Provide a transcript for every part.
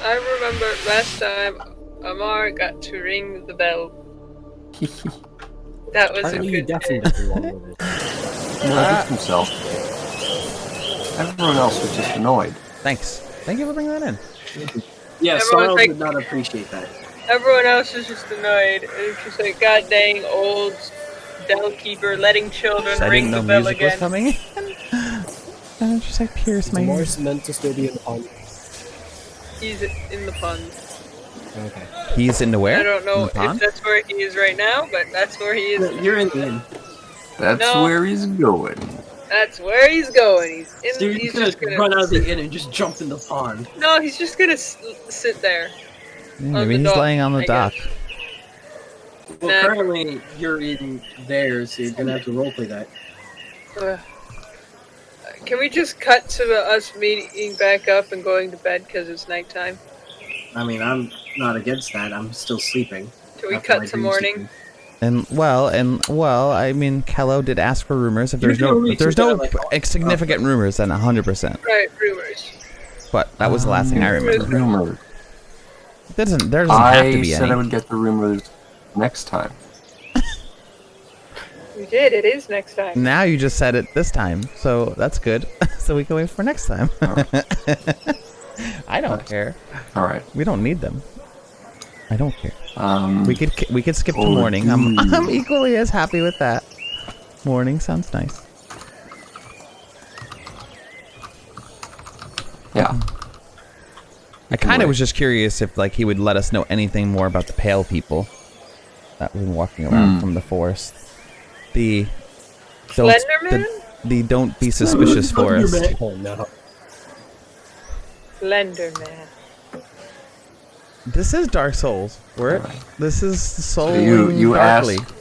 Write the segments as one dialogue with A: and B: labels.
A: I remember last time Amar got to ring the bell. That was a good
B: definitely wrong with it.
C: Just himself. Everyone else was just annoyed.
D: Thanks. Thank you for bringing that in.
E: Yeah, Snarl did not appreciate that.
A: Everyone else was just annoyed. It was just like, god dang, old bell keeper letting children ring the bell again.
D: Was coming in. And I'm just like, pierce my
B: Amar's meant to still be in the pond.
A: He's in the pond.
B: Okay.
D: He's in the where?
A: I don't know
D: if
A: that's where he is right now, but that's where he is.
E: You're in the inn.
C: That's where he's going.
A: That's where he's going. He's in.
E: So
A: he's
E: gonna
A: just gonna
E: run out of the inn and just jump in the pond.
A: No, he's just gonna sit there.
D: Maybe he's laying on the dock.
E: Well, currently you're in there, so you're gonna have to roleplay that.
A: Can we just cut to us meeting back up and going to bed because it's nighttime?
E: I mean, I'm not against that. I'm still sleeping.
A: Can we cut to morning?
D: And well, I mean, Kallow did ask for rumors. If there's no significant rumors, then 100%.
A: Right, rumors.
D: But that was the last thing I remember.
C: Rumors.
D: There doesn't have to be any.
C: I said I would get the rumors next time.
A: You did. It is next time.
D: Now you just said it this time, so that's good. So we can wait for next time. I don't care.
C: All right.
D: We don't need them. I don't care. We could skip to morning. I'm equally as happy with that. Morning sounds nice.
C: Yeah.
D: I kind of was just curious if he would let us know anything more about the pale people that were walking around from the forest. The don't be suspicious forest.
B: Oh no.
A: Slenderman.
D: This is Dark Souls. This is Soul
C: you
D: Darkly.
C: asked.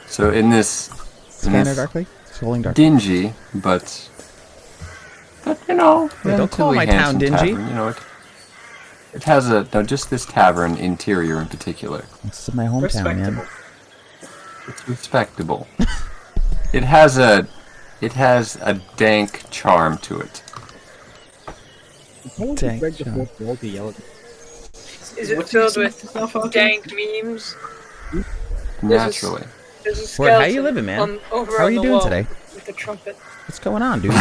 C: So in this
D: Scanner Darkly? Souling Darkly.
C: Dingy, but you know,
D: don't call my town dingy.
C: Tavern, you know, it has just this tavern interior in particular.
D: This is my hometown, man.
C: It's respectable. It has a dank charm to it.
B: Dank charm.
A: Is it filled with dank memes?
C: Naturally.
A: There's a
D: Word, how you living, man? How are you doing today?
A: With a trumpet.
D: What's going on, dude?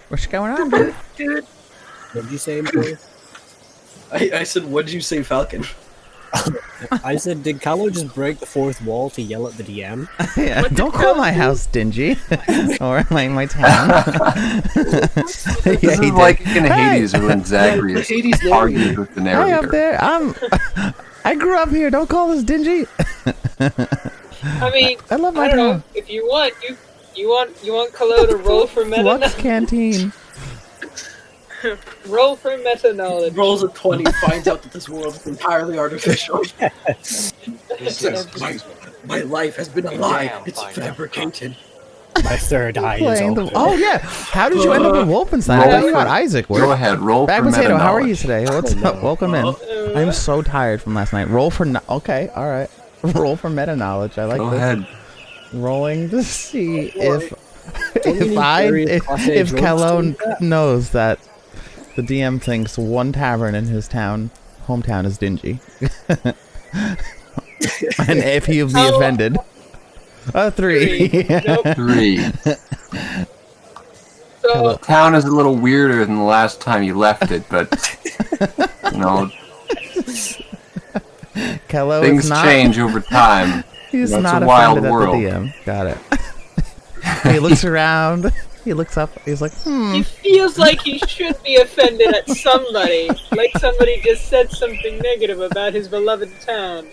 D: What's going on, dude?
B: What did you say, Importer?
E: I said, what did you say, Falcon?
B: I said, did Kallow just break the fourth wall to yell at the DM?
D: Yeah, don't call my house dingy. Or my town.
C: This is like in Hades when Zagreus argues with the narrator.
D: Hey, up there, I grew up here. Don't call this dingy.
A: I mean,
D: I love my
A: I don't
D: town.
A: know. If you want, you want Kallow to roll for meta
D: Flux Canteen.
A: Roll for meta knowledge.
E: Rolls a 20, finds out that this world is entirely artificial. My life has been a lie. It's fabricated.
B: My third eye is open.
D: Oh yeah, how did you end up with Wolfenstein? I thought you got Isaac.
C: Go ahead, roll
D: Bag
C: for meta
D: Potato, how are you
C: knowledge.
D: today? What's up? Welcome in. I'm so tired from last night. Roll for okay, all right. Roll for meta knowledge. I like
C: Go
D: this.
C: ahead.
D: Rolling to see if Kallow knows that the DM thinks one tavern in his hometown is dingy. And if he'll be offended. 3.
A: Nope.
C: 3.
A: So,
C: The town is a little weirder than the last time you left it, but you know,
D: Kallow
C: things
D: is not,
C: change over time.
D: He's
C: It's
D: not
C: a wild
D: offended
C: world.
D: at the DM. Got it. He looks around. He looks up. He's like,
A: he feels like he should be offended at somebody. Like somebody just said something negative about his beloved town.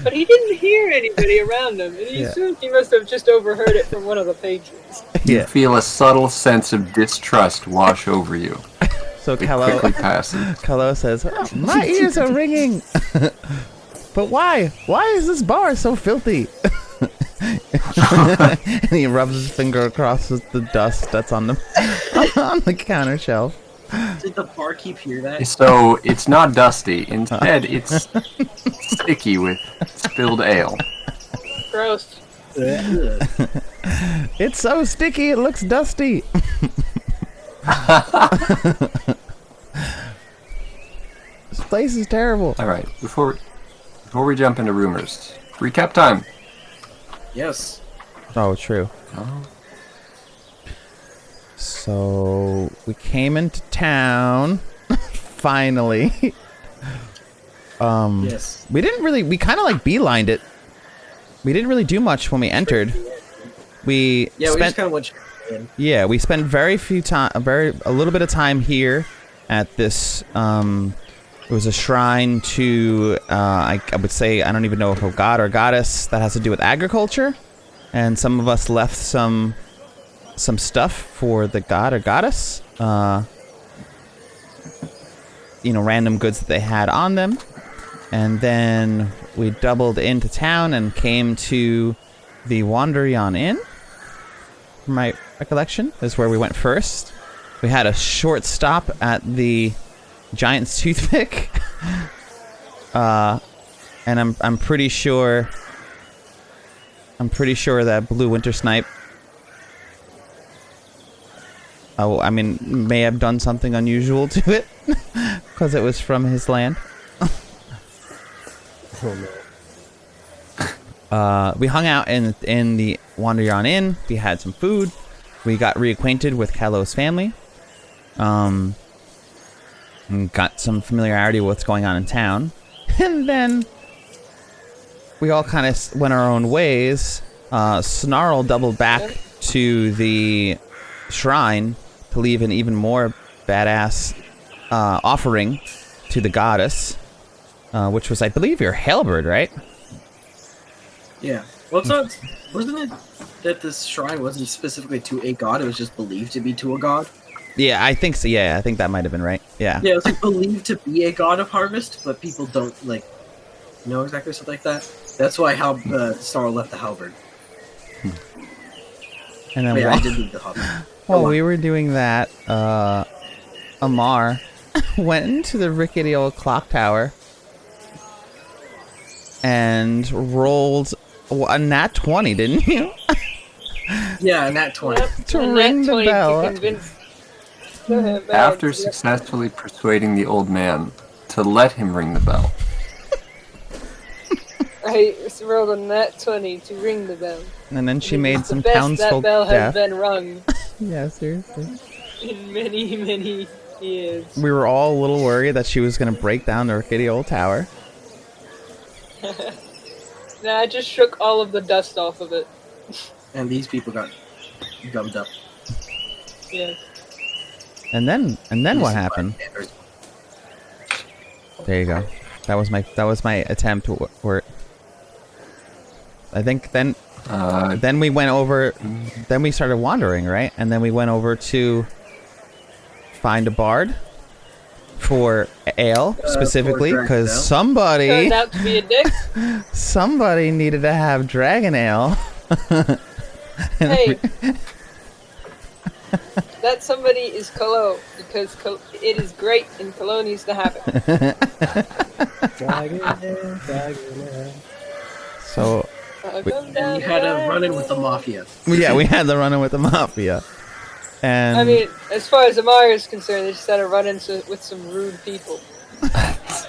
A: But he didn't hear anybody around him. And he assumed he must have just overheard it from one of the patrons.
C: You feel a subtle sense of distrust wash over you.
D: So
C: It quickly
D: Kallow
C: passes.
D: says, my ears are ringing. But why? Why is this bar so filthy? And he rubs his finger across the dust that's on the counter shelf.
E: Did the barkeep hear that?
C: So it's not dusty. Instead, it's sticky with spilled ale.
A: Gross.
D: It's so sticky, it looks dusty. place is terrible.
C: All right, before we jump into rumors, recap time.
E: Yes.
D: Oh, true.
C: Oh.
D: So we came into town finally.
E: Yes.
D: We kind of like beelined it. We didn't really do much when we entered. We
E: just kind of went in.
D: Yeah, we spent a little bit of time here at this. It was a shrine to I would say, I don't even know if a god or goddess that has to do with agriculture, and some of us left some stuff for the god or goddess. Random goods that they had on them, and then we doubled into town and came to the Wanderion Inn. My recollection is where we went first. We had a short stop at the Giant's Toothpick, and I'm pretty sure that Blue Winter Snipe, may have done something unusual to it because it was from his land. We hung out in the Wanderion Inn. We had some food. We got reacquainted with Kallow's family. And got some familiarity with what's going on in town. And then we all kind of went our own ways. Snarl doubled back to the shrine to leave an even more badass offering to the goddess, which was, I believe, your halberd, right?
E: Yeah. Well, it's not. Wasn't it that this shrine wasn't specifically to a god? It was just believed to be to a god.
D: Yeah, I think so. Yeah, I think that might have been right. Yeah.
E: Yeah, it's like believed to be a god of harvest, but people don't know exactly something like that. That's why Snarl left the halberd.
D: And then
E: I did leave the halberd.
D: While we were doing that, Amar went into the rickety old clock tower and rolled a nat 20, didn't you?
E: Yeah, a nat 20.
D: To ring the bell.
C: After successfully persuading the old man to let him ring the bell.
A: I rolled a nat 20 to ring the bell.
D: And then she made some
A: that
D: townsfolk
A: bell has
D: deaf.
A: been rung
D: Yeah, seriously.
A: in many, many years.
D: We were all a little worried that she was going to break down the rickety old tower.
A: Nah, I just shook all of the dust off of it.
E: And these people got gummed up.
A: Yeah.
D: And then what happened? There you go. That was my attempt where I think then we went over, then we started wandering, right? And then we went over to find a bard for ale, specifically because somebody
A: turned out to be a dick.
D: Somebody needed to have dragon ale.
A: Hey, that somebody is Kallow, because it is great and Kallow needs to have it.
D: So
E: we had a run-in with the mafia.
D: Yeah, we had the run-in with the mafia. And
A: I mean, as far as Amar is concerned, they just had a run-in with some rude people.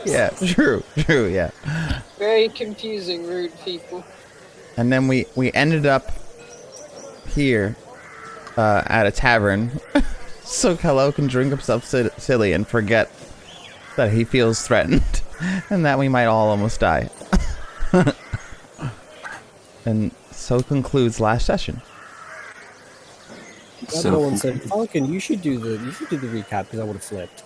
D: Yeah, true, yeah.
A: Very confusing, rude people.
D: And then we ended up here at a tavern so Kallow can drink himself silly and forget that he feels threatened and that we might all almost die. And so concludes last session.
B: No one said, Falcon, you should do the recap because I would have flipped.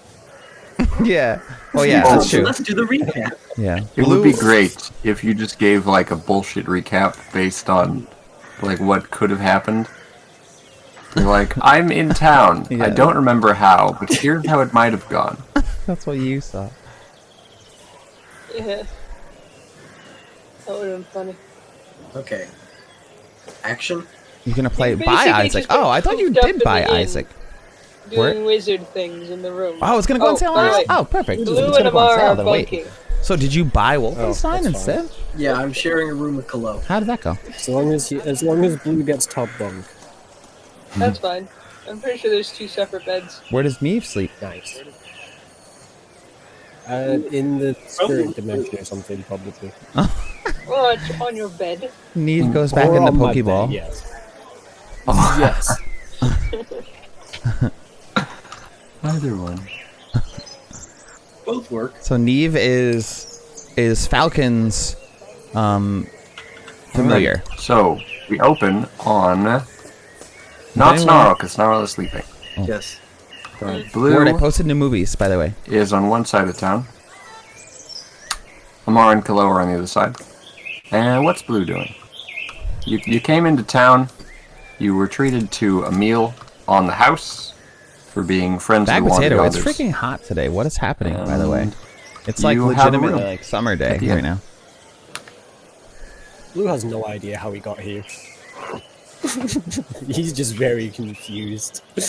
D: Yeah. Oh yeah, that's true.
E: Let's do the recap.
D: Yeah.
C: It would be great if you just gave like a bullshit recap based on like what could have happened. You're like, I'm in town. Yeah. I don't remember how, but here's how it might have gone.
D: That's what you saw.
A: Yeah. That would have been funny.
E: Okay. Action?
D: You're gonna play by Isaac. Oh, I thought you did buy Isaac.
A: Doing wizard things in the room.
D: Oh, it's gonna go on sale on this? Oh, perfect.
A: Blue and Amar are bunking.
D: So did you buy Wolfenstein instead?
E: Yeah, I'm sharing a room with Kallow.
D: How did that go?
B: As long as Blue gets top bunk.
A: That's fine. I'm pretty sure there's 2 separate beds.
D: Where does Meave sleep?
B: Nice. In the spirit dimension or something, probably.
A: Or on your bed.
D: Neve goes back
B: Or
D: in the
B: on my
D: Pokeball.
B: bed, yes. Yes.
C: Either one.
E: Both work.
D: So Neve is Falcon's familiar.
C: Alright, so we open on not
D: Anyone-
C: Snarl, because Snarl is sleeping.
E: Yes.
C: Blue
D: Word I posted new movies, by the way.
C: is on one side of town. Amar and Kallow are on the other side. And what's Blue doing? You came into town. You were treated to a meal on the house for being friends
D: Bag
C: of the
D: potato. It's
C: Wanderers.
D: freaking hot today. What is happening, by the way?
C: And
D: It's like
C: you have a
D: legitimately
C: room
D: like summer day
C: at the
D: right
C: end.
D: now.
B: Blue has no idea how he got here. He's just very confused.
E: He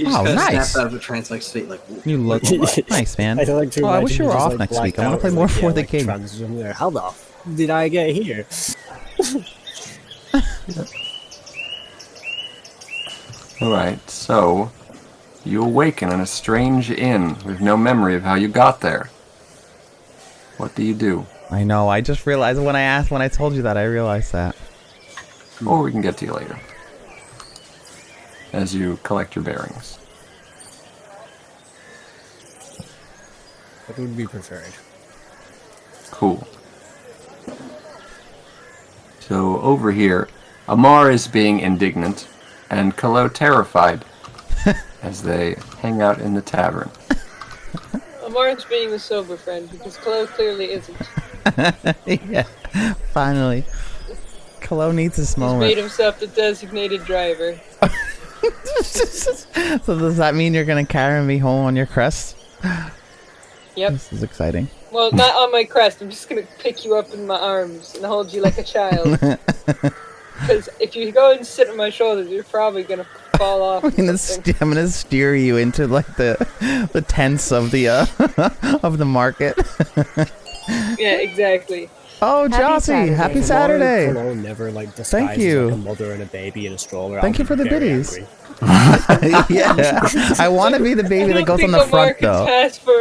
E: just
D: Oh,
E: got
D: nice.
E: snapped out of a trance-like state, like,
D: You look nice, man.
B: I like to
D: Oh, I wish
B: imagine
D: you were
B: he just,
D: off
B: like,
D: next week.
B: blacked
D: I want
B: out
D: to play
B: and,
D: more
B: like,
D: for
B: yeah,
D: the
B: like,
D: king.
B: transition there. How the f did I get here?
C: Alright, so you awaken in a strange inn with no memory of how you got there. What do you do?
D: I know. I just realized when I told you that, I realized that.
C: Or we can get to you later. As you collect your bearings.
B: What would be preferred?
C: Cool. So over here, Amar is being indignant, and Kallow terrified, as they hang out in the tavern.
A: Amar's being the sober friend because Kallow clearly isn't.
D: Yeah, finally. Kallow needs this
A: He's made
D: moment.
A: himself the designated driver.
D: So does that mean you're gonna carry me home on your crest?
A: Yep.
D: This is exciting.
A: Well, not on my crest. I'm just gonna pick you up in my arms and hold you like a child. Because if you go and sit on my shoulders, you're probably gonna fall off.
D: I'm gonna steer you into like the tents of the of the market.
A: Yeah, exactly.
D: Oh, Jossie, happy Saturday!
B: Kallow never like disguises
D: Thank you.
B: like a mother and a baby in a stroller.
D: Thank
B: I'll
D: you
B: be
D: for the
B: very
D: biddies.
B: angry.
D: Yeah, I want to be the baby
A: I
D: that
A: don't
D: goes on
A: think
D: the
A: Amar
D: front
A: can
D: though.
A: pass for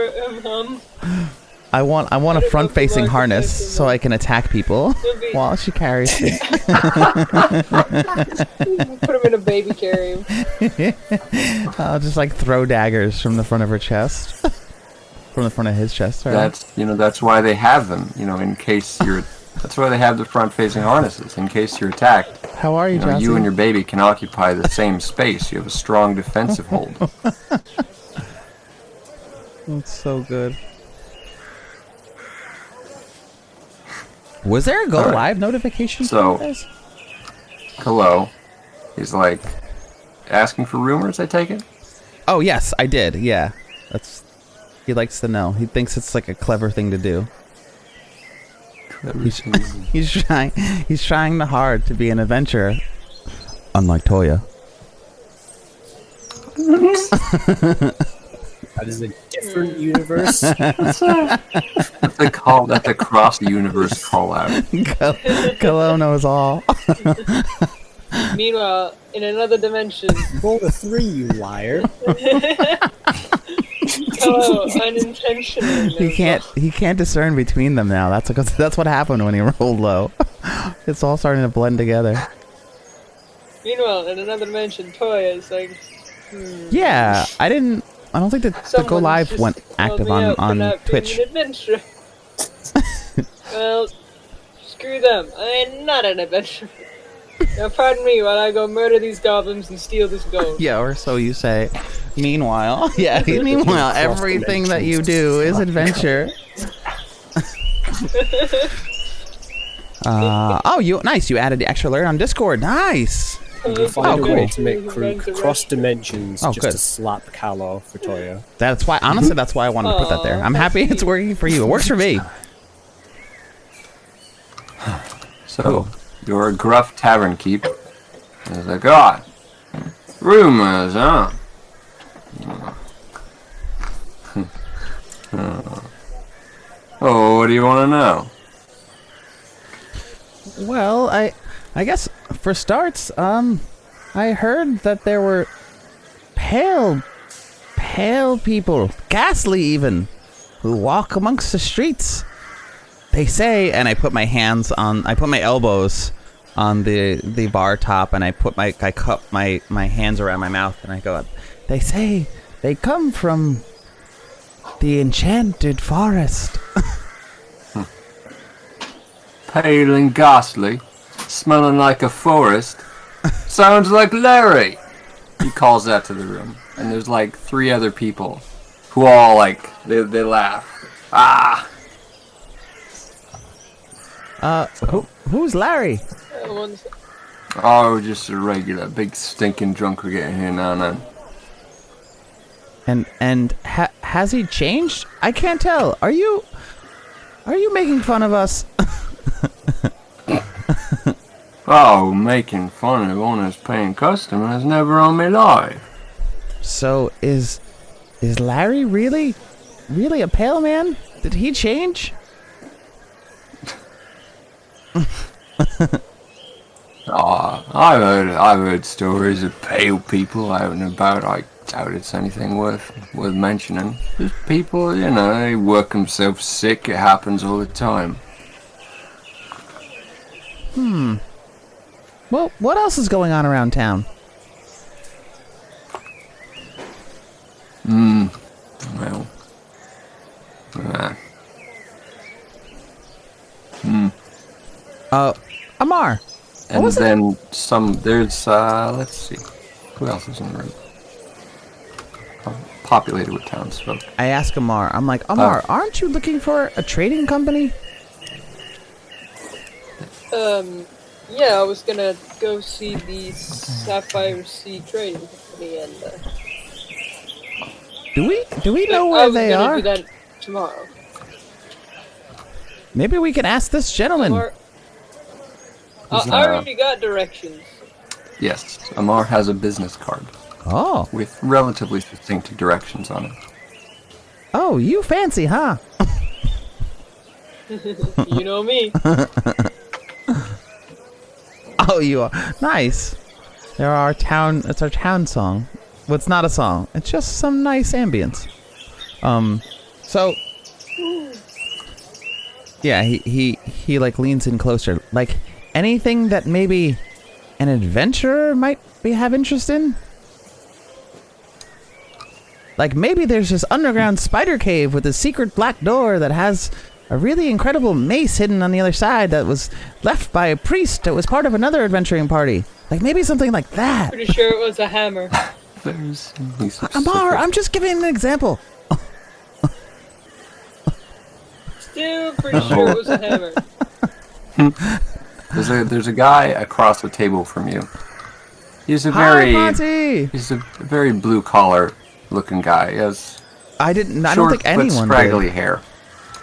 D: I want a
A: don't know if
D: front-facing
A: Amar can
D: harness
A: pass
D: so I can attack people
A: He'll be-
D: while she carries me.
A: Put him in a baby carrier.
D: I'll just like throw daggers from the front of her chest, from the front of his chest. Sorry.
C: That's why they have them, in case you're... That's why they have the front-facing harnesses, in case you're attacked.
D: How are you, Jossie?
C: You and your baby can occupy the same space. You have a strong defensive hold.
D: That's so good. Was there a go
C: All right.
D: live notification?
C: So-
D: for this?
C: Kallow, he's like asking for rumors, I take it?
D: Oh yes, I did. Yeah, he likes to know. He thinks it's like a clever thing to do. He's trying hard to be an adventurer, unlike Toya.
B: That is a different universe.
C: That's a cross-universe call-out.
D: Kallow knows all.
A: Meanwhile, in another dimension,
B: Roll a 3, you liar.
A: Kallow unintentionally.
D: He can't discern between them now. That's what happened when he rolled low. It's all starting to blend together.
A: Meanwhile, in another dimension, Toya is like,
D: Yeah, I don't think that the go
A: someone
D: live
A: just
D: went
A: called
D: active
A: me out for
D: on
A: not being
D: Twitch.
A: An adventurer. Well, screw them. I am not an adventurer. Now, pardon me while I go murder these goblins and steal this gold.
D: Yeah, or so you say. Meanwhile, everything that you do is adventure. Nice. You added the extra alert on Discord. Nice.
B: You find a
D: cool.
B: way to make cross dimensions
D: Oh,
B: just
D: good.
B: to slap Kallow for Toya.
D: That's why. Honestly, that's why I wanted to put that there. I'm happy it's working for you. It works for me.
C: So, you're a gruff tavern keep. He's like, God, rumors, huh? Oh, what do you want to know?
D: Well, I guess for starts, I heard that there were pale pale people, ghastly even, who walk amongst the streets. They say, and I put my elbows on the bar top, and I cup my hands around my mouth, and I go, they say they come from the enchanted forest.
C: Pale and ghastly, smelling like a forest. Sounds like Larry. He calls that to the room, and there's like 3 other people who all like they laugh. Ah.
D: Who's Larry?
C: Oh, just a regular big stinking drunk we get here now and then.
D: And has he changed? I can't tell. Are you making fun of us?
C: Oh, making fun of honest paying customers never on me life.
D: So is Larry really a pale man? Did he change?
C: I've heard stories of pale people out and about. I doubt it's anything worth mentioning. Just people, you know, they work themselves sick. It happens all the time.
D: Well, what else is going on around town?
C: Well.
D: Amar.
C: And then there's, let's see. Who else is in the room? Populated with townsfolk.
D: I ask Amar. I'm like, Amar, aren't you looking for a trading company?
A: Yeah, I was gonna go see the Sapphire Sea Trading Company, and
D: do we know where they are?
A: I was gonna do that tomorrow.
D: Maybe we can ask this gentleman.
A: I already got directions.
C: Yes, Amar has a business card.
D: Oh.
C: With relatively succinct directions on it.
D: Oh, you fancy, huh?
A: You know me.
D: Oh, you are. Nice. It's our town song. Well, it's not a song. It's just some nice ambience. So... Yeah, he like leans in closer. Like, anything that maybe an adventurer might have interest in? Like, maybe there's this underground spider cave with a secret black door that has a really incredible mace hidden on the other side that was left by a priest that was part of another adventuring party. Like, maybe something like that.
A: Pretty sure it was a hammer.
D: Amar, I'm just giving an example.
A: Still pretty sure it was a hammer.
C: There's a guy across the table from you. He's a very blue collar looking guy. He has
D: I don't think
C: anyone
D: anyone
C: scraggly
D: did.
C: hair.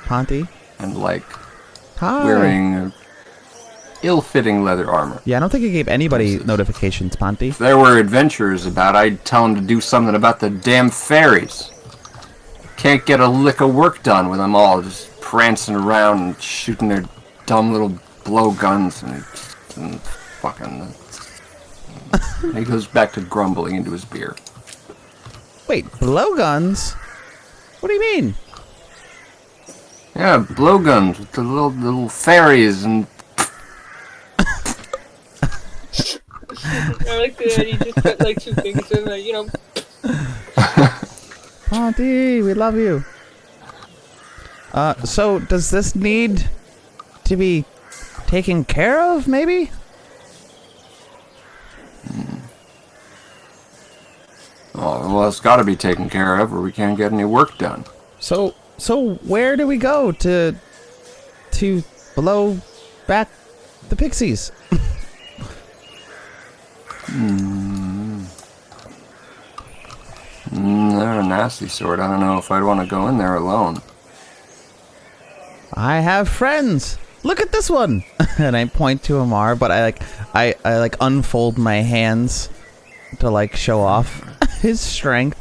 D: Ponty?
C: And like
D: Hi.
C: wearing ill-fitting leather armor.
D: Yeah, I don't think he gave anybody notifications, Ponty.
C: If there were adventurers about, I'd tell him to do something about the damn fairies. Can't get a lick of work done with them all just prancing around and shooting their dumb little blow guns and fucking... He goes back to grumbling into his beer.
D: Wait, blowguns? What do you mean?
C: Yeah, blowguns with the little fairies and...
A: I like that he just put like 2 fingers in there, you know.
D: Ponty, we love you. So does this need to be taken care of, maybe?
C: Oh, well, it's got to be taken care of or we can't get any work done.
D: So where do we go to blow back the pixies?
C: They're a nasty sort. I don't know if I'd want to go in there alone.
D: I have friends. Look at this one. And I point to Amar, but I unfold my hands to like show off his strength.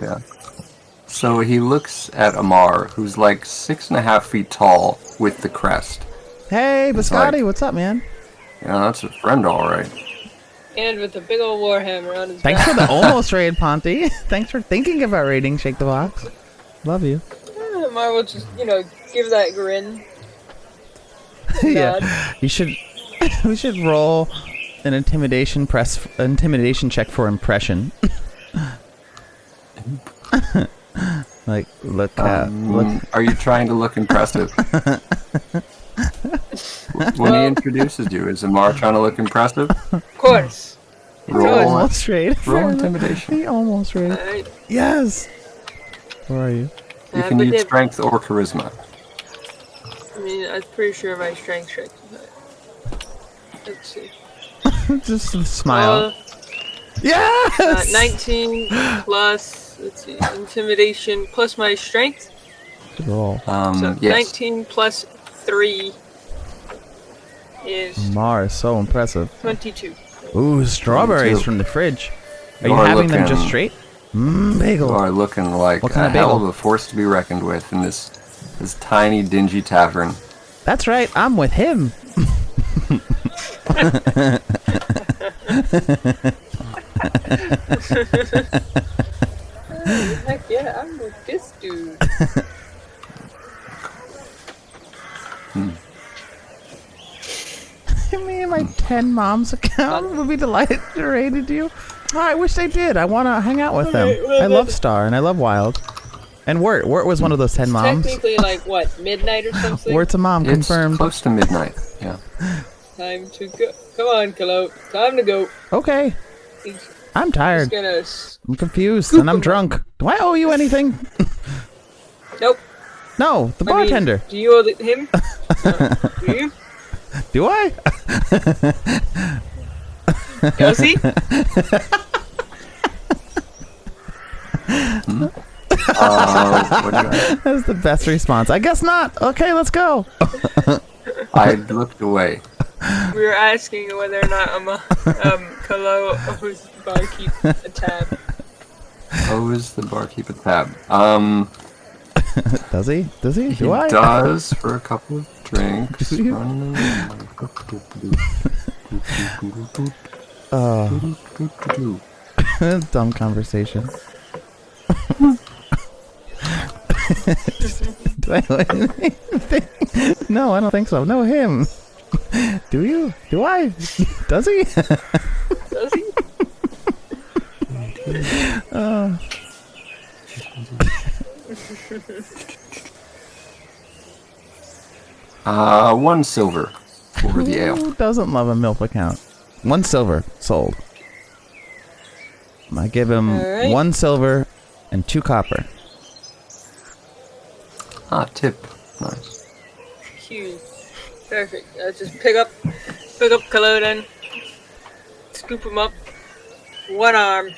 C: Yeah. So he looks at Amar, who's like 6.5 feet tall with the crest.
D: Hey, Biscotti, what's up, man?
C: Yeah, that's a friend, all right.
A: And with a big old warhammer on his
D: Thanks
A: back.
D: for the almost raid, Ponty. Thanks for thinking about raiding Shake the Box. Love you.
A: Amar will just, give that grin.
D: Yeah.
A: Nod.
D: You should. We should roll an intimidation check for impression. Like, look.
C: Are you trying to look impressive? When he introduces you, is Amar trying to look impressive?
A: Of course.
D: Almost raid.
C: Roll intimidation.
D: He almost raid.
A: Alright.
D: Yes. Where are you?
C: You can use strength or charisma.
A: I mean, I'm pretty sure my strength check. Let's see.
D: Just a smile. Yes.
A: 19 plus, let's see, intimidation plus my strength.
D: Good roll.
A: So
C: Yes.
A: 19 plus 3 is
D: Amar is so impressive.
A: 22.
D: Ooh, strawberries
C: 22.
D: from the fridge. Are
C: You
D: you
C: are
D: having them just
C: looking-
D: straight? Bagel.
C: You are looking like
D: What kind
C: a
D: of
C: hell
D: bagel?
C: of a force to be reckoned with in this tiny, dingy tavern.
D: That's right, I'm with him.
A: Heck yeah, I'm with this dude.
D: Me and my 10 moms account would be delighted to raid you. Oh, I wish they did. I want to hang out with them. I love Star and I love Wild. And Wirt was one of those 10 moms.
A: Technically, like, what, midnight or something?
D: Wirt's a mom,
C: It's
D: confirmed.
C: close to midnight. Yeah.
A: Time to go. Come on, Kallow. Time to go.
D: Okay,
A: He's
D: I'm
A: just
D: tired.
A: gonna...
D: I'm confused and I'm drunk. Do I owe you anything?
A: Nope.
D: No, the
A: I mean,
D: bartender.
A: do you owe him? Do you?
D: Do I?
A: Go see?
C: What do I?
D: That's the best response. I guess not. Okay, let's go.
C: I looked away.
A: We were asking whether or not Kallow owes the barkeep a tab.
C: Owes the barkeep a tab.
D: Does he? Does he?
C: He
D: Do I?
C: does for a couple of drinks.
D: Do you? Dumb conversation. Do I owe anything? No, I don't think so. No, him. Do you? Do I? Does he?
A: Does he?
C: One silver for the ale.
D: Who doesn't love a MILF account? 1 silver sold. I give him
A: Alright.
D: 1 silver and 2 copper.
C: Tip. Nice.
A: Huge. Perfect. Just pick up Kallow then. Scoop him up. One arm.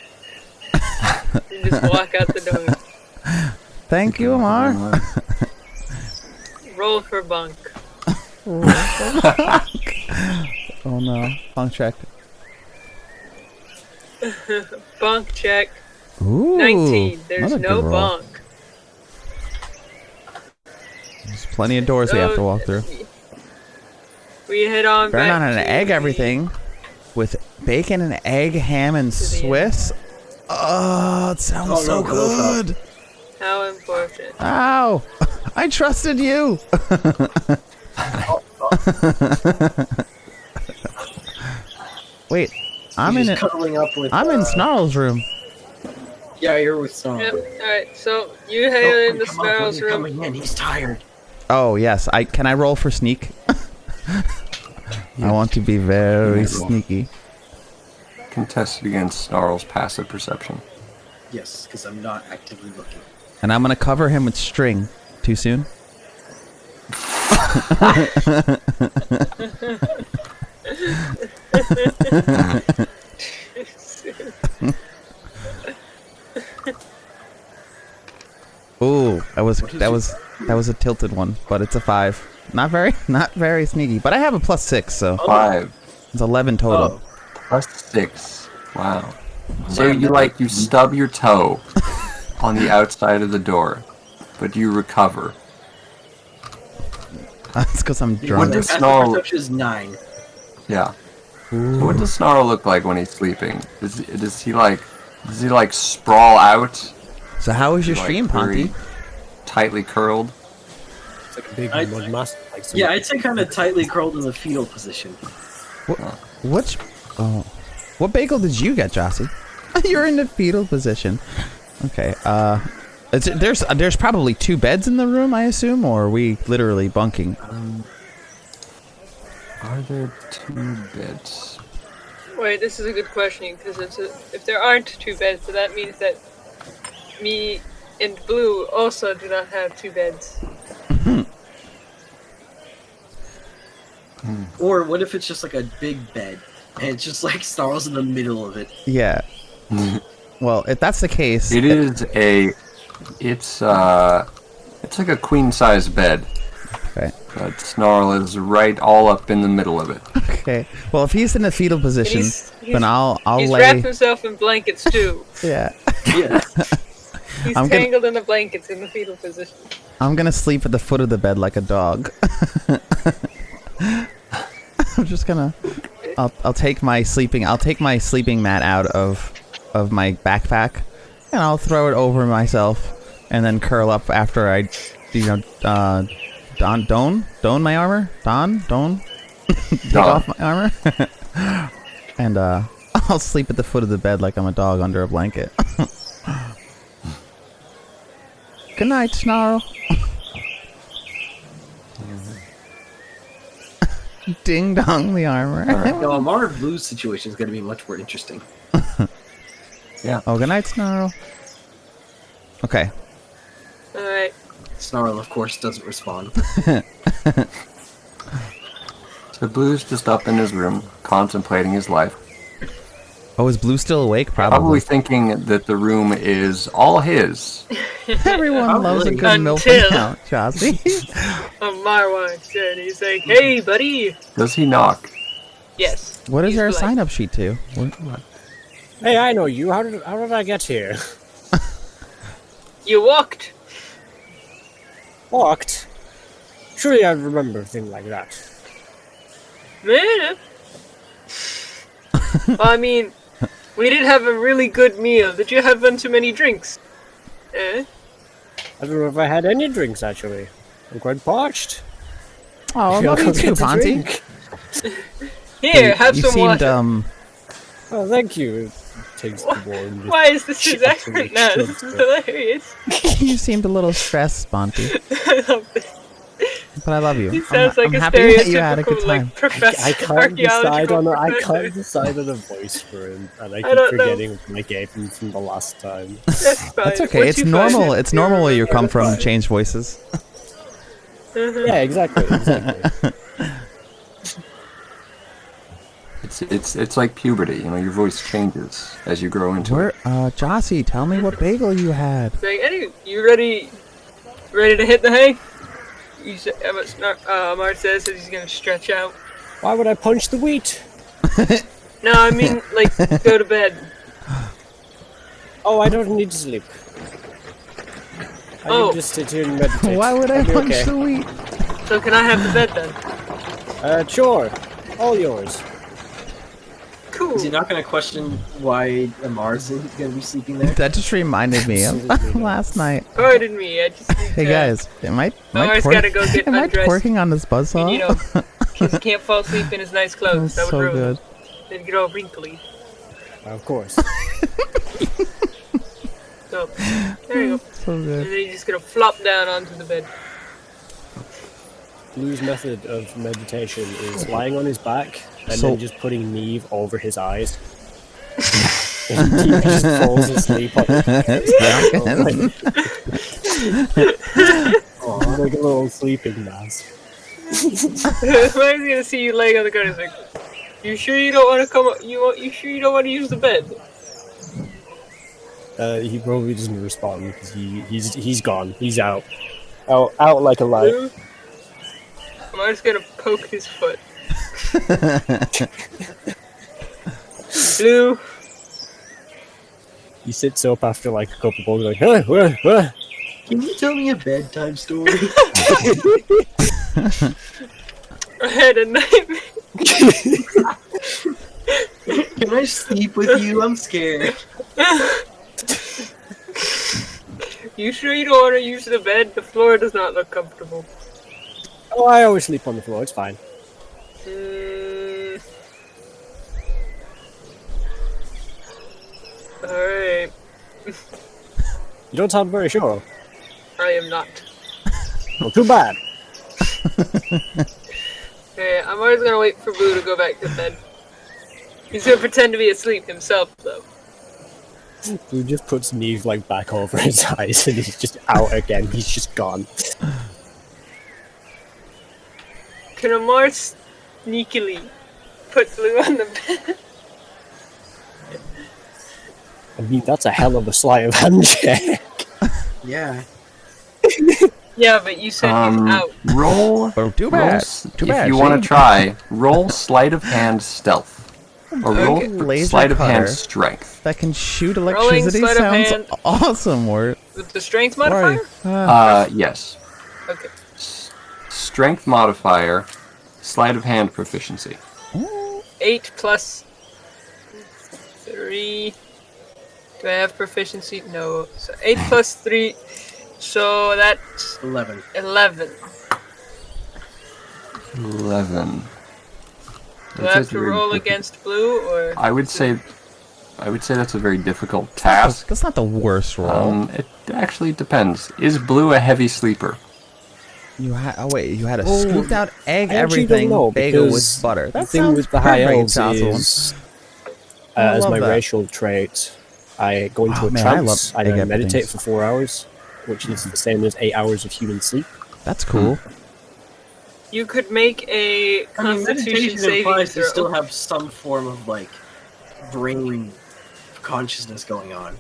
A: And just walk out the door.
D: Thank you, Amar.
A: Roll for bunk.
D: Oh no, bunk check.
A: Bunk check.
D: Ooh,
A: 19. There's
D: another
A: no
D: good roll.
A: bunk.
D: There's plenty of doors we have to walk through.
A: We head on
D: Burn
A: back
D: on an
A: to
D: egg
A: the-
D: everything with bacon and egg, ham, and
A: the
D: Swiss. Oh, it sounds
E: Oh,
D: so
E: no, Kallow.
D: good.
A: How important.
D: Ow! I trusted you. Wait, I'm in
E: He's
D: it.
E: cuddling up with.
D: I'm in Snarl's room.
E: Yeah, you're with Snarl.
A: Yep. Alright, so you head into
E: Come on,
A: Snarl's
E: when you're
A: room.
E: coming in. He's tired.
D: Oh yes, can I roll for sneak? I want to be very
C: Yeah, roll.
D: sneaky.
C: Contested against Snarl's passive perception.
E: Yes, because I'm not actively looking.
D: And I'm gonna cover him with string. Too soon? Ooh, that was a tilted one, but it's a 5. Not very sneaky, but I have a +6, so
C: 5
D: it's 11 total.
C: plus 6. Wow. So you stub your toe on the outside of the door, but you recover.
D: That's because I'm
E: The
D: drunk.
C: does
E: passive
C: Snarl-
E: perception is 9.
C: Yeah. So what does Snarl look like when he's sleeping? Does he like sprawl out?
D: So how was your
C: Like,
D: stream,
C: very
D: Ponty?
C: tightly curled?
B: It's like a big mud mask. Like
E: Yeah, I'd say kind of tightly curled in the fetal position.
D: What bagel did you get, Jossie? You're in the fetal position. Okay. There's probably 2 beds in the room, I assume, or are we literally bunking?
C: Are there 2 beds?
A: Wait, this is a good question, because if there aren't 2 beds, then that means that me and Blue also do not have 2 beds.
E: Or what if it's just like a big bed and it's just like Snarl's in the middle of it?
D: Yeah. Well, if that's the case,
C: it's like a queen size bed.
D: Okay.
C: But Snarl is right all up in the middle of it.
D: Okay. Well, if he's in the fetal position, then I'll
A: He's
D: lay.
A: wrapped himself in blankets too.
D: Yeah.
E: Yeah.
A: He's
D: I'm
A: tangled in the blankets in the fetal position.
D: I'm gonna sleep at the foot of the bed like a dog. I'm just gonna. I'll take my sleeping mat out of my backpack, and I'll throw it over myself, and then curl up after I, don my armor, take off my armor, and I'll sleep at the foot of the bed like I'm a dog under a blanket. Good night, Snarl. Ding dong the armor.
E: No, Amar Blue's situation is going to be much more interesting.
C: Yeah.
D: Oh, good night, Snarl. Okay.
A: Alright.
E: Snarl, of course, doesn't respond.
C: So Blue's just up in his room, contemplating his life.
D: Oh, is Blue still awake?
C: Probably
D: Probably.
C: thinking that the room is all his.
D: Everyone loves a good milk
A: Until-
D: account, Jossie.
A: Amar walks in. He's like, "Hey, buddy."
C: Does he knock?
A: Yes.
D: What is
A: He's
D: there a
A: like,
D: sign-up sheet to?
B: Hey, I know you. How did I get here?
A: You walked.
B: Walked. Surely I remember a thing like that.
A: Man. Well, I mean, we did have a really good meal. Did you have one too many drinks? Eh?
B: I don't know if I had any drinks actually. I'm quite parched.
D: Oh,
B: Feel
D: love you
B: I'll
D: too,
B: get to
D: Ponty.
B: drink.
A: Here, have
D: you
A: some
D: seemed
A: water.
B: Oh, thank you. Takes the warm.
A: Why is this his
B: Shit,
A: accent now? This is hilarious.
D: You seemed a little stressed, Ponty,
A: I love this.
D: but I love you.
A: He sounds
D: I'm
A: like a
D: happy that you had a good
A: stereotypical,
D: time.
A: like, professor,
B: I can't
A: archaeological
B: I
A: professor.
B: can't decide on a voice for him, and I keep
A: don't know.
B: forgetting what I gave him from the last time.
A: That's fine.
D: That's okay.
A: What
D: It's
A: you
D: normal.
A: find?
D: It's normal where you come from to change voices.
B: Yeah, exactly.
C: It's like puberty. Your voice changes as you grow into
D: Where,
C: it.
D: Jossie, tell me what bagel you had.
A: Like, anyway, you ready to hit the hay? Amar says that he's gonna stretch out.
B: Why would I punch the wheat?
A: No, I mean, like, go to bed.
B: Oh, I don't need to sleep. I
A: Oh.
B: need to sit here and meditate.
D: Why would I
B: I'll be
D: punch
B: okay.
D: the wheat?
A: So can I have the bed then?
B: Sure. All yours.
A: Cool.
E: Is he not going to question why Amar's going to be sleeping there?
D: That just reminded me of
B: Absolutely not.
D: last night.
A: Pardon me, I just need
D: Hey
A: to,
D: guys, am I
A: Amar's gotta go get
D: am I
A: undressed.
D: twerking on this buzzsaw?
A: You know, because he can't fall asleep in his nice clothes.
D: That's
A: That would
D: so
A: ruin
D: good.
A: him. They'd get all wrinkly.
B: Of course.
A: So, there you go.
D: So
A: And
D: good.
A: then he's just gonna flop down onto the bed.
B: Blue's method of meditation is lying on his back and
D: So-
B: then just putting Neve over his eyes. And he just falls asleep on it. Oh, like a little sleeping mask.
A: Why is he gonna see you laying on the ground? He's like, "You sure you don't want to come up? You sure you don't want to use the bed?"
B: He probably doesn't respond because he's gone. He's out. Out like a light.
A: Blue? I'm just gonna poke his foot. Blue.
B: He sits up after like a couple balls like, huh, what?
E: Can you tell me a bedtime story?
A: I had a nightmare.
E: Can I sleep with you? I'm scared.
A: You sure you don't want to use the bed? The floor does not look comfortable.
B: Oh, I always sleep on the floor. It's fine.
A: Alright.
B: You don't sound very sure.
A: I am not.
B: Well, too bad.
A: Okay, I'm always gonna wait for Blue to go back to bed. He's gonna pretend to be asleep himself, though.
B: Blue just puts Neve like back over his eyes and he's just out again. He's just gone.
A: Can Amar sneakily put Blue on the bed?
B: I mean, that's a hell of a sleight of hand check.
E: Yeah.
A: Yeah, but you said he's out.
C: Roll.
D: Too bad. Too bad.
C: If you want to try, roll sleight of hand stealth. Or roll
D: Laser
C: sleight of hand
D: cutter
C: strength.
D: that can shoot
A: Rolling
D: electricity
A: sleight of
D: sounds
A: hand.
D: awesome. Word.
A: With the strength modifier?
C: Yes.
A: Okay.
C: Strength modifier, sleight of hand proficiency.
A: 8 plus 3. Do I have proficiency? No. So 8 plus 3. So that's
E: 11.
A: 11.
C: 11.
A: Do I have to roll against Blue, or?
C: I would say that's a very difficult task.
D: That's not the worst roll.
C: It actually depends. Is Blue a heavy sleeper?
D: You had you had a scooped out egg,
B: I actually
D: everything,
B: don't know,
D: bagel with
B: because
D: butter.
B: The
D: That
B: thing
D: sounds
B: with the high
D: perfect,
B: elves
D: Jocelyn.
B: is,
D: I
B: as
D: love
B: my
D: that.
B: racial trait, I go into a
D: man, I
B: trance.
D: love
B: I
D: egg
B: then meditate
D: everythings.
B: for 4 hours, which is the same as 8 hours of human sleep.
D: That's cool.
A: You could make a
E: I mean,
A: Constitution
E: meditation
A: saving
E: implies
A: throw.
E: to still have some form of, like, brain consciousness going on.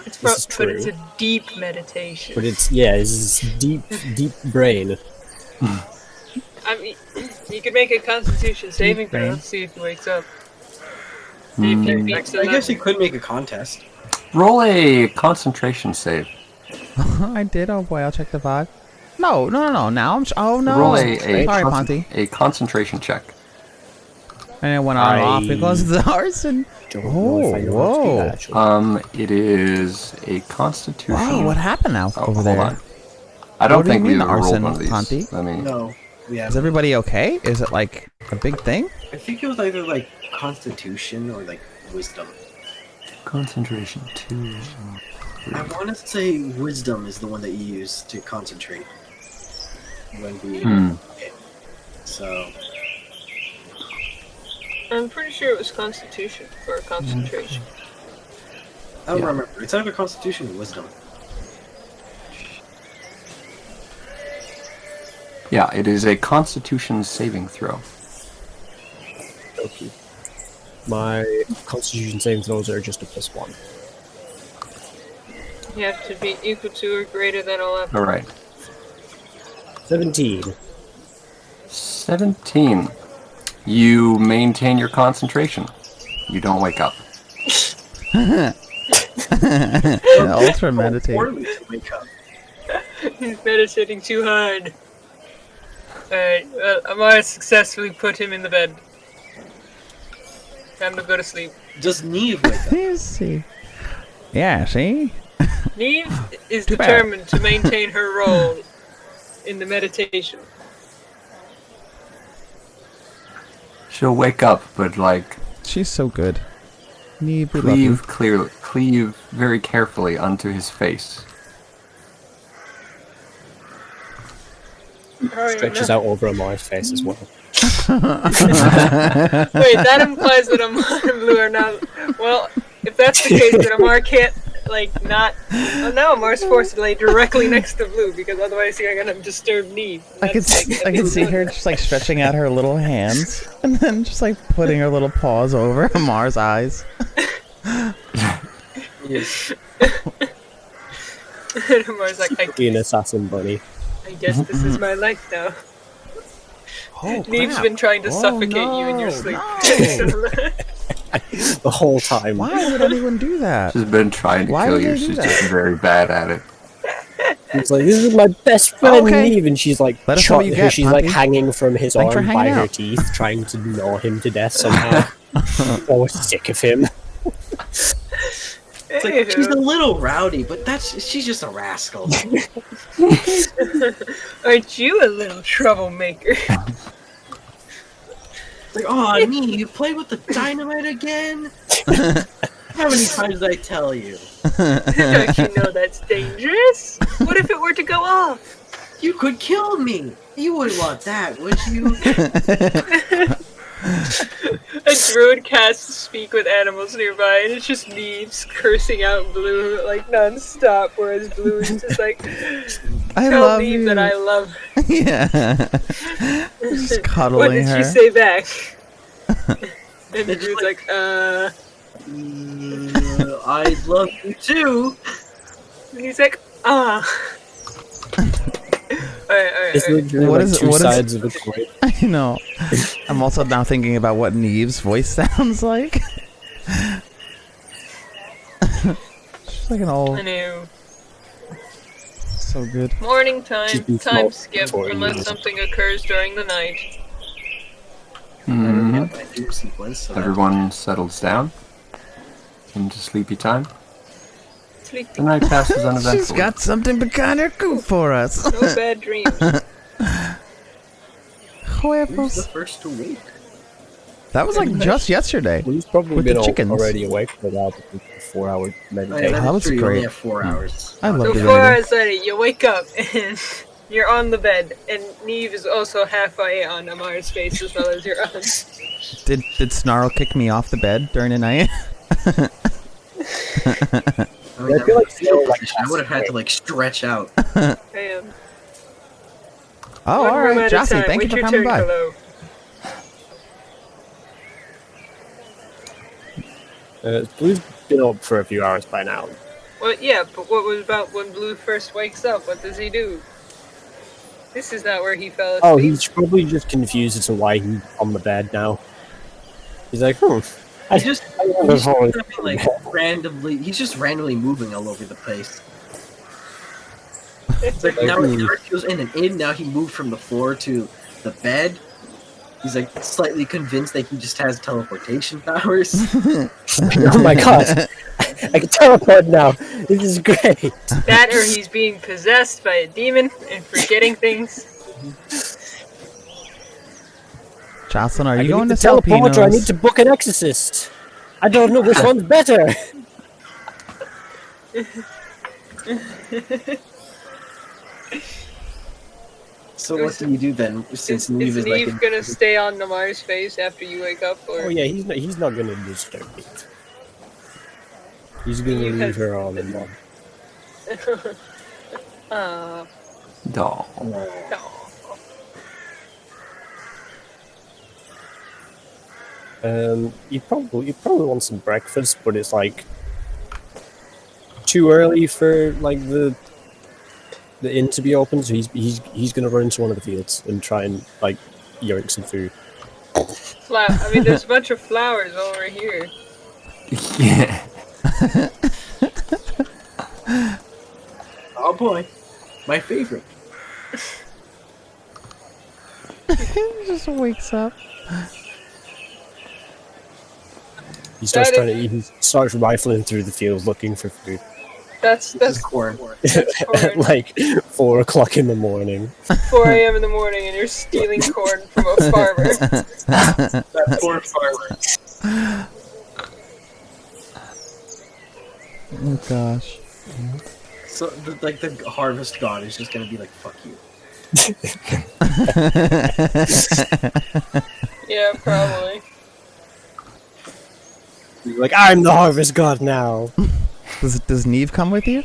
A: It's
B: This is
A: but it's
B: true.
A: a deep meditation.
B: But it's this deep brain.
A: I mean, you could make a Constitution saving throw.
D: brain.
A: Let's see if he wakes up. See if he beats the
E: I guess you
A: level.
E: could make a contest.
C: Roll a concentration save.
D: I did. Oh boy, I'll check the VOD. No. Now I'm. Oh no.
C: Roll
D: Sorry, Ponty.
C: a concentration check.
D: And it went on off because of the arson.
B: Don't know if I know how to do that, actually.
C: It is a constitution.
D: Wow, what happened now over
C: hold
D: there?
C: on. I don't
D: What do you
C: think
D: mean
C: we've ever rolled
D: arson,
C: one of these.
D: Ponty?
C: I mean,
E: No. Yeah.
D: Is everybody okay? Is it like a big thing?
E: I think it was either, like, constitution or, like, wisdom.
C: concentration 2.
E: I want to say wisdom is the one that you use to concentrate. When being okay. So,
A: I'm pretty sure it was Constitution for concentration.
E: I don't remember. It's either constitution or wisdom.
C: Yeah, it is a constitution saving throw.
B: Okay. My constitution saving throws are just a +1.
A: You have to be equal to or greater than 11.
C: Alright.
B: 17.
C: 17. You maintain your concentration. You don't wake up.
D: Ultra meditate.
E: Poorly to wake up.
A: He's meditating too hard. Alright, well, Amar successfully put him in the bed. Time to go to sleep.
E: Does Neve wake up?
D: Let's see. Yeah, see?
A: Neve is
D: Too bad.
A: determined to maintain her role in the meditation.
C: She'll wake up, but like
D: She's so good. Neve, we love you.
C: cleave very carefully onto his face.
B: Stretches out over Amar's face as well.
A: Wait, that implies that Amar and Blue are not. Well, if that's the case, then Amar can't, like, not. Oh, now Amar's forced to lay directly next to Blue because otherwise you're gonna disturb Neve.
D: I could see her just like stretching out her little hands and then just like putting her little paws over Amar's eyes.
E: Yes.
A: And Amar's like,
B: Being an assassin bunny.
A: I guess this is my life now.
D: Oh,
A: Neve's
D: crap.
A: been trying to
D: Oh,
A: suffocate you in your
D: no,
A: sleep.
B: The whole time.
D: Why would anyone do that?
C: She's been trying to
D: Why
C: kill
D: would
C: you.
D: they do
C: She's
D: that?
C: just very bad at it.
B: It's like, this is my best friend,
D: Okay.
B: Neve, and she's like,
D: Let us know what you get,
B: she's like
D: Ponty.
B: hanging from his
D: Thanks for
B: arm by
D: hanging
B: her
D: out.
B: teeth, trying to gnaw him to death somehow. Oh, sick of him.
E: It's like, she's a little rowdy, but she's just a rascal.
A: Aren't you a little troublemaker?
E: It's like, oh, me, you play with the dynamite again? How many times did I tell you?
A: Don't you know that's dangerous? What if it were to go off?
E: You could kill me. You wouldn't want that, would you?
A: A druid casts Speak with Animals nearby, and it's just Neves cursing out Blue like non-stop, whereas Blue is just like,
D: I
A: tell
D: love
A: Neve
D: you.
A: that I love her.
D: Yeah. Just cuddling
A: What did
D: her.
A: she say back? And the
E: It's
A: druid's like,
E: I love you too.
A: And he's like, ah. Alright.
B: It's literally
D: What
B: like
D: is-
B: two
D: what is-
B: sides of a coin.
D: I know. I'm also now thinking about what Neve's voice sounds like. She's like an
A: I
D: old.
A: know.
D: So good.
A: Morning time.
B: She's been
A: Time
B: small
A: skip
B: for
A: unless
B: years.
A: something occurs during the night.
C: Mhm.
E: My dream sequence. So
C: Everyone settles down into sleepy time.
A: Sleepy.
C: The night passes
D: She's
C: uneventfully.
D: got something pecan cool for us.
A: No bad dreams.
E: who's the
D: Huevos.
E: first to wake?
D: That was like just yesterday.
B: He's probably
D: With
B: been
D: the chickens.
B: already awake for that 4-hour
E: Oh, yeah,
B: meditation.
D: that
E: that's
D: was
E: true. You
D: great.
E: only have 4 hours.
D: I love
A: So
D: divinity.
A: 4 hours later, you wake up and you're on the bed, and Neve is also halfway on Amar's face as well as your own.
D: Did Snarl kick me off the bed during the night?
E: I, mean,
B: I feel like Snarl, like,
E: I would have had to like stretch out.
A: Damn.
D: Oh,
A: One
D: all
A: room
D: right,
A: at a
D: Jossie,
A: time.
D: thank you
A: Wait
D: for
A: your
D: coming
A: turn,
D: by.
A: Kallow.
B: Blue's been up for a few hours by now.
A: Well, yeah, but what was about when Blue first wakes up? What does he do? This is not where he fell asleep.
B: Oh, he's probably just confused as to why he's on the bed now. He's like, I
E: He's
B: never fallen
E: just like randomly. He's just randomly moving all over the place. It's like now he goes in and in. Now he moved from the floor to the bed. He's like slightly convinced that he just has teleportation powers.
B: Oh my god, I can teleport now. This is great.
A: That or he's being possessed by a demon and forgetting things.
D: Jocelyn, are
B: I
D: you
B: need
D: going
B: the
D: to sell
B: teleporter. I need
D: Pinos?
B: to book an exorcist. I don't know which one's better.
E: So what do you do then? Since
A: Is
E: Neve is like
A: Neve gonna stay on Namar's face after you wake up, or
B: Oh yeah, he's not gonna disturb me. He's gonna
A: You
B: leave
A: have-
B: her on and on.
C: Doll.
A: no.
B: You probably want some breakfast, but it's like too early for like the inn to be open. So he's gonna run into one of the fields and try and like yoink some food.
A: I mean, there's a bunch of flowers over here.
C: Yeah.
E: oh boy, my favorite.
D: He just wakes up.
B: He starts
A: That
B: trying to he starts rifling through the fields looking for food.
A: That's
E: Corn.
B: At like 4 o'clock in the morning.
A: 4 a.m. in the morning, and you're stealing corn from a farmer.
E: That poor farmer.
D: Oh gosh.
E: So the harvest god is just gonna be like, fuck you.
A: Yeah, probably.
B: He's like, I'm the harvest god now.
D: Does Neve come with you?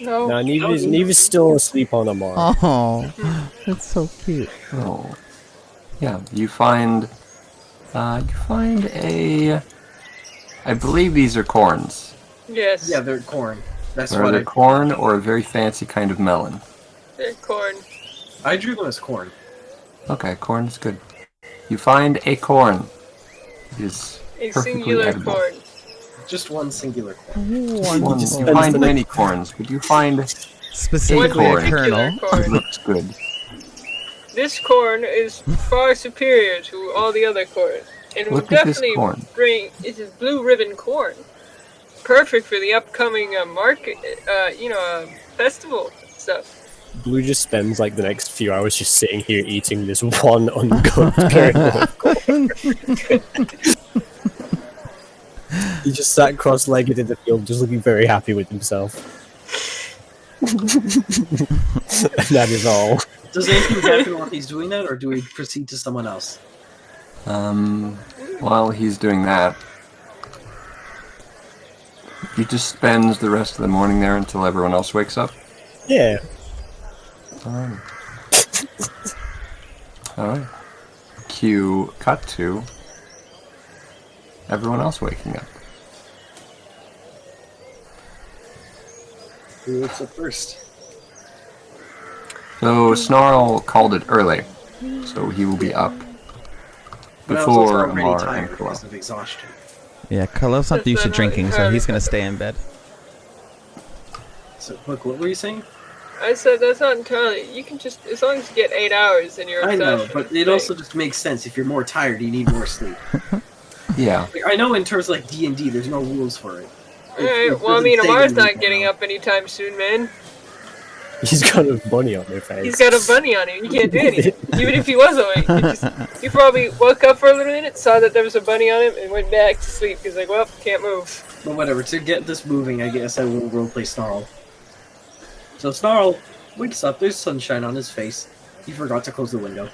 A: No.
B: Now Neve is still asleep on Amar.
D: Oh, that's so cute.
C: Oh. Yeah, you find a... I believe these are corns.
A: Yes.
E: Yeah, they're corn. That's
C: Are
E: what
C: they corn or a very fancy kind of melon?
A: They're corn.
E: I drew them as corn.
C: Okay, corn is good. You find a corn. It is
A: A
C: perfectly
A: singular
C: edible.
A: corn.
E: Just one singular corn.
C: You
B: Depends
C: find
B: on
C: many corns, but you find
D: Specifically
C: One
D: a kernel.
A: particular corn.
C: looks good.
A: This corn is far superior to all the other corn. And we'll
C: Look at this
A: definitely
C: corn.
A: bring it is blue ribbon corn. Perfect for the upcoming market, festival stuff.
B: Blue just spends like the next few hours just sitting here eating this one uncooked kernel of corn. He just sat cross-legged in the field, just looking very happy with himself. And that is all.
E: Does anything happen while he's doing that, or do we proceed to someone else?
C: While he's doing that, he just spends the rest of the morning there until everyone else wakes up.
B: Yeah.
C: Alright. Cue cut to everyone else waking up.
E: Who wakes up first?
C: So Snarl called it early, so he will be up
E: But I was also
C: before
E: already
C: Amar
E: tired
C: and
E: because
C: Kallow.
E: of exhaustion.
D: Yeah, Kallow's not used to drinking, so he's gonna stay in bed.
E: So, look, what were you saying?
A: I said that's not entirely. You can just, as long as you get 8 hours, and you're.
E: I know, but it also just makes sense. If you're more tired, you need more sleep.
C: Yeah.
E: Like, I know in terms of like D&D, there's no rules for it.
A: Alright, well, I mean, Amar's not getting up anytime soon, man.
B: He's got a bunny on their face.
A: He's got a bunny on him. You can't do anything. Even if he was awake, he probably woke up for a little minute, saw that there was a bunny on him, and went back to sleep. He's like, well, can't move.
E: But whatever, to get this moving, I guess I will roleplay Snarl. So Snarl wakes up, there's sunshine on his face. He forgot to close the window.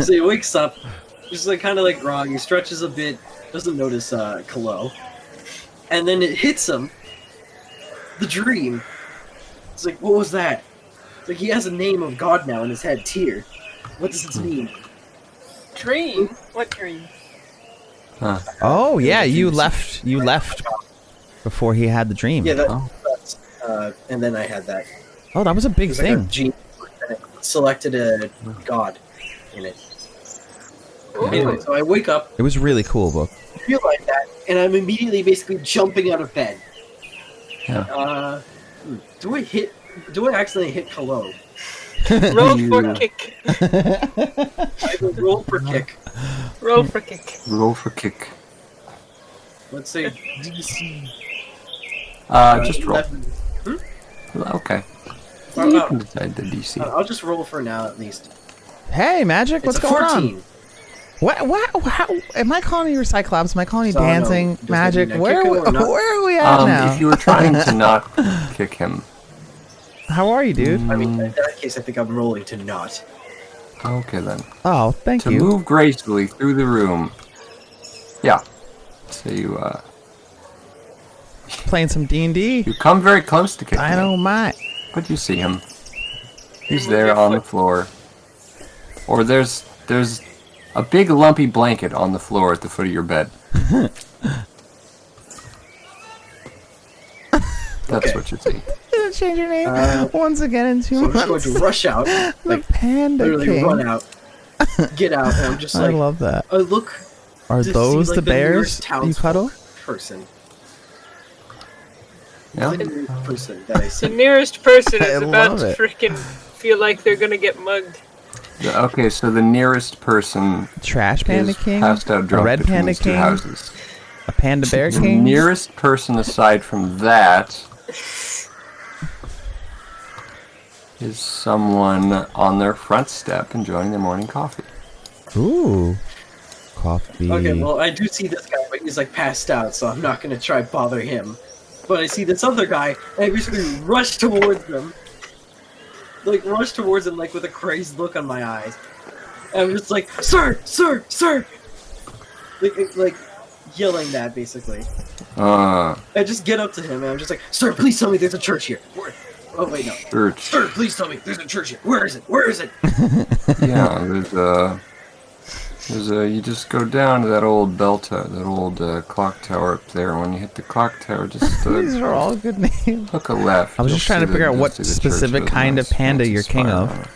E: So he wakes up, just like kind of like groggy, stretches a bit, doesn't notice Kallow. And then it hits him, the dream. It's like, what was that? It's like he has a name of God now in his head, Tyr. What does this mean?
A: Dream? What dream?
C: Huh.
D: Oh yeah, you left before he had the dream.
E: Yeah, that's and then I had that.
D: Oh, that was a big
E: It was like a
D: thing.
E: gene, and it selected a god in it. Anyway, so I wake up,
D: It was really cool, book.
E: feel like that, and I'm immediately basically jumping out of bed.
C: Yeah.
E: Do I accidentally hit Kallow?
A: Roll
C: You-
A: for kick.
E: I will roll for kick.
A: Roll for kick.
C: Roll for kick.
E: Let's say DC.
C: Just roll.
E: 11.
C: Okay.
E: Oh,
C: You
E: oh.
C: can decide the DC.
E: I'll just roll for now at least.
D: Hey, Magic, what's
E: It's a
D: going
E: 14.
D: on? What? How, am I calling you Cyclops? Am I calling you
E: So, no,
D: dancing?
E: does that
D: Magic?
E: mean I
D: Where,
E: kick him or not?
D: where are we at now?
C: If you were trying to not kick him.
D: How are you, dude?
E: I mean, in that case, I think I'm rolling to not.
C: Okay then.
D: Oh, thank
C: To
D: you.
C: move gracefully through the room. Yeah. So you
D: Playing some D&D.
C: you come very close to kicking
D: I
C: him,
D: don't mind.
C: but you see him. He's there on the floor. Or there's a big lumpy blanket on the floor at the foot of your bed. That's
E: Okay.
C: what you see.
D: Didn't change your name once again in 2
E: So I'm just
D: months.
E: going to rush out,
D: The
E: like
D: Panda
E: literally
D: King.
E: run out, get out, and I'm just
D: I
E: like,
D: love that.
E: I look
D: Are
E: to
D: those
E: see,
D: the
E: like,
D: bears
E: nearest
D: you
E: townsfolk
D: cuddle?
E: person.
C: Yeah.
E: The nearest person that I
A: The
E: see.
A: nearest person
D: I
A: is about
D: love
A: to
D: it.
A: freaking feel like they're gonna get mugged.
C: Okay, so the nearest person
D: Trash Panda
C: is
D: King?
C: passed out
D: A
C: drunk
D: red
C: between
D: Panda
C: these two
D: King?
C: houses.
D: A Panda Bear
C: The
D: King?
C: nearest person aside from that is someone on their front step enjoying their morning coffee.
D: Ooh. Coffee.
E: Okay, well, I do see this guy, but he's like passed out, so I'm not gonna try bother him. But I see this other guy, and I basically rush towards him. Like, rush towards him, like, with a crazed look on my eyes. And I'm just like, sir, sir, sir! Like yelling that, basically. I just get up to him, and I'm just like, sir, please tell me there's a church here. Where? Oh, wait, no.
C: Church.
E: Sir, please tell me there's a church here. Where is it? Where is it?
C: Yeah, there's a, you just go down to that old that old clock tower up there. When you hit the clock tower, just
D: These are all good names.
C: hook a left.
D: I was just
C: You'll
D: trying to
C: see
D: figure out
C: you'll
D: what
C: see the church
D: specific
C: with a
D: kind of
C: nice
D: panda
C: fancy
D: you're king
C: spire
D: of.
C: on it.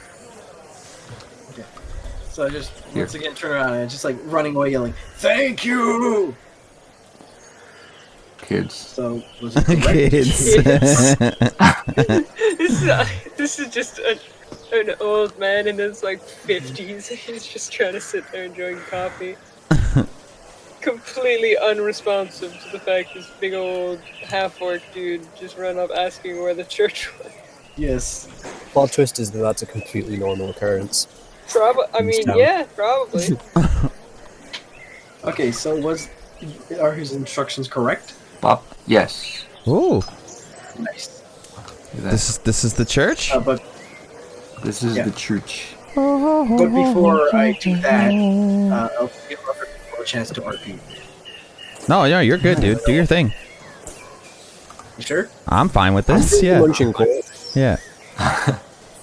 E: So I just, once again, turn around, and just, like, running away yelling, thank you!
C: Kids.
E: So, was it correct?
D: Kids.
A: This is just an old man in his like 50s. He's just trying to sit there enjoying coffee. Completely unresponsive to the fact this big old half-orc dude just ran up asking where the church was.
E: Yes.
B: Plot twist is that that's a completely normal occurrence.
A: Yeah, probably.
E: Okay, so are his instructions correct?
C: Bop. Yes.
D: Ooh,
E: Nice.
D: this is the church.
E: But
C: This is
E: Yeah.
C: the church.
E: but before I do that, I'll give other people a chance to RP.
D: No, you're good, dude. Do your thing.
E: You sure?
D: I'm fine with this.
B: I'm
D: Yeah,
B: munching cold.
D: yeah.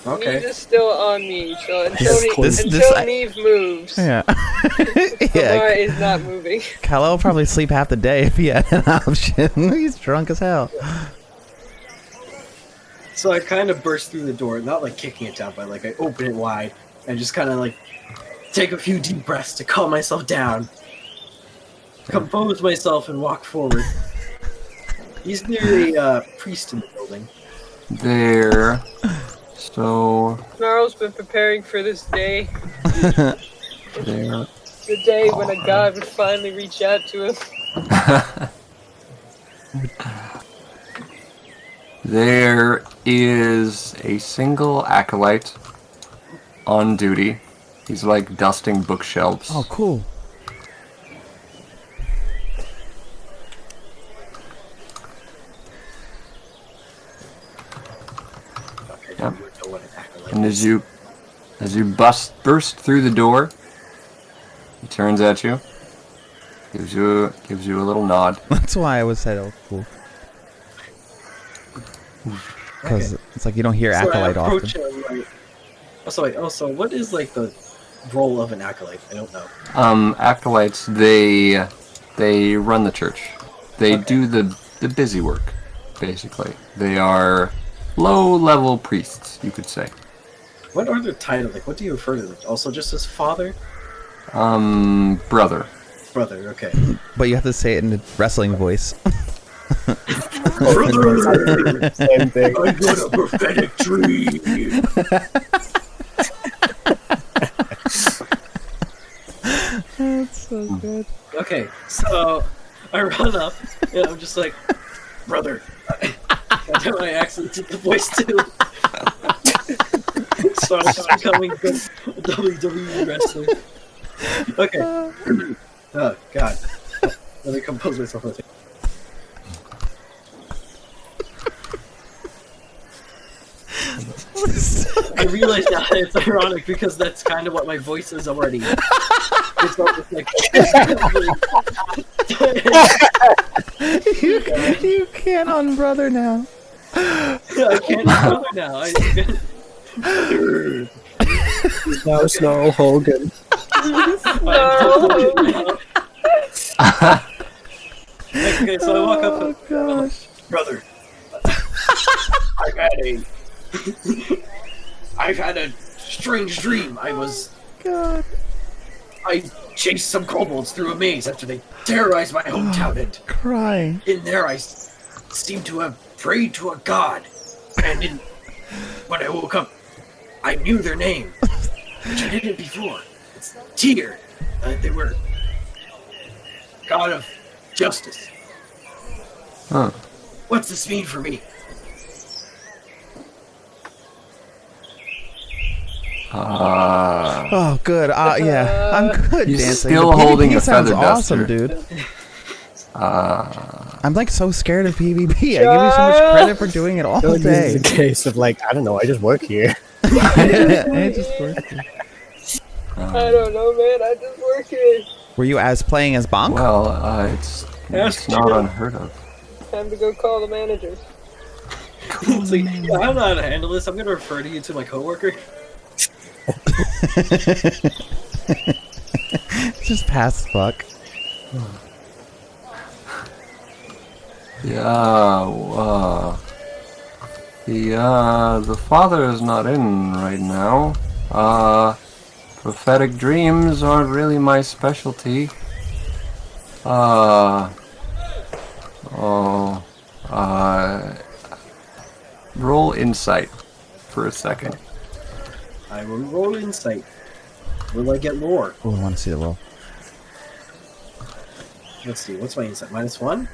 E: Okay.
A: Neve is still on me, so until
D: This-
A: Neve moves,
D: Yeah.
A: Amar
D: yeah.
A: is not moving.
D: Kallow will probably sleep half the day if he had an option. He's drunk as hell.
E: So I kind of burst through the door, not like kicking it down, but like I open it wide and just kind of like take a few deep breaths to calm myself down, compose myself, and walk forward. He's near a priest in the building.
C: There. So
A: Snarl's been preparing for this day,
C: there.
A: the day when a god would finally reach out to him.
C: There is a single acolyte on duty. He's like dusting bookshelves.
D: Oh, cool.
E: Okay,
C: Yep.
E: you would know what an acolyte
C: And
E: is.
C: as you burst through the door, he turns at you, gives you a little nod.
D: That's why I was said, oh, cool. Because it's like you don't hear
E: So I
D: acolyte
E: approach
D: often.
E: him, like, also, what is like the role of an acolyte? I don't know.
C: Acolytes, they run the church. They
E: Okay.
C: do the busy work, basically. They are low-level priests, you could say.
E: What are their titles? Like, what do you refer to them? Also, just as father,
C: Brother.
E: brother. Okay.
D: But you have to say it in a wrestling voice.
B: Same thing.
E: I got a prophetic dream.
D: That's so good.
E: Okay, so I run up and I'm just like, brother. I know my accent did the voice too. So I'm just becoming a WWE wrestler. Okay. Oh God. Let me compose myself. Real quick. I realize now that it's ironic because that's kind of what my voice is already. It's almost like
D: You can't unbrother now.
E: I can't brother now.
B: Now Snarl Hogan.
E: Okay, so I walk up
D: Oh
E: and
D: gosh.
E: brother. I've had a strange dream.
D: God.
E: I chased some kobolds through a maze after they terrorized my hometown, and
D: Crying.
E: in there I seemed to have prayed to a god. And when I woke up, I knew their name, which I didn't before. It's Tyr. They were god of justice.
C: Huh.
E: What's this mean for me?
D: Oh, good. Yeah, I'm good
C: He's
D: dancing.
C: still
D: The PvP
C: holding a
D: sounds
C: feather
D: awesome,
C: duster.
D: dude. I'm like so scared of PvP. I give you so much credit for doing it all
B: This
D: day.
B: is a case of like, I don't know, I just work here.
D: It just worked.
A: I don't know, man. I just work here.
D: Were you playing as Bonk?
C: Well, it's not unheard of.
A: Time to go call the manager.
E: It's like, yeah, I don't know how to handle this. I'm gonna refer to you to my coworker.
D: Just past fuck.
C: Yeah, the father is not in right now. Prophetic dreams aren't really my specialty. Roll insight for a second.
E: I will roll insight. Will I get lore?
D: Oh, I want to see the roll.
E: Let's see, what's my insight? -1?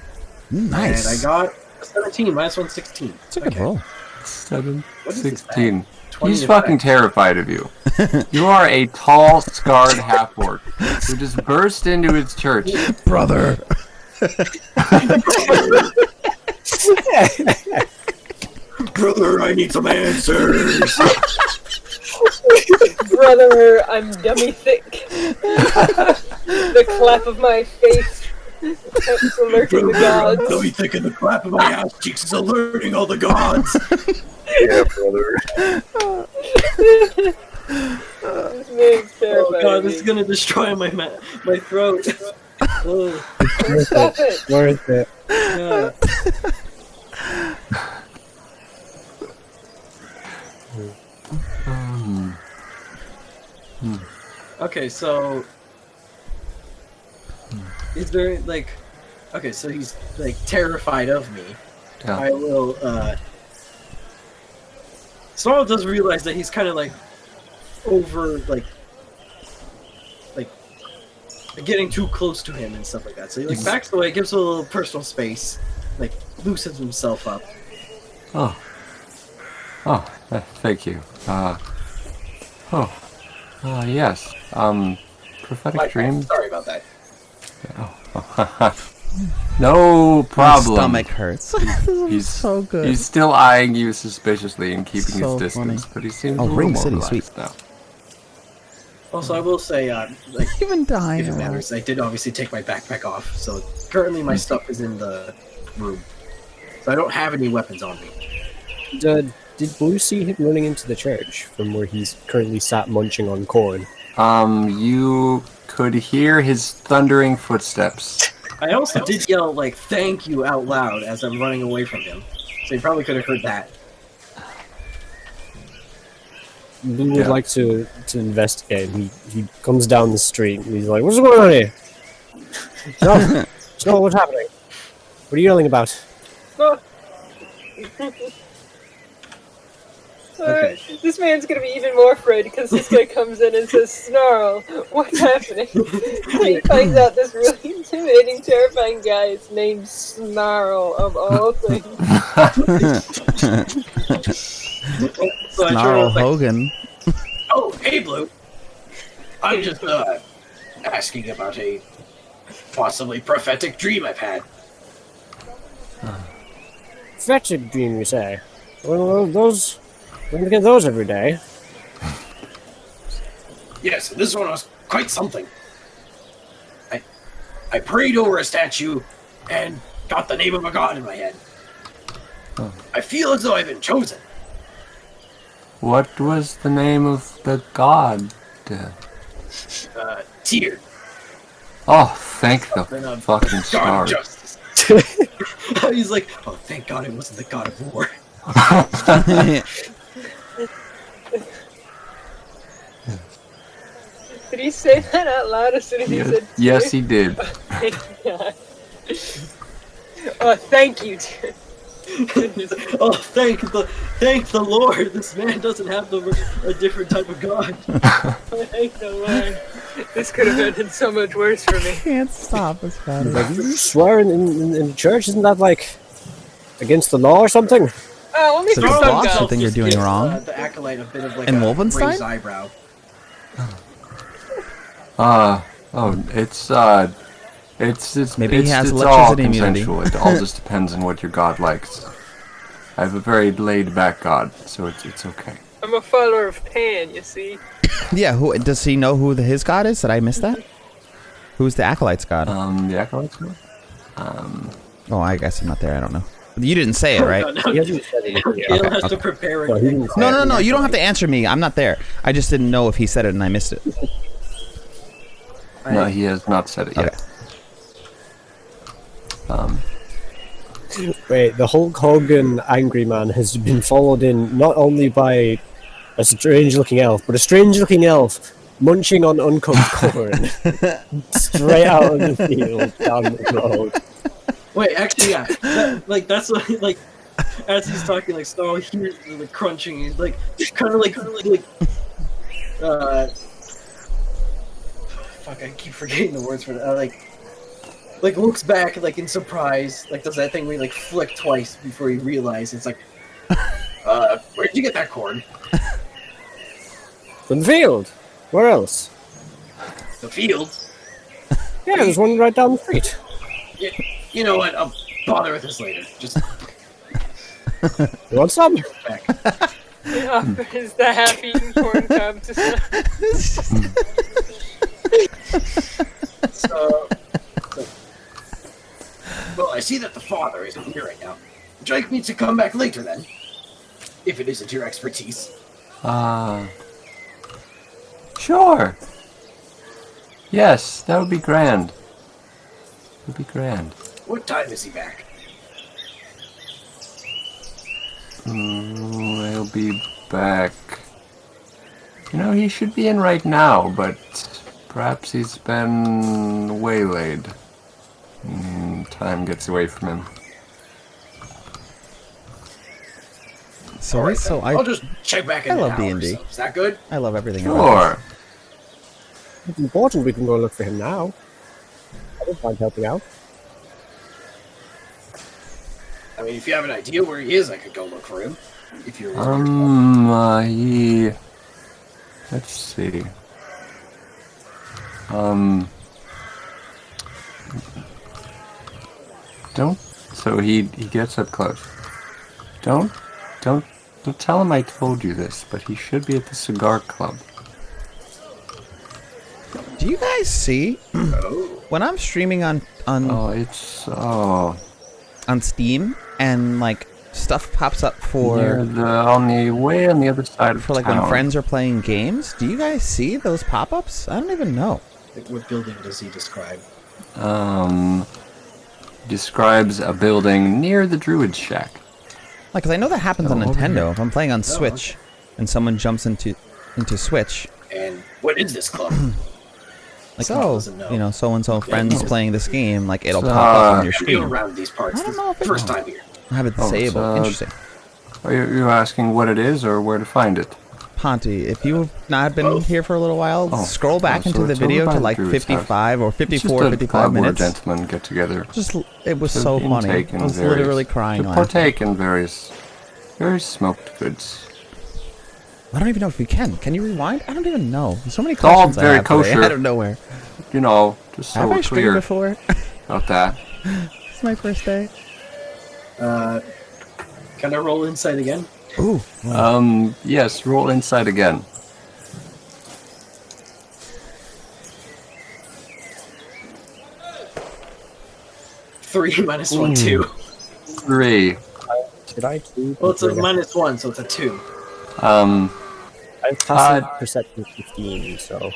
D: Nice.
E: And I got a 17, -1, 16.
D: It's a good roll.
C: 7,
E: What is this
C: 16.
E: bag? 20
C: He's
E: is
C: fucking
E: back.
C: terrified of you. You are a tall, scarred half-orc who just burst into his church.
D: Brother.
E: Brother, I need some answers!
A: Brother, I'm dummy thick. The clap of my face helps alerting the gods.
E: Let me think of the clap of my ass cheeks is alerting all the gods!
B: Yeah, brother.
A: This man's
E: Oh
A: terrifying
E: god,
A: me.
E: this is gonna destroy my throat. Oh,
A: Stop it!
B: Worth it.
E: yeah. Okay, so is there like okay, so he's like terrified of me.
C: Yeah.
E: I will Snarl does realize that he's kind of like over like getting too close to him and stuff like that. So he like backs away, gives a little personal space, like loosens himself up.
C: Oh, thank you. Yes. Prophetic dream.
E: Sorry about that.
C: No
D: My
C: problem.
D: stomach hurts.
C: He's
D: so good.
C: He's still eyeing you suspiciously and keeping
D: So
C: his distance,
D: funny.
C: but he seems
D: Oh,
C: a little
D: Ring
C: more
D: City,
C: relaxed
D: sweet.
C: now.
E: Also, I will say, like,
D: Even dying.
E: if it matters, I did obviously take my backpack off, so currently my stuff is in the room. So I don't have any weapons on me.
B: Did Blue see him running into the church from where he's currently sat munching on corn?
C: You could hear his thundering footsteps.
E: I also did yell, like, thank you out loud as I'm running away from him. So you probably could have heard that.
B: Blue would
C: Yeah.
B: like to investigate. He comes down the street and he's like, "What's going on here? Snarl, what's happening? What are you yelling about?"
A: No.
E: Okay.
A: This man's gonna be even more afraid because this guy comes in and says, "Snarl, what's happening?" He finds out this really intimidating, terrifying guy is named Snarl, of all things.
E: So I turn
D: Snarl
E: around, like,
D: Hogan.
E: oh, hey, Blue. I'm just, asking about a possibly prophetic dream I've had.
B: Fetid dream, you say? Well, those. We don't get those every day.
E: Yes, this one was quite something. I prayed over a statue and got the name of a god in my head.
C: Oh.
E: I feel as though I've been chosen.
C: What was the name of the god?
E: Tyr.
C: Oh, thank the
E: Then,
C: fucking
E: God of
C: stars.
E: justice. He's like, oh, thank God it wasn't the god of war.
A: Did he say that out loud as soon as he said
C: Yes, he did.
A: Thank God. Oh, thank you, Tyr.
E: Oh, thank the Lord. This man doesn't have a different type of god.
A: Thank the Lord. This could have ended so much worse for me.
D: Can't stop us, buddy.
B: Like, you swear in church? Isn't that like against the law or something?
A: Oh, let me
D: So
A: see
D: the
A: some
D: boss
A: guns.
D: would think you're doing
E: Gives,
D: wrong?
E: The acolyte a bit of like
D: In
E: a
D: Wolfenstein?
E: raised eyebrow.
C: It's
D: Maybe he has
C: it's all
D: electricity immunity.
C: consensual. It all just depends on what your god likes. I have a very laid-back god, so it's okay.
A: I'm a follower of Pan, you see.
D: Yeah, who does he know who his god is? Did I miss that? Who's the acolyte's god?
C: The acolyte's god?
D: Oh, I guess I'm not there. I don't know. You didn't say it, right?
E: No,
B: He hasn't said anything yet.
E: Gale has to prepare
B: No, he didn't say
D: No,
B: it.
D: no. You don't have to answer me. I'm not there. I just didn't know if he said it and I missed it.
C: No, he has not said it yet.
B: Wait, the Hulk Hogan angry man has been followed in not only by a strange-looking elf, but a strange-looking elf munching on uncooked corn straight out of the field down the road.
E: Wait, actually, yeah. That's what, like, as he's talking, like, Snarl hears the crunching. He's like, kind of like Fuck, I keep forgetting the words for that. Like looks back, like in surprise, like does that thing where you like flick twice before you realize it's like, where'd you get that cord?
B: From the field. Where else?
E: The field?
B: Yeah, there's one right down the street.
E: You know what? I'll bother with this later. Just
B: You want some?
E: back.
A: He offers the half-eaten corn cob to
E: So, well, I see that the father isn't here right now. Would you like me to come back later then? If it isn't your expertise.
C: Sure. Yes, that would be grand. Would be grand.
E: What time is he back?
C: He'll be back. You know, he should be in right now, but perhaps he's been waylaid. Time gets away from him.
D: Sorry,
E: Alright,
D: so
E: I'll just check back in
D: I
E: an
D: love
E: hour or
D: D&D.
E: so. Is that good?
D: I love everything about
C: Sure.
B: It's important we can go look for him now. I don't mind helping out.
E: I mean, if you have an idea where he is, I could go look for him. If you're
C: He... Let's see. Don't... So he gets up close. Don't tell him I told you this, but he should be at the cigar club.
D: Do you guys see when I'm streaming on Steam and like stuff pops up for
C: on the other side of
D: for like
C: town.
D: when friends are playing games? Do you guys see those pop-ups? I don't even know.
E: Like, what building does he describe?
C: Describes a building near the Druid Shack.
D: Like, 'cause I know that happens on
C: over
D: Nintendo.
C: here.
D: If I'm playing on Switch and someone jumps into Switch,
E: And what is this club?
D: like,
E: Snarl
D: oh,
E: doesn't know.
D: you know, so and so friends
C: no.
D: playing this game, like it'll pop up on your
E: I'm new
D: screen.
E: around these parts.
D: I don't
E: This
D: know if it-
E: first time here.
D: I have it
C: Oh,
D: disabled.
C: so-
D: Interesting.
C: Are you asking what it is or where to find it?
D: Ponty, if you've not been
E: Both.
D: here for a little while,
C: Oh,
D: scroll back
C: so
D: into the
C: it's over
D: video
C: by
D: to
C: the
D: like
C: Druid's
D: 55 or
C: It's
D: 54,
C: just a
D: 55
C: club where
D: minutes.
C: gentlemen get together.
D: Just, it was
C: to
D: so funny.
C: intake
D: I
C: in
D: was
C: various-
D: literally crying
C: to
D: laughing.
C: partake in various smoked goods.
D: I don't even know if we can. Can you rewind? I don't even know. There's so many
C: all
D: questions
C: very
D: I have today,
C: kosher.
D: out of nowhere.
C: You know, just so
D: Have I
C: we're
D: streamed
C: clear
D: before?
C: about that.
D: It's my first day.
E: Can I roll insight again?
D: Ooh.
C: Yes, roll insight again.
E: 3 minus 1, 2.
C: 3.
B: Did I do?
E: Well, it's a minus 1, so it's a 2.
B: I'm passive perception 15, so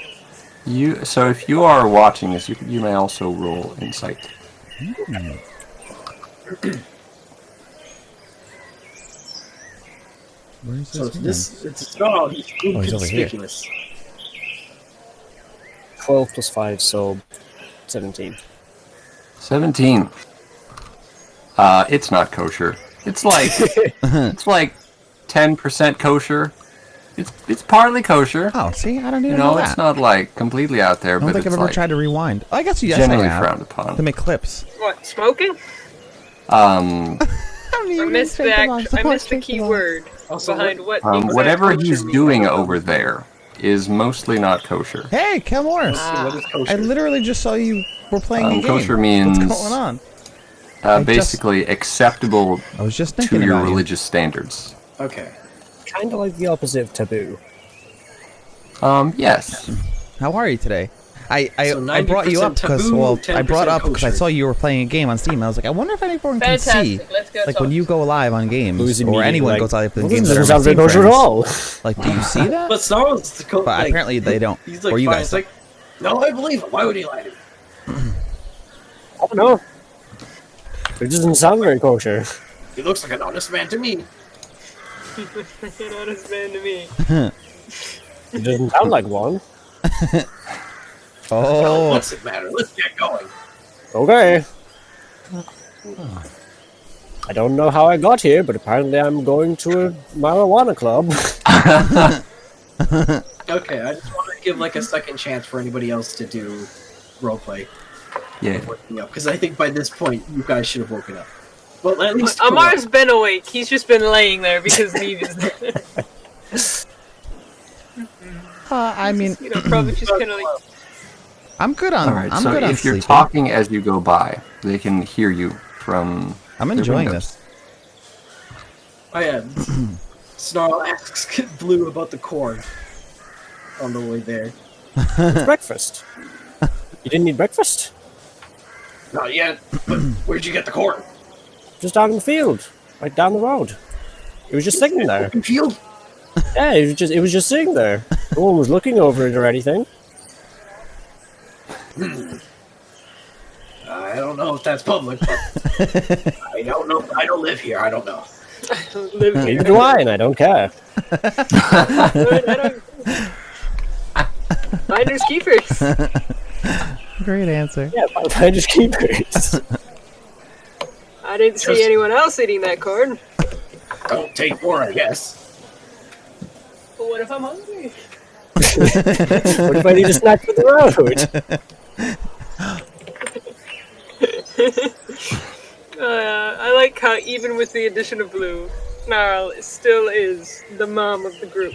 C: So if you are watching this, you may also roll insight.
D: Where's
E: So
D: this?
E: it's a Snarl. He's
D: he's over here.
E: inconspicuous.
B: 12 plus 5, so 17.
C: 17. It's not kosher. It's like 10% kosher. It's partly kosher.
D: Oh, see, I don't even
C: You
D: know
C: know,
D: that.
C: it's not like completely out there,
D: I don't
C: but
D: think
C: it's
D: I've ever
C: like
D: tried to rewind. Oh, I guess yes, I
C: generally
D: have.
C: frowned upon.
D: To make clips.
A: What, smoking?
C: Um,
A: I missed the key word
E: Also,
A: behind what exact
C: whatever
A: kosher
C: he's
A: means.
C: doing over there is mostly not kosher.
D: Hey, Kel Morris.
E: What is kosher?
D: I literally just saw you were playing a game.
C: Kosher means
D: What's going on? I
C: basically acceptable
D: I was just
C: to
D: thinking
C: your
D: about you.
C: religious standards.
E: Okay.
B: Kind of like the opposite of taboo.
C: Yes.
D: How are you today? I
E: So
D: brought you up
E: 90%
D: because
E: taboo,
D: I brought
E: 10%
D: up because I
E: kosher.
D: saw you were playing a game on Steam. I was like, I wonder if anyone can see,
A: Fantastic. Let's go
D: like
A: talk.
D: when you go live on games
B: Who's
D: or
B: immediately
D: anyone
B: like,
D: goes live on
B: "Well,
D: games.
B: this
D: that are
B: doesn't
D: my
B: sound very
D: Steam
B: kosher at
D: friends."
B: all.
D: Like, do you see that?
E: But Snarl's
D: But
E: like,
D: apparently they don't.
E: he's like,
D: or you
E: fine.
D: guys
E: It's like, no, I believe him. Why would he lie to me?
B: I don't know. It doesn't sound very kosher.
E: He looks like an honest man to me.
A: An honest man to me.
B: It doesn't sound like one.
E: Well,
D: Oh,
E: what's it matter? Let's get going.
B: Okay. I don't know how I got here, but apparently I'm going to a marijuana club.
E: Okay, I just wanted to give like a second chance for anybody else to do roleplay.
C: Yeah.
E: Because I think by this point you guys should have woken up. Well, at least
A: Amar's been awake. He's just been laying there because Neve is there.
D: I mean,
A: You know, probably just kind of like.
D: I'm good on.
C: All right.
D: I'm
C: So
D: good on
C: if you're
D: sleeping.
C: talking as you go by, they can hear you from.
D: I'm
C: their
D: enjoying
C: windows.
D: this.
E: Oh yeah. Snarl asks Blue about the corn on the way there.
B: It's breakfast. You didn't eat breakfast?
E: Not yet, but where'd you get the corn?
B: Just out in the field, right down the road. It was just sitting there.
E: Open field?
B: Yeah, it was just sitting there. No one was looking over it or anything.
E: I don't know if that's public, but I don't know. I don't live here. I don't know.
A: Live
B: Neither
A: here.
B: do I, and I don't care.
A: I don't. Finders keepers.
D: Great answer.
B: Yeah, I just keep it.
A: I didn't see anyone else eating that corn.
E: Don't take more, I guess.
A: But what if I'm hungry?
B: What if I need a snack for the road?
A: I like how even with the addition of Blue, Snarl still is the mom of the group.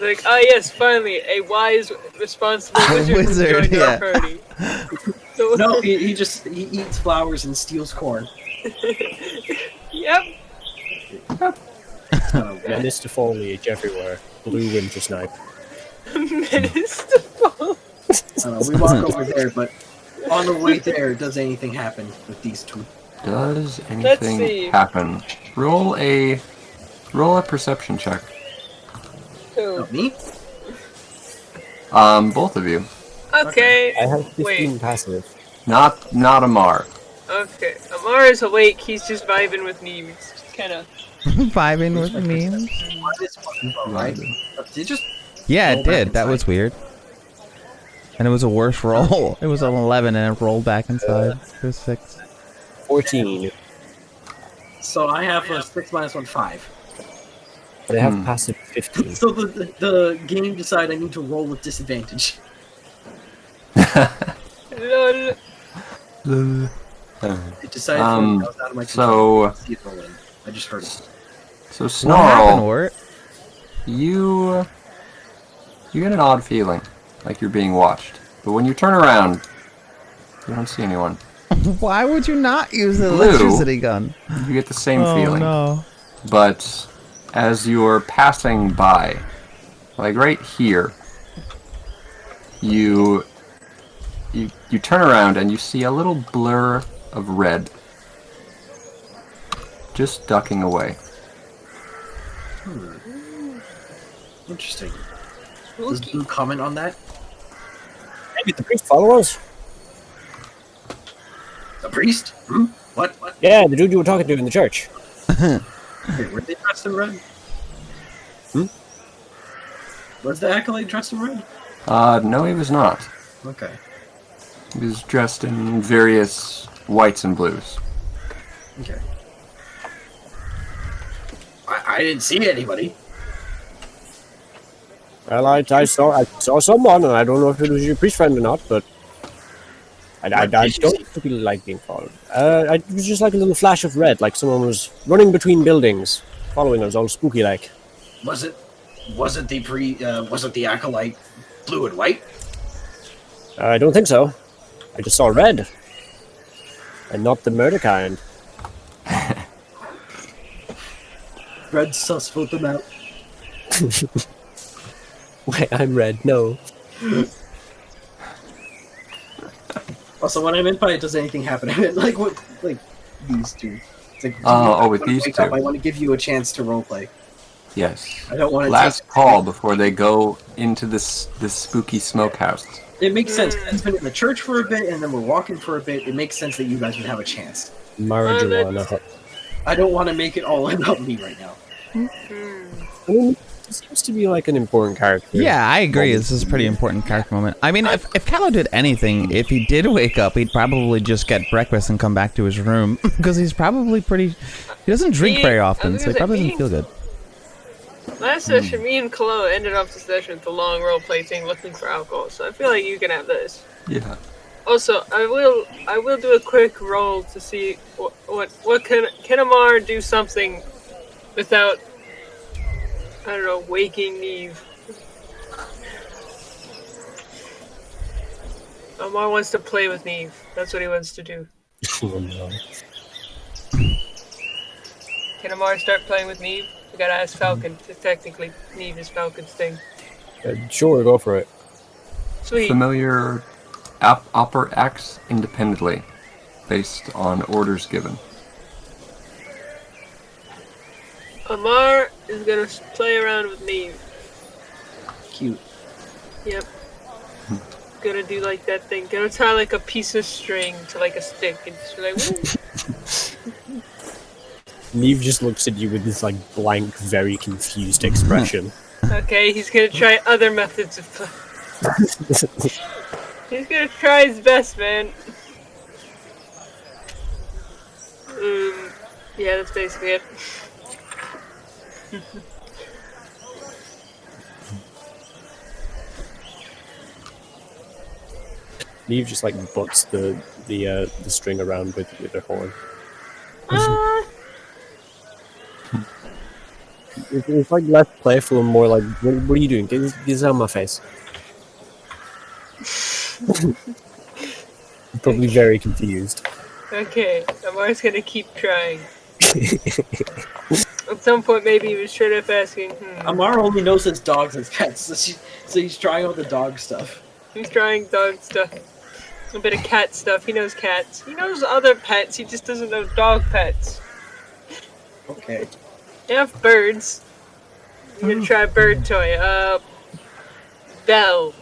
A: Like, yes, finally, a wise, responsible wizard,
D: Wizard,
A: joined
D: yeah.
A: our party. So,
E: No, he eats flowers and steals corn.
A: Yep.
B: Menace to foliage everywhere. Blue winter snipe.
A: Menace to fall.
E: We walk over there, but on the way there, does anything happen with these two?
C: Does
A: see.
C: anything happen? Roll a perception check.
A: Cool.
E: Not me?
C: Both of you.
A: Okay.
B: I have 15
A: Wait.
B: passive.
C: Not Amar.
A: Okay. Amar is awake. He's just vibing with Neve. He's just kind of.
D: Vibing with memes.
E: This fucking bow, right? Did it just
D: Yeah,
E: roll
D: it
E: back
D: did. That
E: inside?
D: was weird. And it was a worse roll. It was an 11 and it rolled back inside. It was 6.
B: 14.
E: So I have a 6 minus 1, 5.
B: But I have passive 15.
E: So the game decided I need to roll with disadvantage.
A: Lol.
E: It decided for me I was out of my
C: so-
E: control. See it roll in. I just heard it.
C: So
D: What happened,
C: Snarl,
D: Wart?
C: you get an odd feeling, like you're being watched. But when you turn around, you don't see anyone.
D: Why would you not use the
C: Blue.
D: electricity gun?
C: You get the same
D: Oh
C: feeling.
D: no.
C: But as you're passing by, like right here, you turn around and you see a little blur of red just ducking away.
E: Interesting. Does Blue comment on that?
B: Maybe the priest follow us?
E: The priest? Hmm? What? What?
B: Yeah, the dude you were talking to in the church.
E: Wait, were they dressed in red? Was the acolyte dressed in red?
C: No, he was not.
E: Okay.
C: He was dressed in various whites and blues.
E: Okay. I didn't see anybody.
B: Well, I saw someone, and I don't know if it was your priest friend or not, but I
E: What did you
B: don't particularly like being followed. It was just like a little flash of red, like someone was running between buildings, following us, all spooky like.
E: Was it the acolyte blue and white?
B: I don't think so. I just saw red, and not the murder kind.
E: Red sus, vote them out.
B: Wait, I'm red. No.
E: Also, what I meant by does anything happen? I meant like these two. It's like,
C: With
E: when I
C: these
E: wake up,
C: two.
E: I want to give you a chance to roleplay.
C: Yes.
E: I don't want to
C: Last call before they go into this spooky smokehouse.
E: It makes sense. It's been in the church for a bit, and then we're walking for a bit. It makes sense that you guys would have a chance.
B: Marijuana.
E: I don't want to make it all about me right now.
B: I mean, it seems to be like an important character.
D: Yeah, I agree. This is a pretty important character moment. I mean, if Kallow did anything, if he did wake up, he'd probably just get breakfast and come back to his room because he's probably pretty He doesn't drink very often, so he probably
A: me-
D: doesn't feel good.
A: Last session, me and Kallow ended off the session with the long role-play thing looking for alcohol, so I feel like you can have this.
C: Yeah.
A: Also, I will do a quick roll to see what can Amar do something without, I don't know, waking Neve. Amar wants to play with Neve. That's what he wants to do.
B: Oh, no.
A: Can Amar start playing with Neve? We gotta ask Falcon. Technically, Neve is Falcon's thing.
B: Sure, go for it.
A: Sweet.
C: Familiar acts independently, based on orders given.
A: Amar is gonna play around with Neve.
E: Cute.
A: Yep. Gonna do like that thing. Gonna tie like a piece of string to like a stick and just be like, woo.
B: Neve just looks at you with this like blank, very confused expression.
A: Okay, he's gonna try other methods of play. He's gonna try his best, man. Yeah, that's basically it.
B: Neve just like butts the string around with her horn. It's like less playful and more like, what are you doing? Get this out of my face. Probably very confused.
A: Okay, Amar's gonna keep trying. At some point, maybe he was straight up asking,
E: Amar only knows his dogs as pets, so he's trying all the dog stuff.
A: He's trying dog stuff. A bit of cat stuff. He knows cats. He knows other pets, he just doesn't know dog pets.
E: Okay.
A: You have birds. I'm gonna try a bird toy. Bell.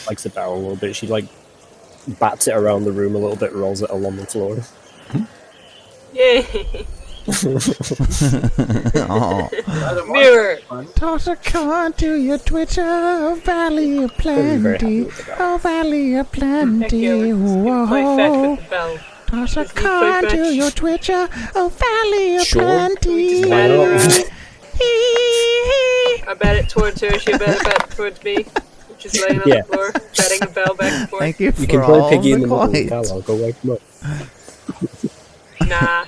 B: Likes the barrel a little bit. She like bats it around the room a little bit, rolls it along the floor.
A: Yay!
D: Oh.
A: Mirror.
D: Toss a coin to your Twitcher, oh valley of plenty, oh valley of
A: Heck yeah,
D: plenty,
A: let's play fetch
D: whoa.
A: with the bell.
D: Toss a
A: Let's play
D: coin to
A: fetch.
D: your Twitcher, oh valley of
B: Sure.
D: plenty.
A: Just
B: Why not?
A: I bet it towards her, she bet it towards me. Just laying on
B: Yeah.
A: the floor, batting a bell back and forth.
D: Thank you for
B: You can
D: all
B: play Piggy in the
D: the
B: middle with
D: coins.
B: Kallow. Go wake him up.
A: Nah.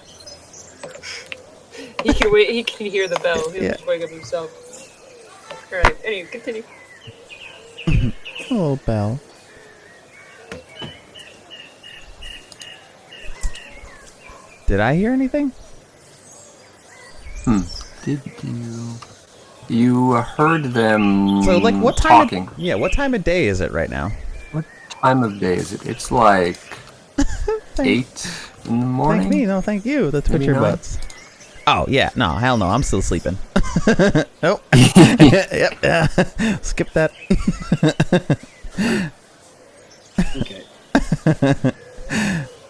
A: He can wait. He can hear the bell. He'll
D: Yeah.
A: just wake up himself. All right. Anyway, continue.
D: Oh, Belle. Did I hear anything?
C: Did you heard them
D: So, like, what time?
C: talking?
D: What time of day is it right now?
C: What time of day is it? It's like 8 in the morning.
D: Thank me, no, thank you. The Twitcher
C: 9?
D: butts. Oh yeah, no, hell no, I'm still sleeping. Nope. Yep. Skip that.
E: Okay.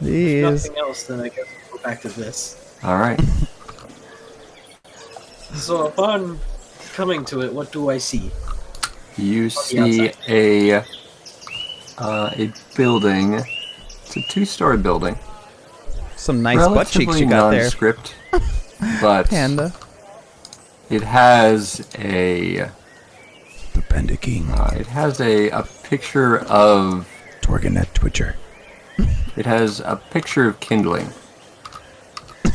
D: These.
E: Nothing else, then I guess we'll go back to this.
C: All right.
E: So upon coming to it, what do I see?
C: You see a building. It's a 2-story building.
D: Some nice butt cheeks you
C: Relatively
D: got there,
C: nondescript, but
D: Panda.
C: it has a
D: The Panda King.
C: it has a picture of
D: Torgonet Twitcher.
C: it has a picture of kindling.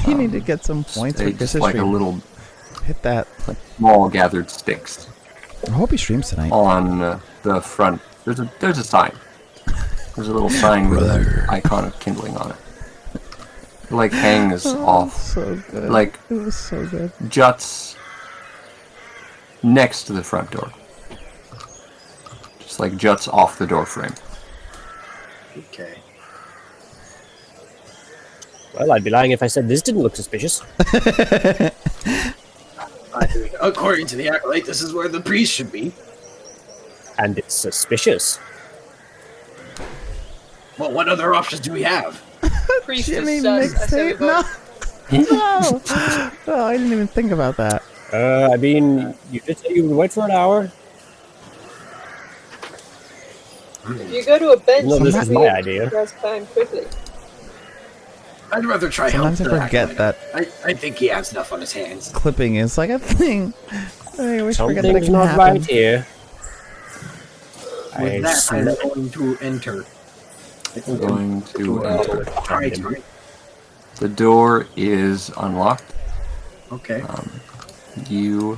D: You need to get some points for
C: Just
D: Chris's
C: like a
D: stream.
C: little
D: Hit that.
C: small gathered sticks
D: I hope he streams tonight.
C: on the front. There's a sign. There's a little sign with an icon of kindling on it. It like hangs off,
D: So good.
C: like
D: It was so good.
C: juts next to the front door. Just like juts off the door frame.
E: Okay.
B: Well, I'd be lying if I said this didn't look suspicious.
E: According to the acolyte, this is where the priest should be.
B: And it's suspicious.
E: Well, what other options do we have?
A: Priest
D: Jimmy
A: is sus. I said we
D: mixtape.
A: both.
D: No. Oh, I didn't even think about that.
B: I mean, you did say you would wait for an hour.
A: If you go to a bench,
B: No, this
A: you
B: is
A: can
B: my idea.
A: rest time quickly.
E: I'd rather try
D: Sometimes
E: help
D: I
E: than
D: forget
E: acolyte.
D: that
E: I think he has enough on his hands.
D: clipping is like a thing. I always forget that it
B: Something's
D: can
B: not
D: happen.
B: right here.
E: With that, I'm going to enter.
C: Going to enter.
E: Try.
C: The door is unlocked.
E: Okay.
C: You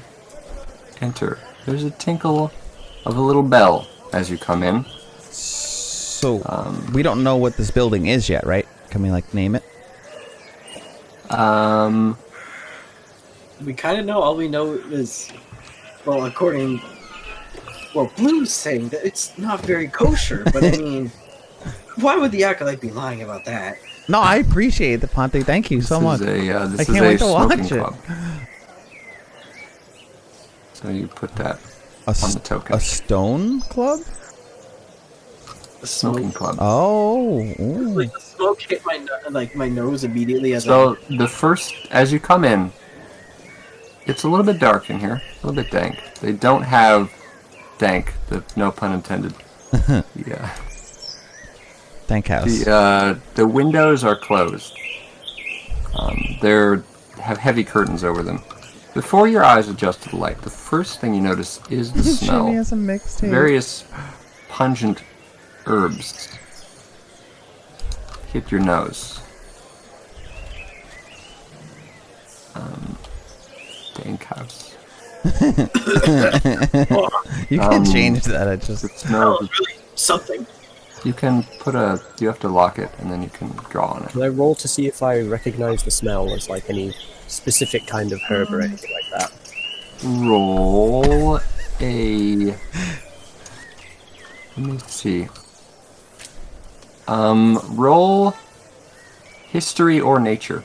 C: enter. There's a tinkle of a little bell as you come in.
D: So we don't know what this building is yet, right? Can we like name it?
E: We kind of know. All we know is, well, Blue's saying that it's not very kosher. But I mean, why would the acolyte be lying about that?
D: No, I appreciate the Ponte. Thank you so much.
C: This
D: I
C: is
D: can't
C: a
D: wait to watch
C: smoking
D: it.
C: club. So you put that
D: A
C: on the token.
D: A stone club?
E: The
C: Smoking
E: smoke.
C: club.
D: Oh. Ooh.
E: Like the smoke hit my nose immediately as
C: So the first, as you come in, it's a little bit dark in here, a little bit dank. They don't have dank, no pun intended. Yeah.
D: Thank house.
C: The windows are closed. They have heavy curtains over them. Before your eyes adjust to the light, the first thing you notice is the smell.
D: Jimmy has a mixtape.
C: Various pungent herbs hit your nose. Dank house.
D: You can change that. I just.
C: It smells.
E: really something.
C: You can you have to lock it, and then you can draw on it.
B: Can I roll to see if I recognize the smell as like any specific kind of herb or anything like that?
C: Roll a... Let me see. Roll history or nature.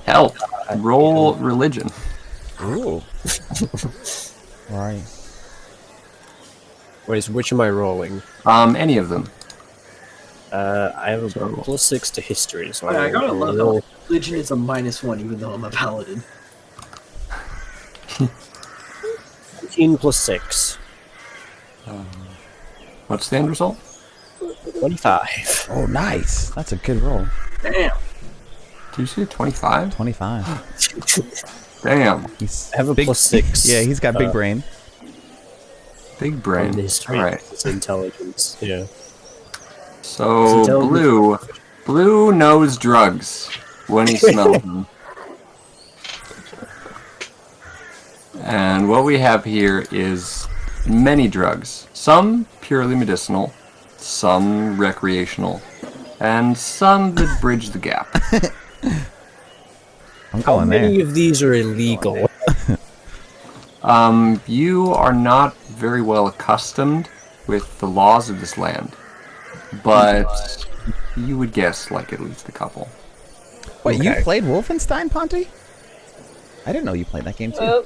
C: Hell, roll religion.
B: Ooh.
D: Right.
B: Wait, so which am I rolling?
C: Any of them.
B: I have a +6 to history, so
E: I gotta love
B: roll.
E: how religion is a -1, even though I'm a paladin.
B: 19 + 6.
C: What's the end result?
B: 25.
D: Oh, nice. That's a good roll.
E: Damn.
C: Did you say 25?
D: 25.
C: Damn.
D: He's
B: I have a
D: big,
B: +6.
D: Yeah, he's got big brain.
C: Big
B: On
C: brain.
B: history.
C: Alright.
B: It's intelligence. Yeah.
C: So,
B: tell me-
C: Blue knows drugs when he smells them. And what we have here is many drugs. Some purely medicinal, some recreational, and some that bridge the gap.
D: I'm
B: How
D: going there.
B: many of these are illegal?
C: You are not very well accustomed with the laws of this land, but you would guess like at least a couple.
D: Wait, you
B: Okay.
D: played Wolfenstein, Ponte? I didn't know you played that game too.
A: Well,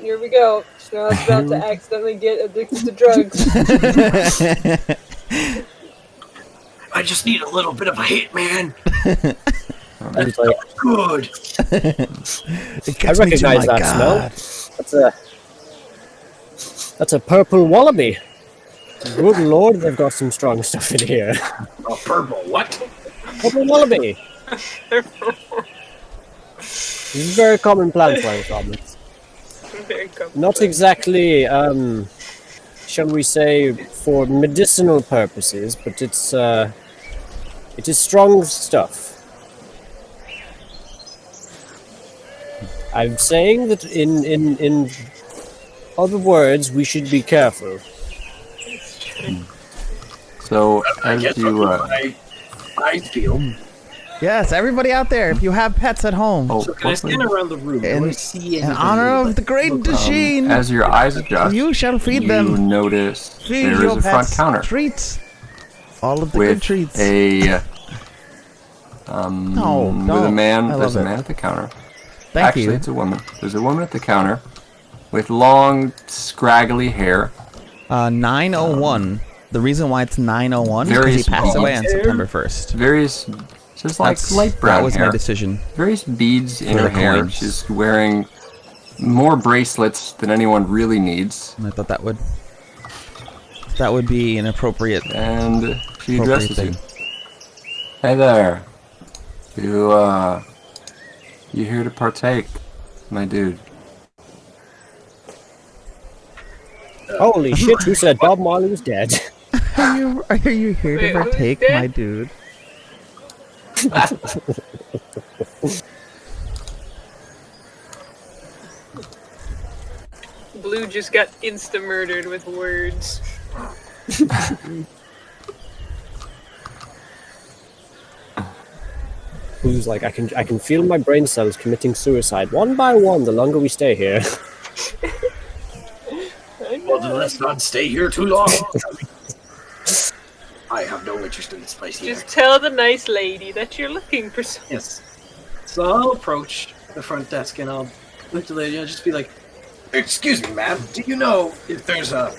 A: here we go. Snarl's about to accidentally get addicted to drugs.
E: I just need a little bit of a hit, man.
B: He's like,
E: Good.
D: It
B: I
D: gets me to
B: recognize
D: my
B: that
D: God.
B: smell. That's a purple wallaby. Good lord, they've got some strong stuff in here.
E: A purple what?
B: Purple wallaby. This is a very common plant for our goblins.
A: Very comfortable.
B: Not exactly, shall we say, for medicinal purposes, but it is strong stuff. I'm saying that in other words, we should be careful.
C: So
E: I
C: as
E: guess
C: you
E: I feel.
D: Yes, everybody out there, if you have pets at home,
E: So can I scan around the room? Do I see
D: in
E: anybody
D: honor of
E: like,
D: the great
E: look-
D: Dasheen,
C: as your eyes adjust,
D: you shall feed
C: you
D: them.
C: notice
D: Feed
C: there is
D: your
C: a front
D: pets
C: counter
D: treats. All of the good
C: with
D: treats.
C: a
D: No,
C: with
D: no,
C: a man.
D: I
C: There's
D: love
C: a
D: it.
C: man at the counter.
D: Thank
C: Actually,
D: you.
C: it's a woman. There's a woman at the counter with long, scraggly hair.
D: 901. The reason why it's 901 is because he
C: Various
D: passed away on
E: beads.
D: September 1st.
C: Various, just like light brown
D: That was
C: hair.
D: my decision.
C: Various beads in
D: For
C: her
D: the
C: hair.
D: coins.
C: She's wearing more bracelets than anyone really needs.
D: And I thought that would That would be an appropriate.
C: And she addresses you.
D: thing.
C: Hey there. You here to partake, my dude?
B: Holy shit, who said Bob Marley was dead?
D: Are you here
A: Wait,
D: to
A: who's
D: partake,
A: dead?
D: my dude?
A: Blue just got insta-murdered with words.
B: Who's like, I can feel my brain cells committing suicide one by one the longer we stay here.
E: Well, then let's not stay here too long. I have no interest in this place either.
A: Just tell the nice lady that you're looking for some.
E: Yes. So I'll approach the front desk and I'll look to the lady and just be like, "Excuse me, ma'am, do you know if there's a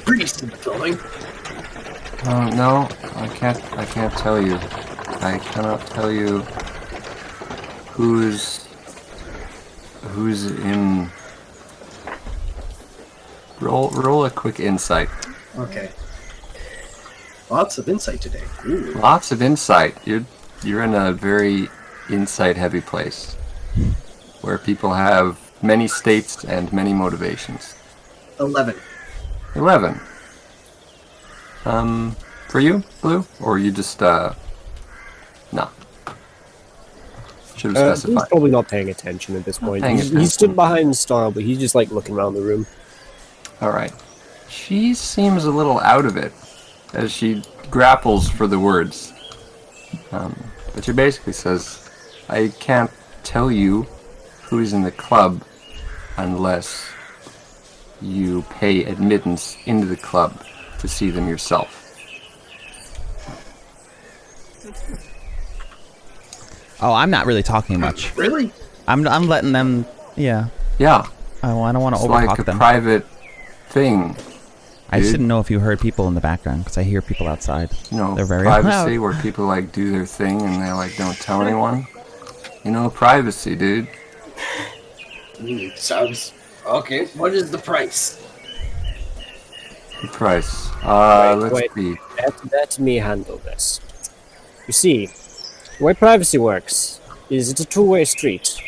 E: priest in the building?"
C: No, I can't tell you. I cannot tell you who's in. Roll a quick insight.
E: Okay. Lots of insight today. Ooh.
C: Lots of insight. You're in a very insight-heavy place where people have many states and many motivations.
E: 11.
C: 11. For you, Blue, or you just no? Should have
B: He's
C: specified.
B: probably not paying attention at this point.
C: paying
B: He
C: attention.
B: stood behind Snarl, but he's just like looking around the room.
C: All right. She seems a little out of it as she grapples for the words. But she basically says, I can't tell you who's in the club unless you pay admittance into the club to see them yourself.
D: Oh, I'm not really talking much.
E: Really?
D: I'm letting them. Yeah.
C: Yeah,
D: I don't want to
C: it's like
D: overtalk
C: a
D: them.
C: private thing.
D: I just
C: dude.
D: didn't know if you heard people in the background because I hear people outside.
C: You know,
D: They're very
C: privacy
D: loud.
C: where people like do their thing and they like don't tell anyone. You know, privacy, dude.
E: Sounds... Okay, what is the price?
C: The price. Let's
B: wait.
C: see.
B: Let me handle this. You see, the way privacy works is it's a two-way street.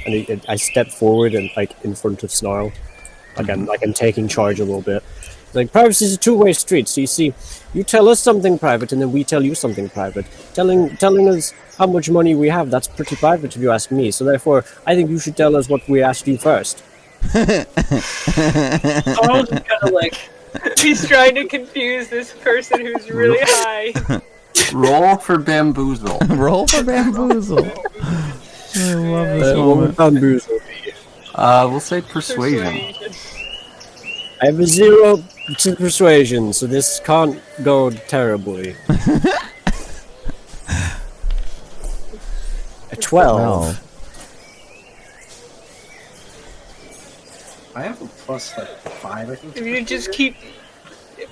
B: And I step forward and like in front of Snarl, like I'm taking charge a little bit. Like privacy is a two-way street. So you see, you tell us something private, and then we tell you something private. Telling us how much money we have, that's pretty private if you ask me. So therefore, I think you should tell us what we asked you first.
E: Carl's kind of like...
A: He's trying to confuse this person who's really high.
C: Roll for bamboozle.
D: Roll for bamboozle. I love this
B: What
D: moment.
B: would bamboozle be?
C: We'll say persuasion.
B: I have a 0 to persuasion, so this can't go terribly. A 12.
E: I have a plus like 5, I think.
A: If you just keep...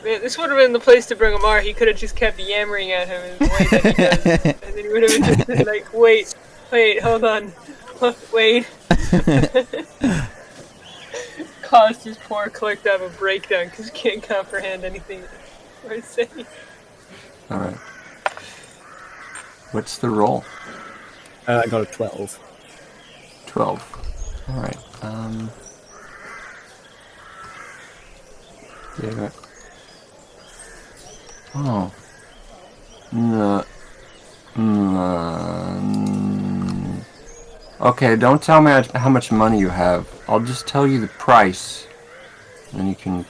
A: This would have been the place to bring Amar. He could have just kept yammering at him in the way that he does. And then he would have just been like, wait, hold on. Wait. Caused his poor clerk to have a breakdown because he can't comprehend anything we're saying.
C: Alright. What's the roll?
B: I got a 12.
C: 12. Alright. Yeah. Oh. No. Okay, don't tell me how much money you have. I'll just tell you the price. And you can...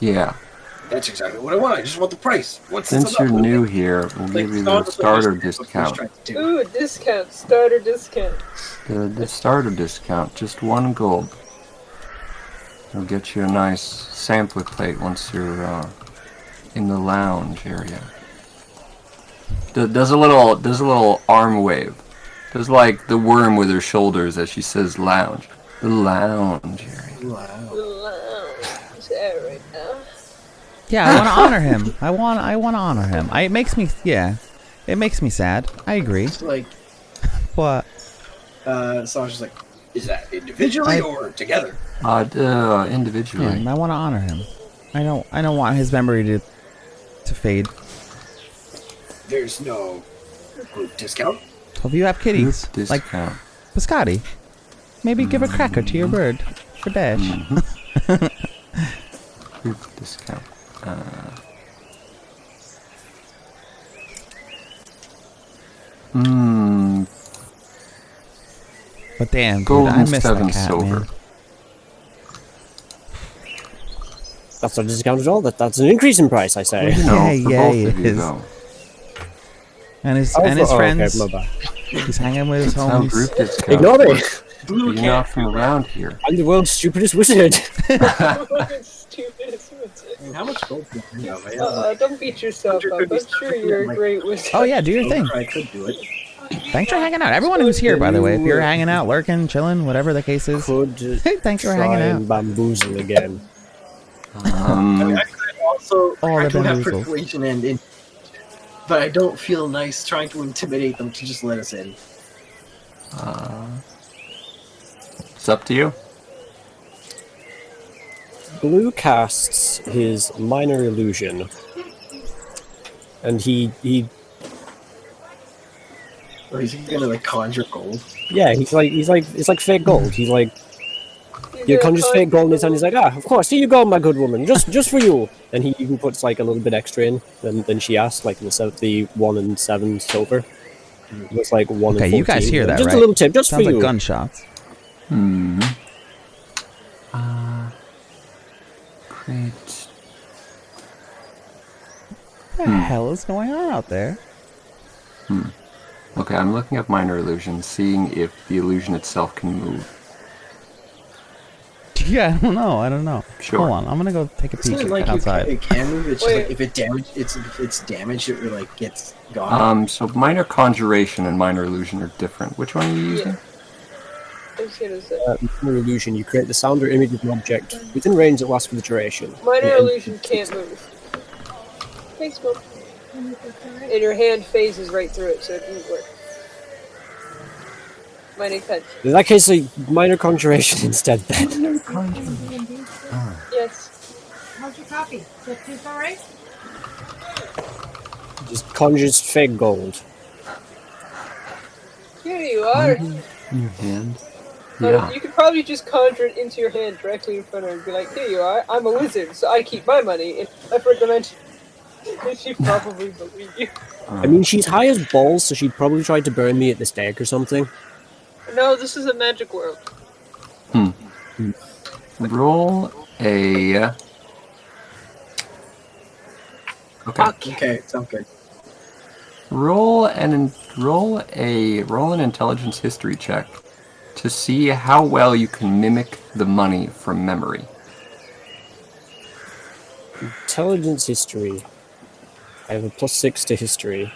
C: Yeah.
E: That's exactly what I want. I just want the price. What's
C: Since you're new here, we'll give you the starter discount.
A: Ooh, a discount. Starter discount.
C: The starter discount, just 1 gold. It'll get you a nice sampler plate once you're in the lounge area. Does a little arm wave. Does like the worm with her shoulders as she says lounge. The lounge area.
E: Wow.
A: Is that right now?
D: Yeah, I want to honor him. I want to honor him. It makes me sad. I agree.
E: It's like,
D: What?
E: so I was just like, Is that individually or together?
C: Individually.
D: Yeah, I want to honor him. I don't want his memory to fade.
E: There's no group discount.
D: Hope you have kitties.
C: Group
D: Like
C: discount.
D: Biscotti. Maybe give a cracker to your bird for Dash.
C: Group discount.
D: But damn, dude,
C: Gold
D: I
C: and
D: miss
C: 7
D: the cat,
C: silver.
D: man.
B: That's not a discount at all. That's an increase in price, I say.
C: You know,
D: Yeah,
C: for
D: yeah,
C: both
D: he
C: of you,
D: is.
C: though.
D: And his
B: Oh,
D: friends.
B: okay, my bad.
D: He's hanging with his
C: It's how
D: homies.
C: group discount.
B: Ignore me.
C: works.
E: Blue
C: You're not from around here.
B: I'm the world's stupidest wizard.
A: Stupidest wizard.
E: I mean, how much gold do you have? I have
A: Don't beat yourself up. I'm sure you're a great wizard.
D: Oh yeah, do your thing.
E: I could do it.
D: Thanks for hanging out. Everyone who's here, by the way, if you're hanging out, lurking, chilling, whatever the case is.
B: Could
D: Thanks for
B: try
D: hanging
B: and
D: out.
B: bamboozle again.
E: I mean, I could also
D: All
E: I
D: the
E: do have
D: bamboozles.
E: persuasion and but I don't feel nice trying to intimidate them to just let us in.
C: It's up to you.
B: Blue casts his minor illusion, and he
E: Or is he gonna like conjure gold?
B: yeah, it's like fake gold. He's like, he conjures fake gold in his hand. He's like, of course, here you go, my good woman, just for you. And he even puts like a little bit extra in than she asked, like the 1 and 7 silver. It looks like 1
D: Okay,
B: and 14.
D: you guys hear that,
B: just
D: right?
B: a little tip, just
D: Sounds
B: for
D: like
B: you.
D: gunshots.
C: Great.
D: What the hell is going on out there?
C: Okay, I'm looking up minor illusion, seeing if the illusion itself can move.
D: Yeah, I don't know.
C: Sure.
D: Hold on, I'm gonna go take a
E: Isn't
D: peek
E: it like
D: outside.
E: it can move? It's just
A: Wait.
E: like if it's damaged, it like gets gone.
C: So minor conjuration and minor illusion are different. Which one are you using?
A: Yeah. I was gonna say.
B: Minor illusion, you create the sound or image of an object within range that lasts for the duration.
A: Minor
B: Yeah.
A: illusion can't move. Thanks, Mom. And your hand phases right through it, so it didn't work. Might make sense.
B: In that case, like, minor conjuration instead then.
A: Yes.
F: How's your coffee? That tastes alright?
B: Just conjures fake gold.
A: Here you are.
C: In your hand?
A: But
C: Yeah.
A: you could probably just conjure it into your hand directly in front of her and be like, here you are, I'm a wizard, so I keep my money in a different dimension. And she'd probably believe you.
B: I mean, she's high as balls, so she'd probably try to burn me at the stake or something.
A: No, this is a magic world.
C: Roll a... Okay.
E: Okay, sounds good.
C: Roll an intelligence history check to see how well you can mimic the money from memory.
B: Intelligence history. I have a +6 to history.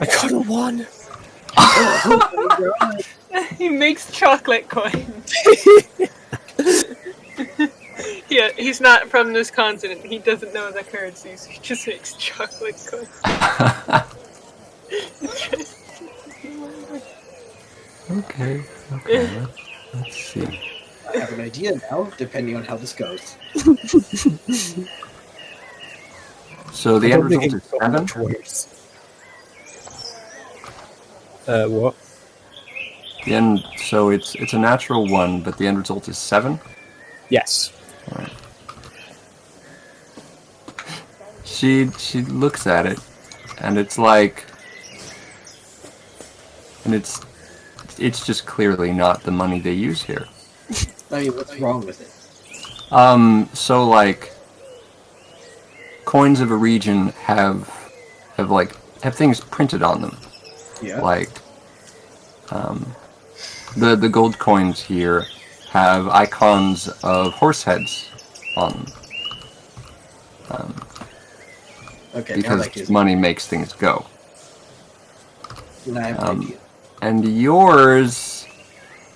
B: I got a 1!
A: He makes chocolate coins. Yeah, he's not from this continent. He doesn't know the currencies. He just makes chocolate coins.
C: Okay. Let's see.
E: I have an idea now, depending on how this goes.
C: So the
B: I
C: end
B: don't think
C: result
B: it
C: is
B: got
C: 7.
B: much worse. What?
C: The end. So it's a natural 1, but the end result is 7.
B: Yes.
C: Alright. She looks at it, and it's like, and it's just clearly not the money they use here.
E: I mean, what's wrong with it?
C: So like, coins of a region have things printed on them.
E: Yeah.
C: Like, the gold coins here have icons of horse heads on them.
E: Okay, now
C: Because
E: that gives
C: money makes things go.
E: me. I have an idea.
C: And yours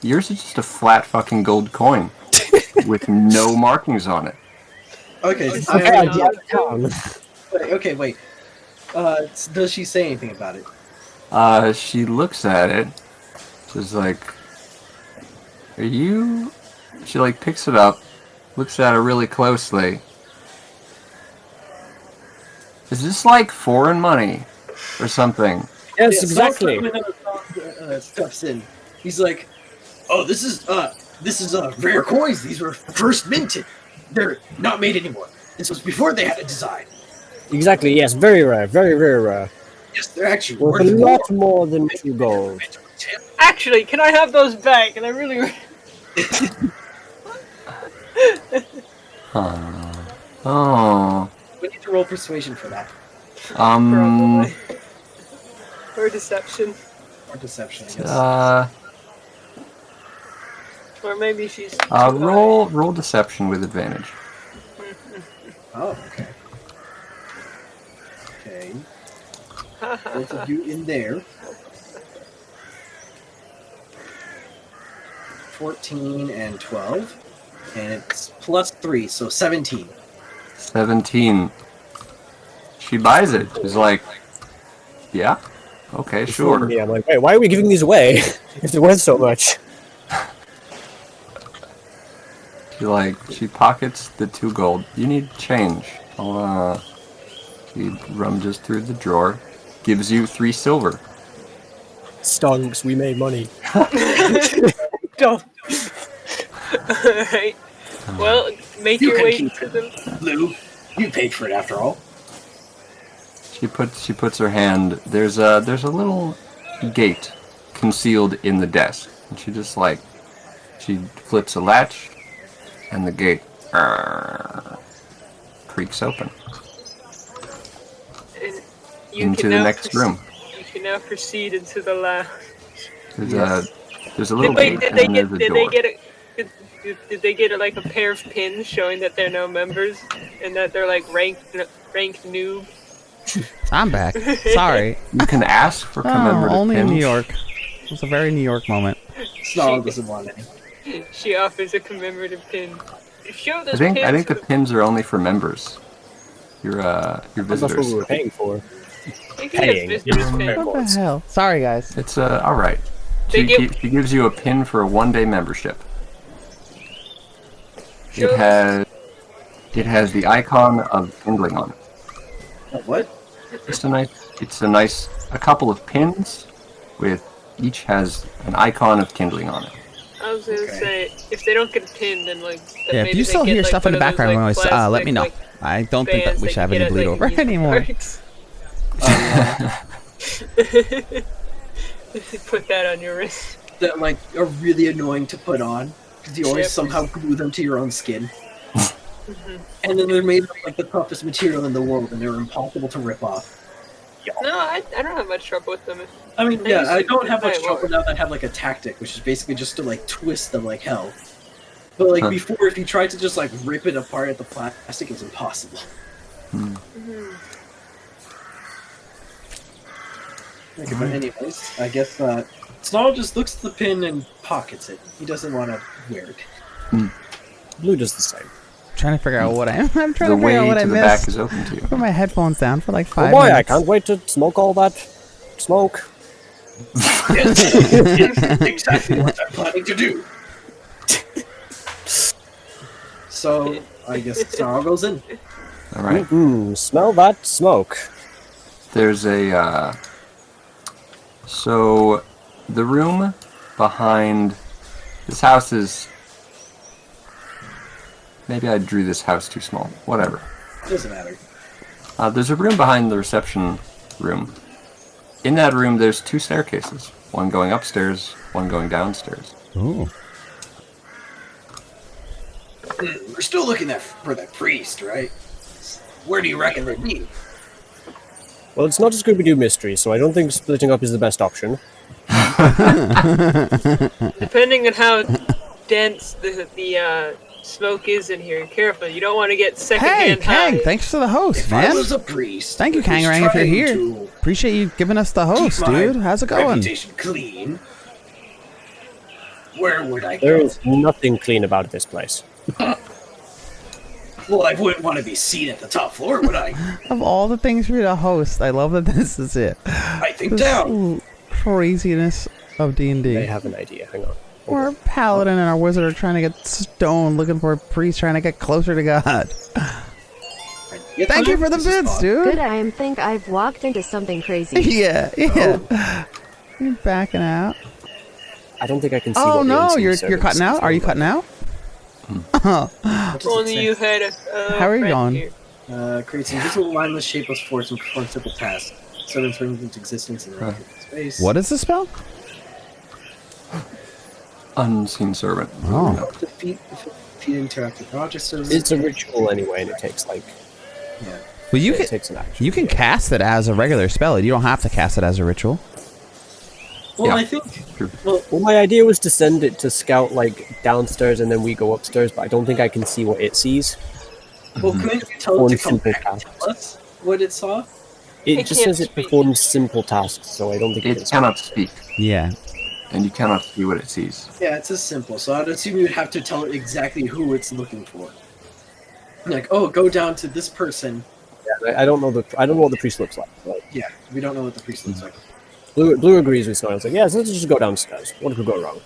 C: is just a flat fucking gold coin with no markings on it.
E: Okay,
A: Okay,
E: I have an
B: Yeah,
E: idea.
B: down.
E: Wait, okay, wait. Does she say anything about it?
C: She looks at it. She's like, "Are you?" She like picks it up, looks at it really closely. Is this like foreign money or something?
B: Yes,
E: Yeah,
B: exactly.
E: Stuffs in. He's like, "Oh, this is rare coins. These were first minted. They're not made anymore. This was before they had a design.
B: Exactly, yes. Very rare. Very, very rare.
E: Yes, they're actually
B: Worth a
E: worth
B: lot more than 2 gold.
A: Actually, can I have those back? And I really.
C: Oh.
E: We need to roll persuasion for that.
A: Probably. Or deception.
E: Or deception, I guess.
A: Or maybe she's. too high.
C: Roll deception with advantage.
E: Oh, okay. Okay. Both of you in there. 14 and 12. And it's plus 3, so 17.
C: 17. She buys it. She's like, yeah, okay, sure.
B: Yeah, I'm like, wait, why are we giving these away if they're worth so much?
C: She pockets the 2 gold. You need change. She rummages through the drawer, gives you 3 silver.
B: Stonks, we made money.
A: Don't. Alright. Well, make
E: You
A: your
E: can
A: way
E: keep
A: to
E: it.
A: the.
E: Lou, you paid for it after all.
C: She puts her hand. There's a little gate concealed in the desk, and she flips a latch, and the gate creaks open
A: And
C: into the next room.
A: You can now proceed into the lounge.
C: There's a little gate, and then there's a door.
A: Did they get like a pair of pins showing that they're now members and that they're like ranked noob?
D: I'm back. Sorry.
C: You can ask for commemorative
D: only
C: pins.
D: in New York. It was a very New York moment.
E: Snarl doesn't want any.
A: She offers a commemorative pin. Show those
C: I think
A: pins
C: the
A: to
C: pins are only for members. Your
B: That's what
C: visitors.
B: we were paying for.
A: You can
B: Paying.
A: get visitors pin.
D: What the hell? Sorry, guys.
C: It's all right.
A: They
C: She
A: give-
C: gives you a pin for a 1-day membership.
A: Show-
C: It has the icon of kindling on it.
E: What?
C: It's a couple of pins with each has an icon of kindling on it.
A: I was gonna say, if they don't get a pin, then like.
D: Yeah, if you still hear stuff in the background, always let me know. I don't think that we should have any bleed over anymore.
A: Put that on your wrist.
E: That like are really annoying to put on because you always somehow glue them to your own skin. And then they're made of like the toughest material in the world, and they're impossible to rip off.
A: No, I don't have much trouble with them.
E: I mean,
A: They
E: yeah,
A: used
E: I
A: to-
E: don't have much
A: they
E: trouble
A: were.
E: now that I have like a tactic, which is basically just to like twist them like hell. But like before, if you tried to just like rip it apart at the plastic, it's impossible. Okay, but anyways, I guess Snarl just looks at the pin and pockets it. He doesn't want to wear it.
B: Blue does the same.
D: Trying to figure out what I'm trying
C: The
D: to figure
C: way
D: out what I
C: to the back
D: missed.
C: is open to you.
D: Put my headphones down for like
B: Oh
D: 5
B: boy,
D: minutes.
B: I can't wait to smoke all that smoke.
E: Yes, exactly what I'm planning to do. So, I guess Snarl goes in.
C: All right.
B: Smell that smoke.
C: There's a so the room behind this house is maybe I drew this house too small. Whatever.
E: Doesn't matter.
C: There's a room behind the reception room. In that room, there's 2 staircases. One going upstairs, one going downstairs.
D: Ooh.
E: We're still looking for that priest, right? Where do you reckon they'd be?
B: Well, it's not a Scooby-Doo mystery, so I don't think splitting up is the best option.
A: Depending on how dense the smoke is in here, careful. You don't want to get
D: Hey,
A: secondhand
D: Kang,
A: high.
D: thanks for the host,
E: If I
D: man.
E: was a priest,
D: Thank you,
E: who was
D: Kangarang, if you're
E: trying
D: here.
E: to
D: Appreciate you giving us the host,
E: keep my
D: dude. How's it going?
E: reputation clean. Where would I
B: There
E: go?
B: is nothing clean about this place.
E: Well, I wouldn't want to be seen at the top floor, would I?
D: Of all the things for you to host, I love that this is it.
E: I think
D: This
E: down.
D: craziness of D&D.
B: I have an idea. Hang on.
D: Our paladin and our wizard are trying to get stoned, looking for a priest, trying to get closer to God. Thank you for the bits, dude.
G: Good, I think I've walked into something crazy.
D: Yeah. You're backing out.
B: I don't think I can see.
D: Oh
B: what the
D: no,
B: unseen
D: you're
B: servants
D: cutting out.
B: is
D: Are you
B: like.
D: cutting out?
E: What does it
A: Only
E: say?
A: you had a.
D: How are you
A: friend
D: going?
A: here.
E: Creates invisible, mindless, shapeless force and performs simple tasks. Summons things into existence in rapid space.
D: What is the spell?
C: Unseen servant.
D: Oh.
E: Defeat interactive objects.
B: It's a ritual anyway, and it takes like.
E: Yeah.
D: Well, you
B: it
D: can
B: takes an action.
D: you can cast it as a regular spell. You don't have to cast it as a ritual.
E: Well,
C: Yeah.
E: I think.
C: True.
E: Well,
B: Well, my idea was to send it to scout like downstairs, and then we go upstairs. But I don't think I can see what it sees.
E: couldn't you tell it
B: One
E: to come
B: simple
E: back and
B: task.
E: tell us what it saw?
B: It
A: It
B: just
A: can't
B: says it
A: speak.
B: performs simple tasks, so I don't think
C: It
B: can
C: cannot speak,
D: Yeah.
C: and you cannot see what it sees.
E: Yeah, it's as simple. So I'd assume you'd have to tell it exactly who it's looking for. Like, oh, go down to this person.
B: I don't know what the priest looks like. But
E: Yeah, we don't know what the priest looks like.
B: Blue agrees with Snarl. It's like, yeah, so let's just go downstairs. What could go wrong?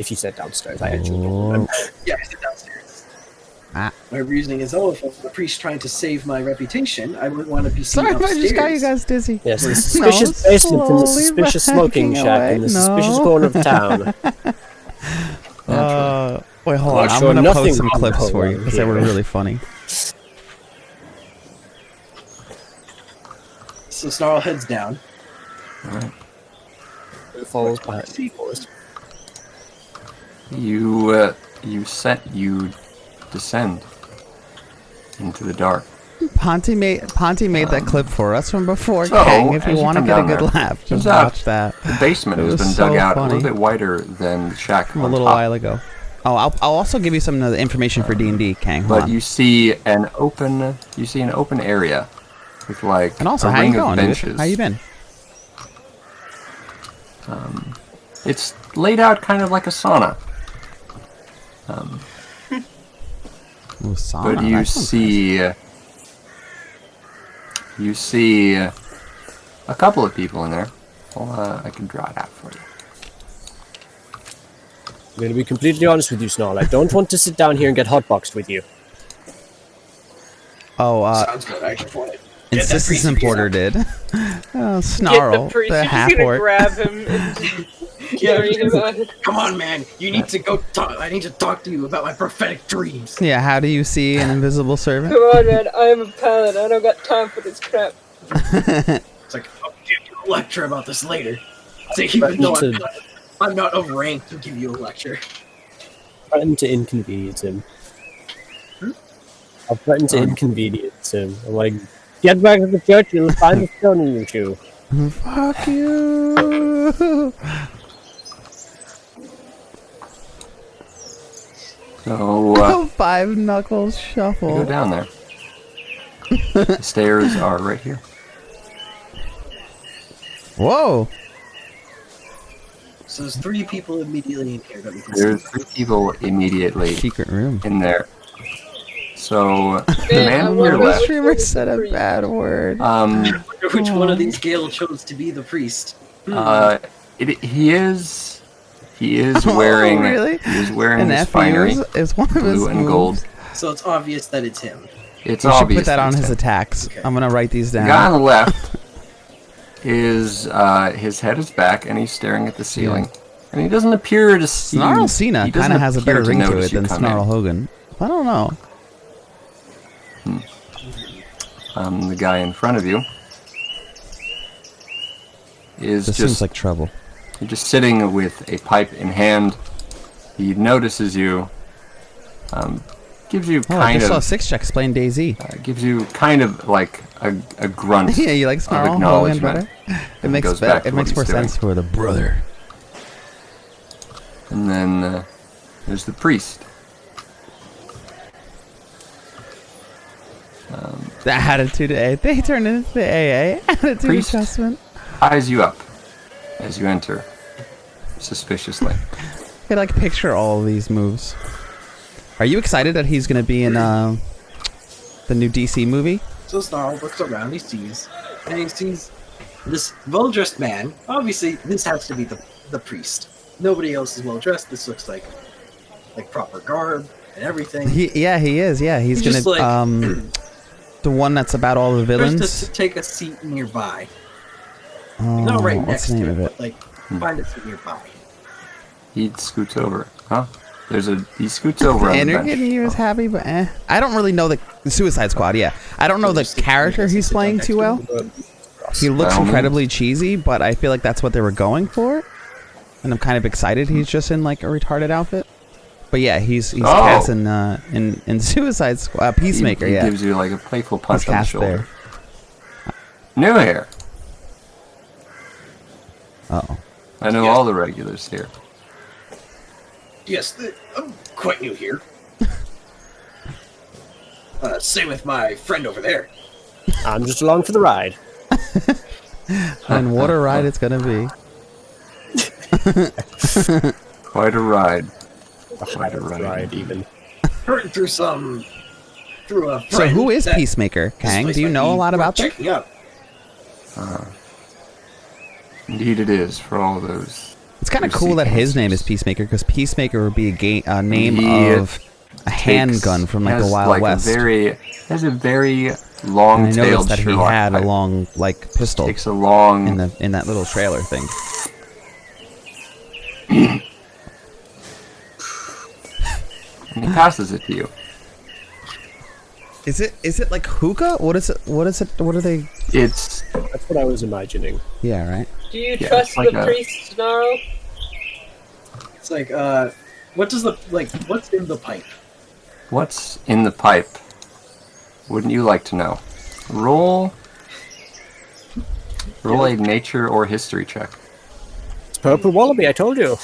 B: If you said downstairs, I actually don't remember.
E: Yeah, I sit downstairs.
D: Ah.
E: My reasoning is, if I was a priest trying to save my reputation, I wouldn't want to be seen
D: Sorry if I
E: upstairs.
D: just got you guys dizzy.
B: Yes, the suspicious
D: No,
B: basement and the
D: slowly
B: suspicious smoking
D: backing
B: shack in
D: away.
B: the
D: No.
B: suspicious corner of town.
D: Wait, hold on.
B: Not
D: I'm
B: sure
D: gonna
B: nothing
D: post some
B: can
D: clips
B: go
D: for you
B: wrong
D: because they were
B: here.
D: really funny.
E: So Snarl heads down.
C: Alright.
B: It falls behind the forest.
C: You descend into the dark.
D: Ponty made that clip for us from before,
C: so,
D: Kang. If you
C: as you
D: want to
C: come
D: get a
C: down
D: good
C: there,
D: laugh,
C: turns
D: just
C: out
D: watch that.
C: The basement
D: It
C: has
D: was
C: been
D: so
C: dug out a
D: funny.
C: little bit wider than the shack
D: From a
C: on
D: little
C: top.
D: while ago. Oh, I'll also give you some of the information for D&D, Kang. Hold
C: But
D: on.
C: you see an open area with like
D: And also,
C: a
D: how
C: ring
D: you
C: of
D: going,
C: benches.
D: dude? How you been?
C: It's laid out kind of like a sauna.
D: Ooh, sauna,
C: But you
D: that sounds
C: see a couple of people in there. Well, I can draw it out for you.
B: I'm going to be completely honest with you, Snarl. I don't want to sit down here and get hotboxed with you.
D: nice. Oh,
E: Sounds good. I actually want it. Get that
D: Insistence
E: priest to
D: Importer
E: get
D: did. Oh,
A: Get
D: Snarl,
A: the priest.
D: the
A: You're just gonna
D: half-orc.
A: grab him and carry him out.
E: Come on, man. You need to go talk. I need to talk to you about my prophetic dreams.
D: Yeah, how do you see an invisible servant?
A: Come on, man. I am a paladin. I don't got time for this crap.
E: It's like, I'll give you a lecture about this later. So even though I'm not of rank to give you a lecture.
B: Threaten to inconvenience him. I'll threaten to inconvenience him. I'm like, get back to the church, you'll find the stone in your shoe.
D: Fuck you.
C: So
D: Five knuckles
C: you
D: shuffle.
C: go down there. The stairs are right here.
D: Whoa.
E: So there's 3 people immediately in here that we can see.
C: There's 3 people immediately
D: Secret room.
C: in there. So the
A: Man,
C: man
A: I
C: on
A: wonder
C: your
D: The
A: what-
C: left,
D: streamer said a bad word.
E: Which one of these Gale chose to be the priest?
C: he is wearing
D: really?
C: he is wearing
D: And
C: his
D: F
C: finery,
D: is one of his
C: blue and
D: moves.
C: gold.
E: So it's obvious that it's him.
C: It's
D: We should
C: obvious
D: put that on
C: it's
D: his
C: him.
D: attacks.
E: Okay.
D: I'm gonna write these
C: The
D: down.
C: guy on the left is his head is back and he's staring at the ceiling. And he doesn't appear to see.
D: Snarl Cena
C: he doesn't
D: kind of has a
C: appear
D: better ring to
C: notice
D: it
C: you
D: than
C: come
D: Snarl
C: in.
D: Hogan. I don't know.
C: The guy in front of you is
D: This
C: just
D: seems like trouble.
C: just sitting with a pipe in hand. He notices you. Gives you
D: Oh, I
C: kind
D: just saw
C: of
D: 6 checks playing DayZ.
C: gives you kind of like a grunt.
D: Yeah, you like Snarl Hogan
C: acknowledgement.
D: better? It makes
C: goes back to
D: it
C: what
D: makes more
C: he's doing.
D: sense for the brother.
C: And then there's the priest.
D: The attitude A. They turned into the AA attitude
C: Priest.
D: adjustment.
C: Eyes you up as you enter, suspiciously.
D: I could like picture all of these moves. Are you excited that he's going to be in the new DC movie?
E: So Snarl looks around, he sees this well-dressed man. Obviously, this has to be the priest. Nobody else is well-dressed. This looks like proper garb and everything.
D: He is. Yeah, he's going to... the one that's about all the villains?
E: Just to take a seat nearby.
D: Oh,
E: Not right
D: what's
E: next
D: the name
E: to
D: of
E: it,
D: it?
E: but like find a seat nearby.
C: He scoots over. Huh? He scoots over on the bench.
D: He was happy, but I don't really know the Suicide Squad, yeah. I don't know the character he's playing too well. He looks incredibly cheesy, but I feel like that's what they were going for. And I'm kind of excited he's just in like a retarded outfit. But yeah, he's cast in Suicide Squad, Peacemaker,
C: he
D: yeah.
C: gives you like a playful punch
D: He's
C: on the
D: cast
C: shoulder.
D: there.
C: New here.
D: Uh-oh.
C: I know all the regulars here.
E: Yes, I'm quite new here. Same with my friend over there.
B: I'm just along for the ride.
D: And what a ride it's gonna be.
C: Quite a ride.
B: Quite a ride, even.
E: Heard through a friend.
D: So who is
E: that
D: Peacemaker,
E: this
D: Kang?
E: place
D: Do you
E: might
D: know a
E: be
D: lot
E: worth
D: about that?
E: checking out.
C: Indeed it is, for all those.
D: It's kind of
C: who
D: cool
C: seek
D: that his
C: answers.
D: name is Peacemaker, because Peacemaker would be a name
C: He
D: of a handgun from like the
C: has,
D: Wild
C: like,
D: West.
C: Has a very
D: And I
C: long-tailed
D: noticed that he
C: Sherlock
D: had a
C: pipe.
D: long like pistol
C: Takes a long.
D: in that little trailer thing.
C: And he passes it to you.
D: Is it like hookah? What is it? What are they?
C: It's
B: That's what I was imagining.
D: Yeah, right.
A: Do you
C: Yeah,
A: trust
C: it's like
A: the
C: a-
A: priest, Snarl?
E: It's like, what's in the pipe?
C: what's in the pipe. Wouldn't you like to know? Roll a nature or history check.
B: It's purple wallaby, I told you.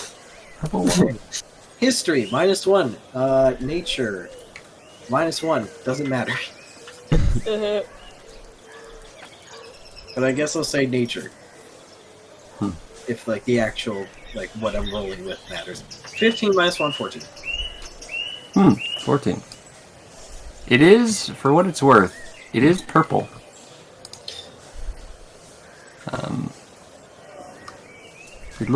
E: History, -1. Nature, -1. Doesn't matter. But I guess I'll say nature. If, like, the actual, like, what I'm rolling with matters. 15 -1, 14.
C: 14. It is, for what it's worth, it is purple. It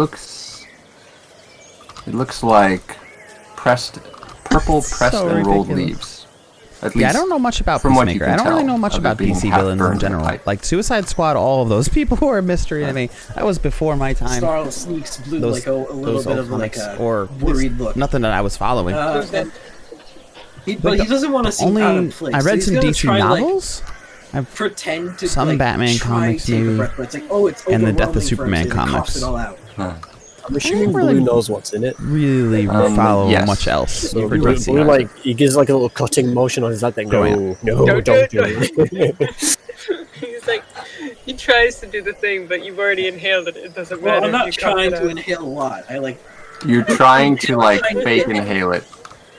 C: looks like purple pressed
D: So
C: and rolled
D: ridiculous.
C: leaves. At
D: Yeah, I
C: least
D: don't know much about
C: from what you
D: Peacemaker.
C: can
D: I don't really
C: tell
D: know much
C: of it
D: about
C: being
D: DC
C: half
D: villains
C: burned
D: in
C: in the
D: general.
C: pipe.
D: Like Suicide Squad, all of those people were a mystery to me. That was before my time.
E: Snarl sneaks blue,
D: Those-
E: like a little
D: those
E: bit
D: old
E: of like
D: comics,
E: a
D: or
E: worried look.
D: nothing that I was following.
E: And but he doesn't want to seem
D: Only
E: out of place.
D: I
E: so
D: read
E: he's
D: some
E: gonna
D: DC
E: try, like,
D: novels.
E: pretend to
D: Some
E: like,
D: Batman
E: try
D: comics,
E: take a
D: maybe,
E: breath, but it's like, oh, it's
D: and the Death of
E: overwhelming for him,
D: Superman
E: so he coughs
D: comics.
E: it all out.
B: I'm assuming
D: really-
B: Blue knows what's in it.
D: really follow
C: yes.
D: much else.
B: So
D: for
B: Blue,
D: DC.
B: like, he gives like a little cutting motion on his head, like, no,
D: Oh,
B: no,
A: Don't
B: don't
A: do
B: do it.
A: He's like, he tries to do the thing, but you've already inhaled it. It doesn't matter.
E: Well, I'm not
A: if you cough
E: trying
A: it
E: to
A: out.
E: inhale a lot. I like
C: You're trying to like fake inhale it.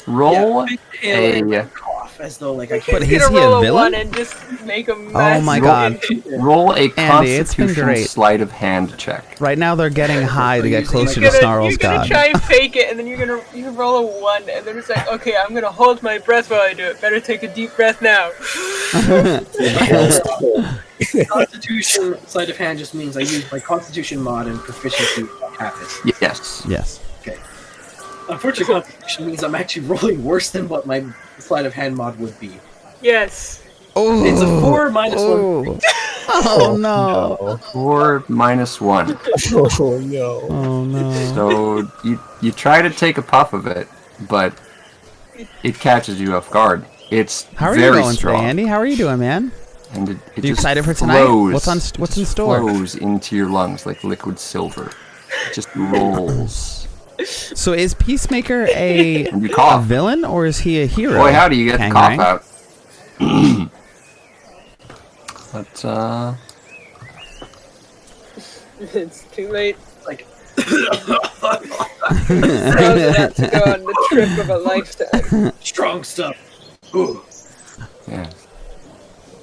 C: Roll
E: big inhale
C: a
E: and cough as though like I
A: He's
E: can't.
D: But is
A: gonna
D: he a
A: roll
D: villain?
A: 1 and just make a
D: Oh
A: mess.
D: my God.
C: roll a
D: it's been
C: Constitution
D: great.
C: sleight of hand check.
D: Right now they're getting high to get closer
A: You're
D: to
A: gonna,
D: Snarl's
A: you're gonna
D: god.
A: try and fake it, and then you can roll a 1, and then it's like, okay, I'm gonna hold my breath while I do it. Better take a deep breath now.
E: Constitution sleight of hand just means I use my Constitution mod and proficiency half it.
C: Yes.
D: Yes.
E: Unfortunately, Constitution means I'm actually rolling worse than what my sleight of hand mod would be.
A: Yes.
D: Oh,
E: It's a 4 -1.
D: Oh no!
C: 4 -1.
B: Oh no.
D: Oh no!
C: So you try to take a puff of it, but it catches you off guard. It's
D: How are you
C: very
D: going
C: strong,
D: today, Andy? How are you doing, man?
C: and it
D: Are you
C: just
D: excited for tonight?
C: flows,
D: What's in store?
C: Flows into your lungs like liquid silver. It just rolls.
D: So is Peacemaker a
C: And you cough.
D: villain or is he a hero?
C: Boy, howdy, you get the cough
D: Kangarang?
C: out. But
A: It's too late.
E: Like,
A: Snarl's about to go on the trip of a lifetime.
E: strong stuff. Ooh.
C: yeah,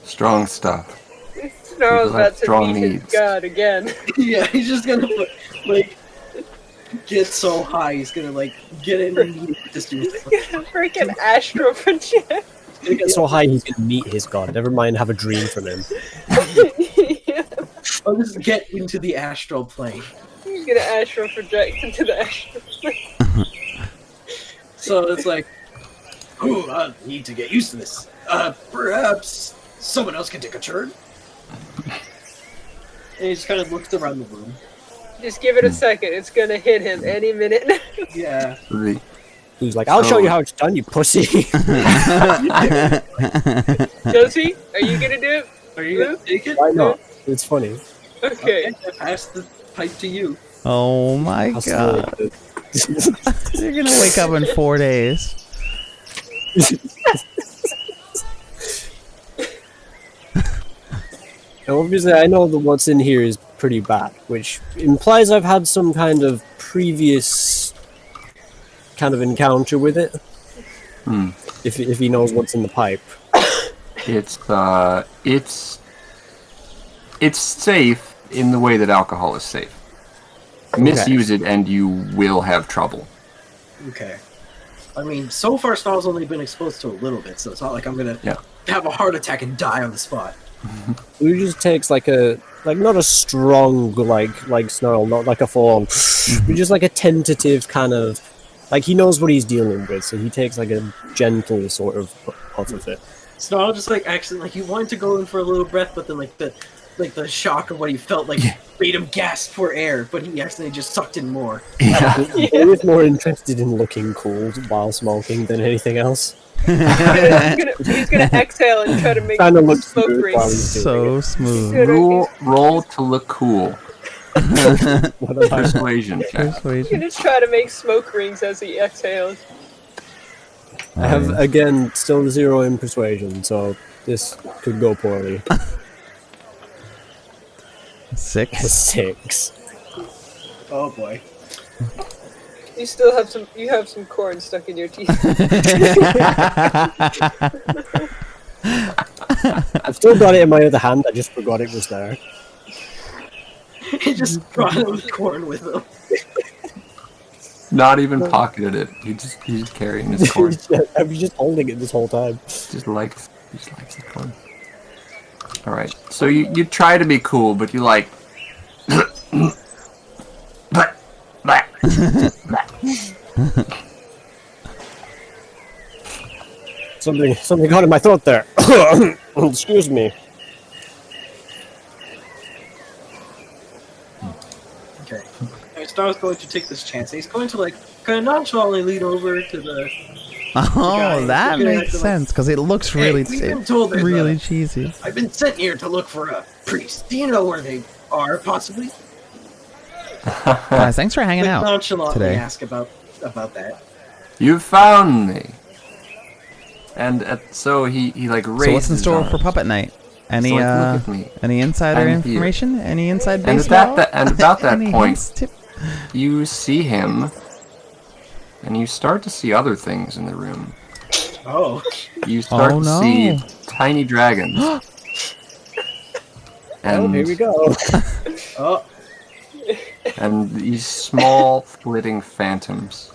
C: strong stuff.
A: Snarl's
C: People have
A: about to
C: strong
A: meet his
C: needs.
A: god again.
E: Yeah, he's just gonna put, like, get so high he's gonna like get in and just do
A: Freaking astral project.
B: He's gonna get so high he's gonna meet his god. Never mind, have a dream from him.
A: Yeah.
E: I'll just get into the astral plane.
A: He's gonna astral project into the astral plane.
E: So it's like, oh, I need to get used to this. Perhaps someone else can take a turn. And he just kind of looks around the room.
A: Just give it a second. It's gonna hit him any minute.
E: Yeah.
B: He's like, I'll show you how it's done, you pussy.
A: Josie, are you gonna do it?
E: Are you gonna take it?
B: Why not? It's funny.
A: Okay.
E: I pass the pipe to you.
D: Oh my
B: I'll
D: god.
B: still-
D: You're gonna wake up in 4 days.
B: Now, obviously, I know that what's in here is pretty bad, which implies I've had some kind of previous kind of encounter with it. If he knows what's in the pipe.
C: It's safe in the way that alcohol is safe. Misuse it and you will have trouble.
E: Okay. I mean, so far Snarl's only been exposed to a little bit, so it's not like I'm gonna have a heart attack and die on the spot.
B: He just takes like not a strong like Snarl, not like a full on, but just like a tentative kind of, like he knows what he's dealing with, so he takes like a gentle sort of puff of it.
E: Snarl just like actually like he wanted to go in for a little breath, but then like the shock of what he felt like made him gasp for air, but he actually just sucked in more.
B: He was more interested in looking cool while smoking than anything else.
A: He's gonna exhale and try to make
B: Kinda looks
A: smoke
B: smooth while
A: rings.
B: he's doing
D: So
B: it.
D: smooth.
C: Roll to look cool.
B: What about
C: Persuasion check.
A: He's gonna try to make smoke rings as he exhales.
B: I have again still 0 in persuasion, so this could go poorly.
D: 6.
B: 6.
E: Oh boy.
A: You still have some. You have some corn stuck in your teeth.
B: I've still got it in my other hand. I just forgot it was there.
E: He just brought him corn with him.
C: Not even pocketed it. He's carrying his corn.
B: I was just holding it this whole time.
C: Just likes the corn. Alright. So you try to be cool, but you like
B: Something got in my throat there. Excuse me.
E: Okay. Snarl's going to take this chance. He's going to like kind of nonchalantly lean over to the.
D: Oh, that makes sense because it looks really,
E: we've been told there's
D: really cheesy.
E: I've been sent here to look for a priest. Do you know where they are, possibly?
D: Guys, thanks for hanging
E: Like,
D: out
E: nonchalantly
D: today.
E: ask about that.
C: You found me. And so he like raises
D: So what's in
C: his
D: store
C: arms.
D: for Puppet Night? Any
C: So, like, look at me.
D: any insider
C: I'm here.
D: information? Any inside
C: And
D: baseball?
C: at about that
D: Any
C: point,
D: hints, tip?
C: you see him, and you start to see other things in the room.
E: Oh.
C: You start
D: Oh,
C: to
D: no.
C: see tiny dragons.
B: Oh, here we go.
E: Oh.
C: And these small flitting phantoms.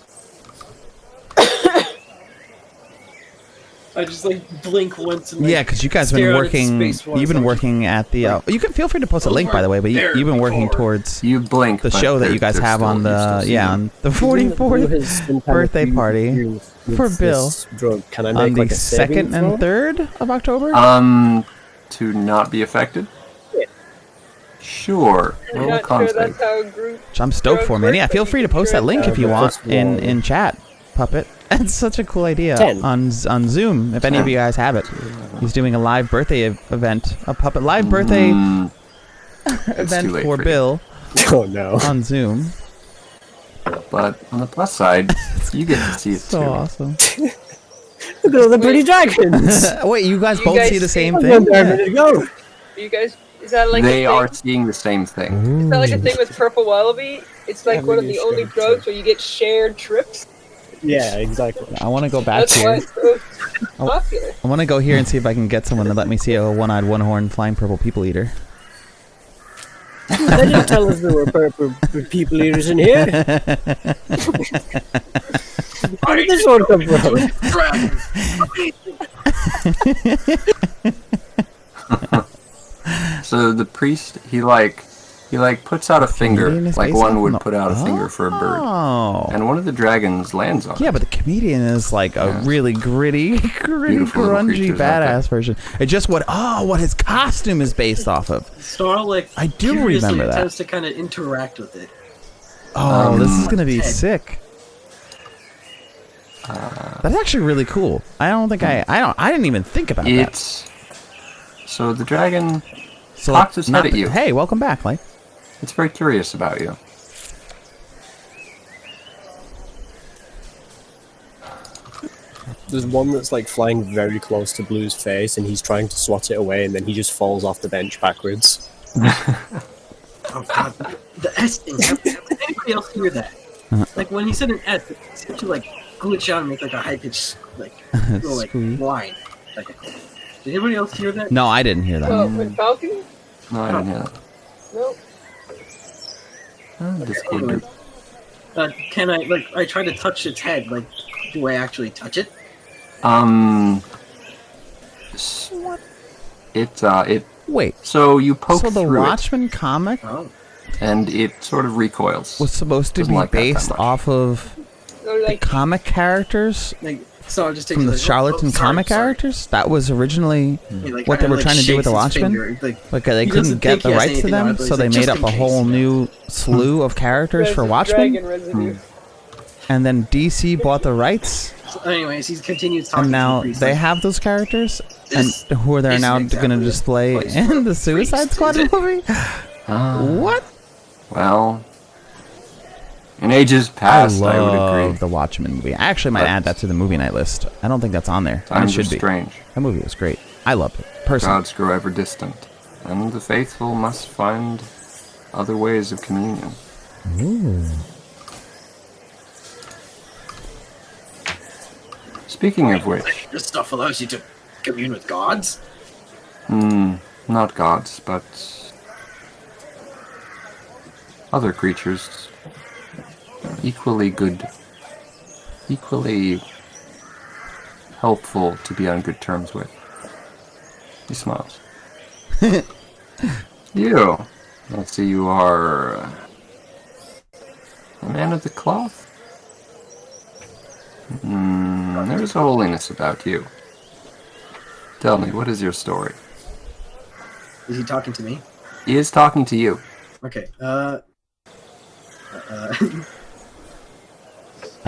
E: I just like blink once and like,
D: Yeah, because you guys have
E: stare
D: been
E: out into
D: working.
E: space once,
D: You've been
E: like,
D: working at the. you can feel free to post a link, by the way. But
E: There
D: you've been working
E: before.
D: towards
C: You blink.
D: the
C: but
D: show that
C: they're-
D: you guys
C: they're
D: have
C: still-
D: on
C: you
D: the
C: still see
D: on the
B: Through
D: 44th
B: his some kind of
D: birthday
B: previous
D: party
B: experience with
D: for Bill
B: this drug. Can I make
D: on the
B: like a saving
D: 2nd and
B: throw?
D: 3rd of October.
C: To not be affected?
B: Yeah.
C: Sure.
A: I'm
C: Roll a
A: not
C: con
A: sure that's
C: save.
A: how a group.
D: Which I'm stoked for, man. Yeah, feel free to post that link if you want in chat, Puppet. It's such a cool idea
B: 10.
D: on Zoom. If any of you guys have it, he's doing a live birthday event, a Puppet live birthday event
C: too late
D: for
C: for you.
D: Bill
B: Oh no.
D: on Zoom.
C: But on the plus side, you get to see it
D: So
C: too.
D: awesome.
B: Look at all the pretty dragons.
D: Wait, you guys
A: You
D: both
A: guys
D: see the
A: see-
D: same
B: I'm
D: thing?
B: there a minute ago.
A: You guys, is that like
C: They
A: a thing?
C: are seeing the same thing.
A: Is that like a thing with Purple Wallaby? It's like
B: Yeah,
A: one of
B: maybe
A: the
B: a
A: only
B: shared
A: drugs
B: trip.
A: where you get shared trips.
B: Yeah, exactly.
D: I want to go back
A: That's why
D: here.
A: it's so popular.
D: I want to go here and see if I can get someone to let me see a one-eyed, one-horned, flying purple people eater.
B: They didn't tell us there were purple people eaters in here. Where did this one come from?
C: So the priest, he puts out a finger, like one would put out a finger for a bird.
D: Oh.
C: And one of the dragons lands on it.
D: Yeah, but the comedian is like a really gritty, grungy, badass version. It's just what his costume is based off of.
E: Snarl,
D: I do remember that.
E: Attempts to kind of interact with it.
D: Oh, this is gonna be sick. That's actually really cool. I didn't even think about that.
C: So the dragon cocks its head at you.
D: Hey, welcome back, like.
C: It's very curious about you.
B: There's one that's like flying very close to Blue's face, and he's trying to swat it away, and then he just falls off the bench backwards.
E: Oh god, the S thing. Did anybody else hear that? Like when he said an S, it seemed to like glitch out and make like a high pitched little whine. Did anybody else hear that?
D: No, I didn't hear that.
A: With Falcon?
C: No, I didn't hear that.
A: Nope.
E: Anyway, can I try to touch its head, do I actually touch it?
D: Wait.
C: So you poke through
D: the Watchmen comic
C: and it sort of recoils.
D: Was supposed to be based off of the comic characters?
E: So I'll just take
D: from the charlatan comic characters? That was originally what they were trying to do with the Watchmen? They couldn't get the rights to them, so they made up a whole new slew of characters for Watchmen. And then DC bought the rights.
E: So anyways, he continues talking.
D: And now they have those characters, and who they're now going to display in the Suicide Squad movie? What?
C: Well, in ages past, I would agree.
D: The Watchmen movie. I actually might add that to the movie night list. I don't think that's on there. It should be.
C: Strange.
D: That movie was great. I loved it. Personally.
C: Gods grow ever distant, and the faithful must find other ways of communion.
D: Ooh.
C: Speaking of which...
E: This stuff allows you to commune with gods?
C: Not gods, but... other creatures. Equally good. Equally... helpful to be on good terms with. He smiles. You! Let's see, you are... a man of the cloth? There's a holiness about you. Tell me, what is your story?
E: Is he talking to me?
C: He is talking to you.
E: Okay,
D: I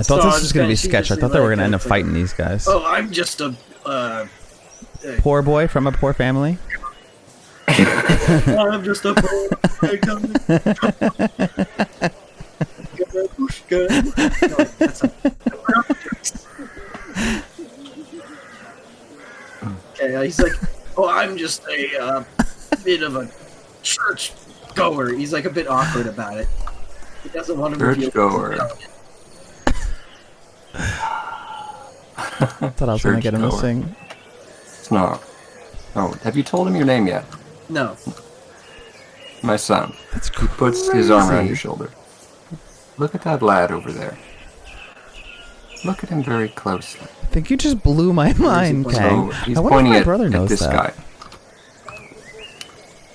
D: thought this was going to be sketch. I thought they were going to end up fighting these guys.
E: Oh, I'm just a...
D: poor boy from a poor family?
E: I'm just a poor boy. Okay, he's like, oh, I'm just a bit of a church goer. He's like a bit awkward about it. He doesn't want to
C: church goer.
D: I thought I was going to get him to sing.
C: Snarl. Oh, have you told him your name yet?
E: No.
C: My son.
D: That's
C: crazy. He puts his arm around your shoulder. Look at that lad over there. Look at him very closely.
D: I think you just blew my mind, Kang.
C: So he's pointing at this guy.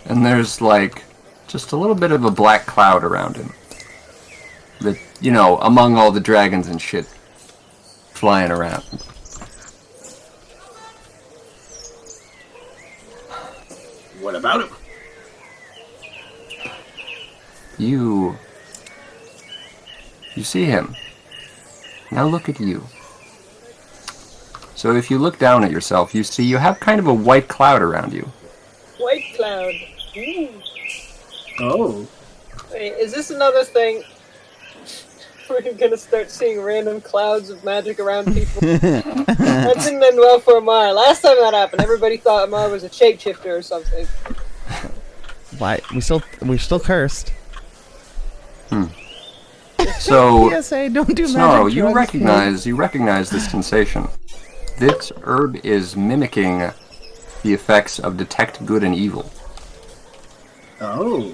C: And there's like just a little bit of a black cloud around him. That, you know, among all the dragons and shit flying around.
E: What about him?
C: You see him. Now look at you. So if you look down at yourself, you see you have kind of a white cloud around you.
A: White cloud. Ooh.
E: Oh.
A: Wait, is this another thing? We're gonna start seeing random clouds of magic around people. That didn't end well for Amar. Last time that happened, everybody thought Amar was a shapeshifter or something.
D: Why? We're still cursed.
C: So,
D: PSA, don't do
C: Snarl,
D: magic
C: you recognize this sensation. This herb is mimicking the effects of detect good and evil.
E: Oh.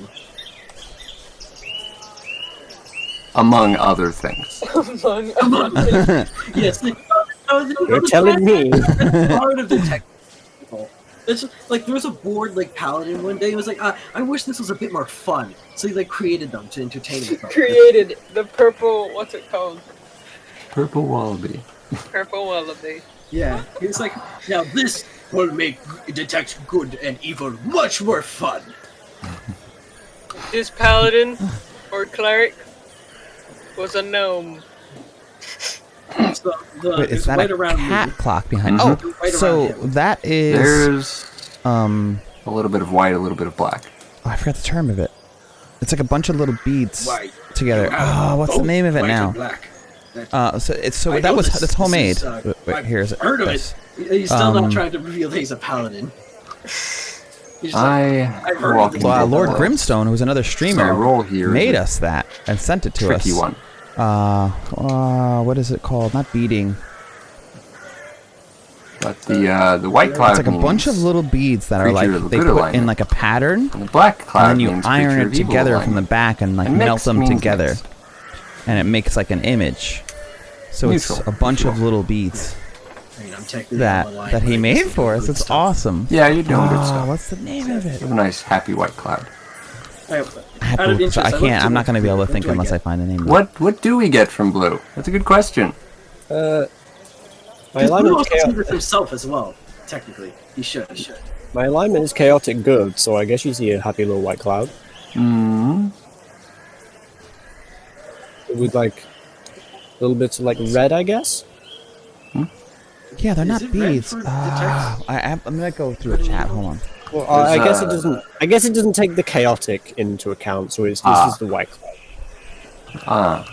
C: Among other things.
A: Among
E: Yes.
B: You're telling me.
E: Part of the technical. It's like there was a board like Paladin one day. It was like, I wish this was a bit more fun. So he like created them to entertain himself.
A: created the purple. What's it called?
C: Purple wallaby.
A: Purple wallaby.
E: Yeah, he was like, now this will make detect good and evil much more fun.
A: This paladin or cleric was a gnome.
E: So the,
D: Wait, is
E: it's
D: that
E: right
D: a
E: around
D: cat
E: me.
D: clock behind?
C: Mhm.
D: Oh,
E: Right
D: so
E: around him.
D: that is
C: There's
D: a
C: a little bit of white, a little bit of black.
D: I forgot the term of it. It's like a bunch of little beads
E: White.
D: together. Oh, what's the
E: Both
D: name of it
E: white
D: now?
E: and black. That-
D: So it's
E: I
D: that
E: know
D: was
E: this.
D: that's
E: This
D: homemade.
E: is,
D: Wait,
E: I've
D: here's
E: heard of
D: this.
E: it. He's still not
D: Um,
E: trying to reveal that he's a paladin. He's just
C: I've
E: heard of
C: walked
E: it.
C: into
D: Well, Lord
C: the
D: Grimstone, who's another
C: So
D: streamer,
C: I roll here.
D: made
C: is a
D: us that and sent it to
C: tricky
D: us.
C: one.
D: What is it called? Not beading.
C: But the white cloud
D: It's like a bunch of
C: means-
D: little beads that are like
C: creature of
D: they
C: good
D: put in
C: alignment.
D: like a pattern,
C: and the black cloud
D: and then you
C: means
D: iron
C: creature
D: it
C: of evil
D: together from the
C: alignment.
D: back and like
C: And
D: melt
C: mixed
D: them
C: means
D: together,
C: mixed.
D: and it makes like an image. So
C: Neutral.
D: it's a bunch of
C: Neutral.
D: little beads
E: I mean, I'm technically
D: that
E: on the line,
D: that he
E: but I
D: made
E: guess
D: for
E: I'm
D: us.
E: doing
D: It's
E: stuff.
D: awesome.
C: Yeah, you're doing good
D: Oh,
C: stuff.
D: what's the name of
C: You
D: it?
C: have a nice happy white cloud.
E: Out of interest,
D: I
E: looked
D: can't.
E: to
D: I'm not
E: look
D: going to be able to
E: through.
D: think
E: What do
D: unless I
E: get?
D: find the name.
C: What do we get from blue? That's a good question.
B: My
E: Because Blue
B: alignment is
E: also
B: chaotic.
E: secrets himself as well. Technically, he should.
B: My alignment is chaotic good, so I guess you see a happy little white cloud
C: Hmm.
B: with like little bits of like red, I guess.
D: Yeah, they're
E: Is
D: not
E: it red
D: beads.
E: for detect?
D: I'm gonna go through a chat. Hold on.
B: Well, I
C: There's,
B: guess it doesn't. I guess it doesn't take the chaotic into account, so it's this is the white cloud.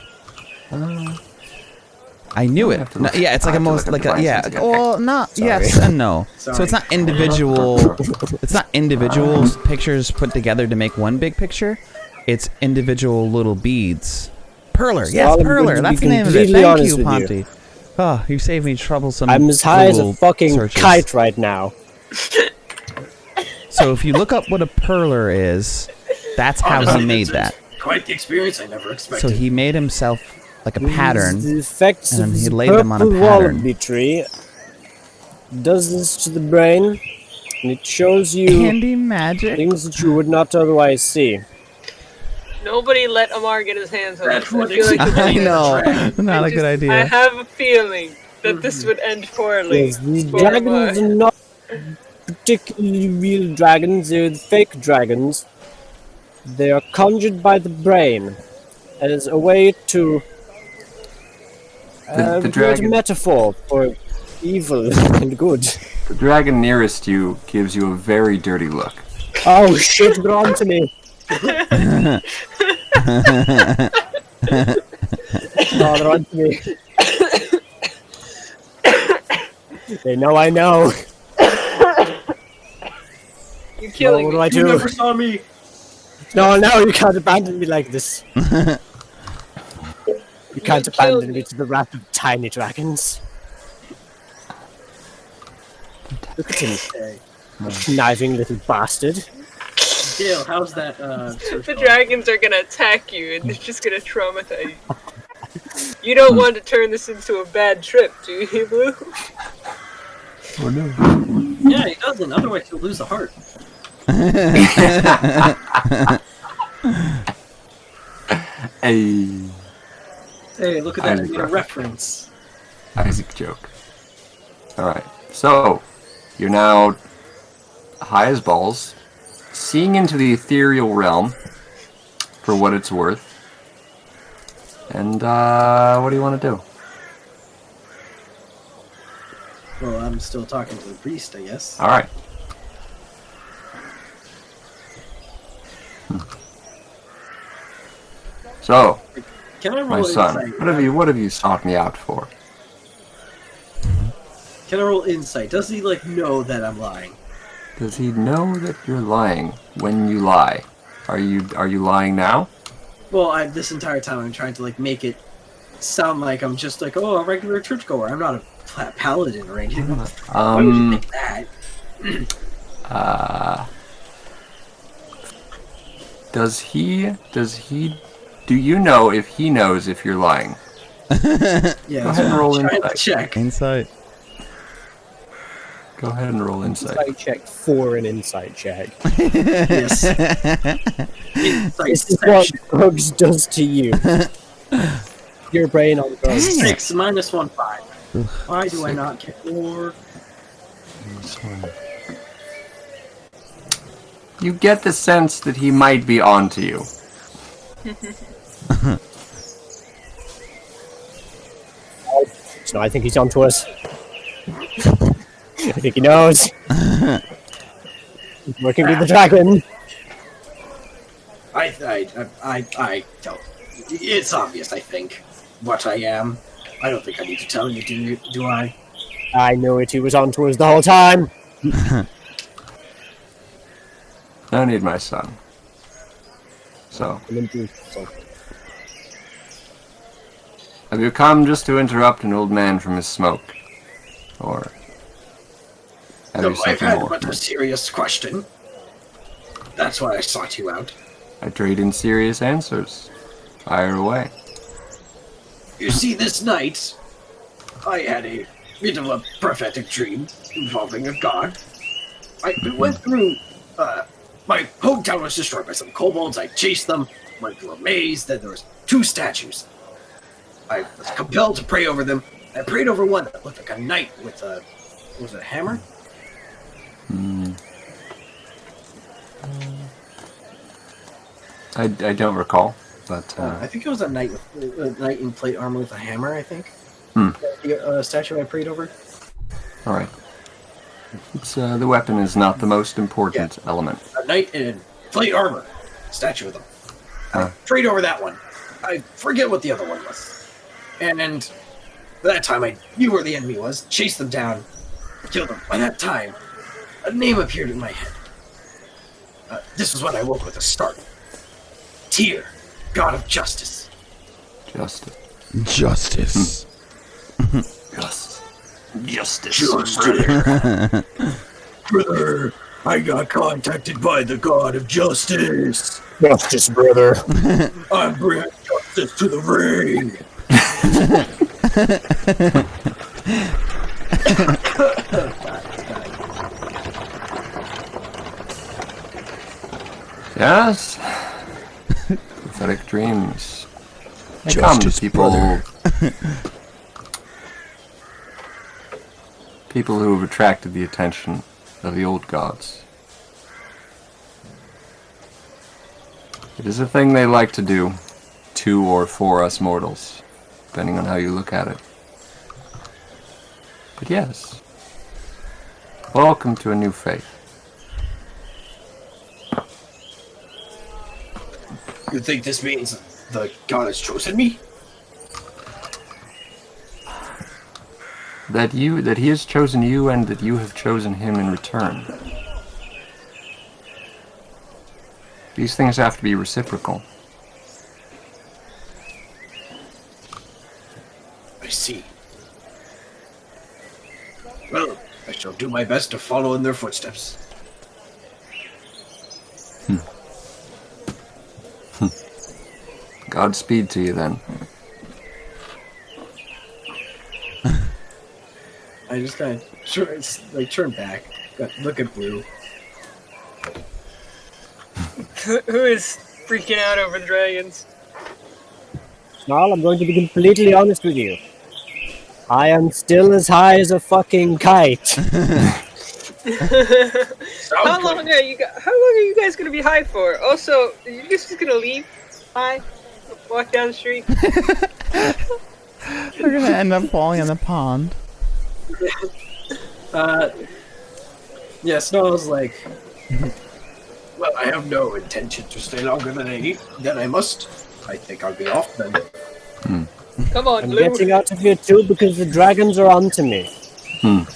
D: I knew
C: I
D: it.
C: have to
D: No,
C: look-
D: yeah, it's
C: I
D: like a
C: have to
D: most
C: look
D: like
C: at
D: a
C: the
D: yeah.
C: license again.
D: Well, not
B: Sorry.
D: yes and no. So
E: Sorry.
D: it's not individual. It's not individual pictures put together to make one big picture. It's individual little beads. Perler,
B: So
D: yes,
B: I'm going
D: Perler.
B: to
D: That's
B: be
D: the name of it.
B: completely
D: Thank
B: honest
D: you,
B: with you.
D: Ponty. Oh, you saved me troublesome.
B: I'm as high as a
D: Google
B: fucking
D: searches.
B: kite right now.
D: So if you look up what a perler is, that's how
E: Honestly,
D: he made
E: it's
D: that.
E: Quite the experience I never expected.
D: So he made himself like a pattern.
B: The effects
D: and
B: of
D: he
B: the
D: laid them on a
B: purple
D: pattern.
B: wallaby tree does this to the brain, and it shows you
D: Candy magic.
B: things that you would not otherwise see.
A: Nobody let Amar get his hands on
E: That's
A: this. I
E: what
A: feel like
E: it's-
A: the
D: I
A: video-
D: know. Not a good
A: I
D: idea.
A: have a feeling that this would end poorly.
B: Yes, these
A: for
B: dragons
A: Amar.
B: are not particularly real dragons, they're the fake dragons. They are conjured by the brain as a way to
C: The
B: create a
C: dragon-
B: metaphor for evil and good.
C: The dragon nearest you gives you a very dirty look.
B: Oh shit, they're onto me! Oh, they're onto me. They know I know.
A: You're killing
B: What do
A: me.
B: I
E: You
B: do?
E: never saw me.
B: No, you can't abandon me like this. You can't
A: You killed
B: abandon
A: me.
B: me to the wrath of tiny dragons. Look at him,
E: Okay.
B: conniving little bastard.
E: Dale, how's that? Search
A: The
E: going?
A: dragons are gonna attack you, and it's just gonna traumatize you. You don't want to turn this into a bad trip, do you, Blue?
C: Oh no.
E: Yeah, he doesn't. Otherwise, he'll lose a heart.
C: Hey,
E: Hey, look at that.
C: Isaac
E: I made a
C: reference.
E: reference.
C: Isaac joke. Alright, so you're now high as balls, seeing into the ethereal realm for what it's worth. And what do you want to do?
E: Well, I'm still talking to the priest, I guess.
C: Alright. So,
E: Can I roll
C: my son,
E: insight?
C: what have you sought me out for?
E: Can I roll insight? Does he like know that I'm lying?
C: Does he know that you're lying when you lie? Are you lying now?
E: Well, this entire time I'm trying to like make it sound like I'm just like, oh, a regular churchgoer. I'm not a paladin or anything. Why would you think that?
C: Does he Do you know if he knows if you're lying?
E: Yeah,
C: Go ahead and roll
E: insight.
C: insight.
E: Check.
D: Insight.
C: Go ahead and roll insight.
B: Insight check for an insight check.
E: Yes. Insight
B: This is what
E: section.
B: drugs does to you. Your brain on drugs.
E: 6 minus 1, 5. Why do I not get more?
C: You get the sense that he might be onto you.
B: So I think he's onto us. I think he knows. He's working with the dragon.
E: I don't. It's obvious, I think, what I am. I don't think I need to tell you, do I?
B: I knew it. He was onto us the whole time.
C: No need, my son. So, have you come just to interrupt an old man from his smoke? Or have
E: No,
C: you
E: I've
C: something
E: had
C: more?
E: but a serious question. That's why I sought you out.
C: I trade in serious answers. Fire away.
E: You see, this night, I had a bit of a prophetic dream involving a god. I went through, my hometown was destroyed by some kobolds. I chased them, went through a maze, then there was 2 statues. I was compelled to pray over them. I prayed over one that looked like a knight with a, was it a hammer?
C: I don't recall, but
E: I think it was a knight with a knight in plate armor with a hammer. I think.
C: Hmm.
E: The statue I prayed over.
C: all right. It's the weapon is not the most important element.
E: A knight in plate armor. Statue of them.
C: Huh.
E: Prayed over that one. I forget what the other one was. And that time I knew where the enemy was. Chased them down. Killed them. By that time, a name appeared in my head. This is when I woke with a start. Tyr, god of justice.
C: Justice.
D: Justice.
C: Justice.
E: Brother, I got contacted by the god of justice.
B: Justice, brother.
E: I'm bringing justice to the ring.
C: Yes. Prophetic dreams. They come to people. People who have attracted the attention of the old gods. It is a thing they like to do, to or for us mortals, depending on how you look at it. But yes, welcome to a new faith.
E: You think this means the god has chosen me?
C: That he has chosen you and that you have chosen him in return. These things have to be reciprocal.
E: I see. Well, I shall do my best to follow in their footsteps.
C: Godspeed to you then.
E: I just kind of turn back, look at Blue.
A: Who is freaking out over the dragons?
B: Snarl, I'm going to be completely honest with you. I am still as high as a fucking kite.
A: How long are you guys gonna be high for? Also, are you guys just gonna leave high? Walk down the street?
D: We're gonna end up falling in the pond.
E: Yeah, Snarl's like, well, I have no intention to stay longer than I must. I think I'll be off then.
A: Come on,
B: I'm
A: Blue.
B: getting out of here too because the dragons are onto me. And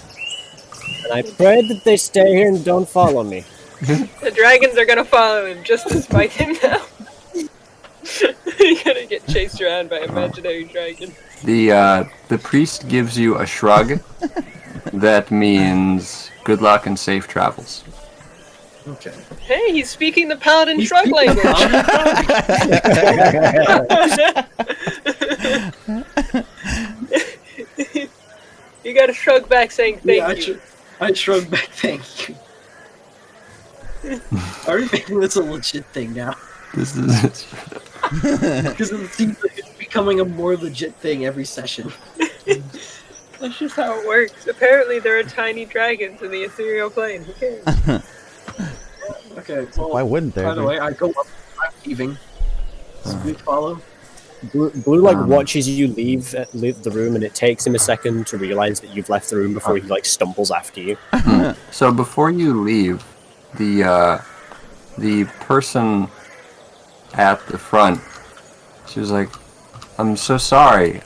B: I pray that they stay here and don't follow me.
A: The dragons are gonna follow him just to spite him now. You're gonna get chased around by imaginary dragon.
C: The priest gives you a shrug that means good luck and safe travels.
E: Okay.
A: Hey, he's speaking the Paladin
E: He's
A: shrug
E: speaking
A: language. You gotta shrug back saying thank you.
E: I shrug back, thank you. Are we making this a legit thing now?
C: This is
E: Because it seems like it's becoming a more legit thing every session.
A: That's just how it works. Apparently there are tiny dragons in the ethereal plane. Who cares?
E: Okay, well,
D: Why wouldn't there?
E: by the way, I go up, I'm leaving. Sweet follow.
B: Blue watches you leave the room, and it takes him a second to realize that you've left the room before he stumbles after you.
C: So before you leave, the person at the front, she was like, "I'm so sorry.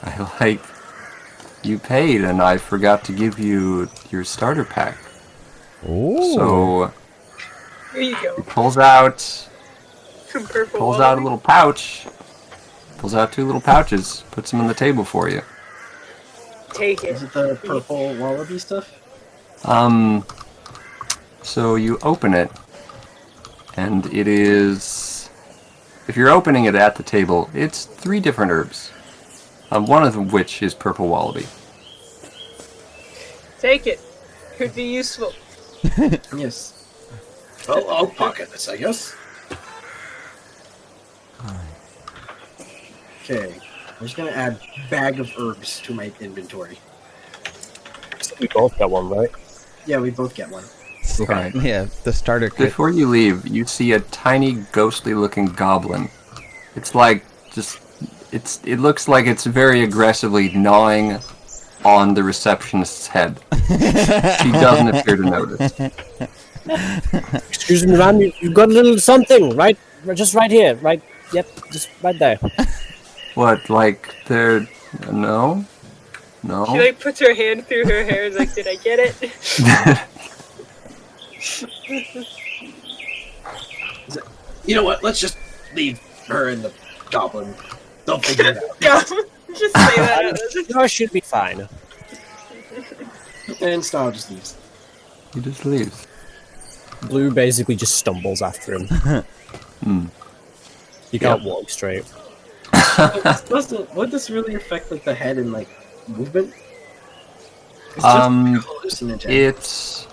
C: You paid, and I forgot to give you your starter pack."
D: Ooh.
C: So
A: Here you go.
C: he pulls out
A: Some purple
C: a
A: wallaby.
C: little pouch. Pulls out 2 little pouches, puts them on the table for you.
A: Take
E: Is
A: it.
E: it the purple wallaby stuff?
C: So you open it, and it is... If you're opening it at the table, it's 3 different herbs. One of which is purple wallaby.
A: Take it. Could be useful.
E: Yes. Well, I'll pocket this, I guess. Okay. I'm just gonna add bag of herbs to my inventory.
B: We both got one, right?
E: Yeah, we both get one.
C: Right.
D: Yeah, the starter kit.
C: Before you leave, you see a tiny, ghostly-looking goblin. It's like it looks like it's very aggressively gnawing on the receptionist's head. She doesn't appear to notice.
B: Excuse me, ma'am, you've got a little something, right? Just right here, right? Yep, just right there.
C: What, like, they're... No? No?
A: She puts her hand through her hair and is like, did I get it?
E: You know what? Let's just leave her and the goblin. They'll figure it out.
A: Just say that.
B: No, it should be fine.
E: And Snarl just leaves.
C: He just leaves.
B: Blue basically just stumbles after him. You can't walk straight.
E: Would this really affect the head and movement? It's hallucinogen.
C: It's...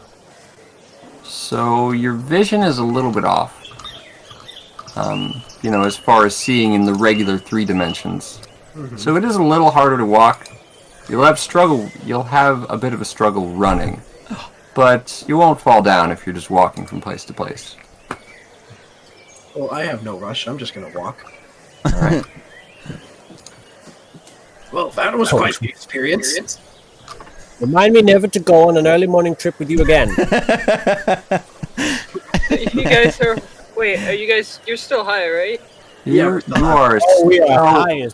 C: So, your vision is a little bit off. As far as seeing in the regular 3 dimensions. So it is a little harder to walk. You'll have a bit of a struggle running. But you won't fall down if you're just walking from place to place.
E: Well, I have no rush. I'm just gonna walk.
C: Alright.
E: Well, that was quite the experience.
B: Remind me never to go on an early morning trip with you again.
A: You guys are... Wait, are you guys... You're still high, right?
C: You are...
B: Oh, we are high.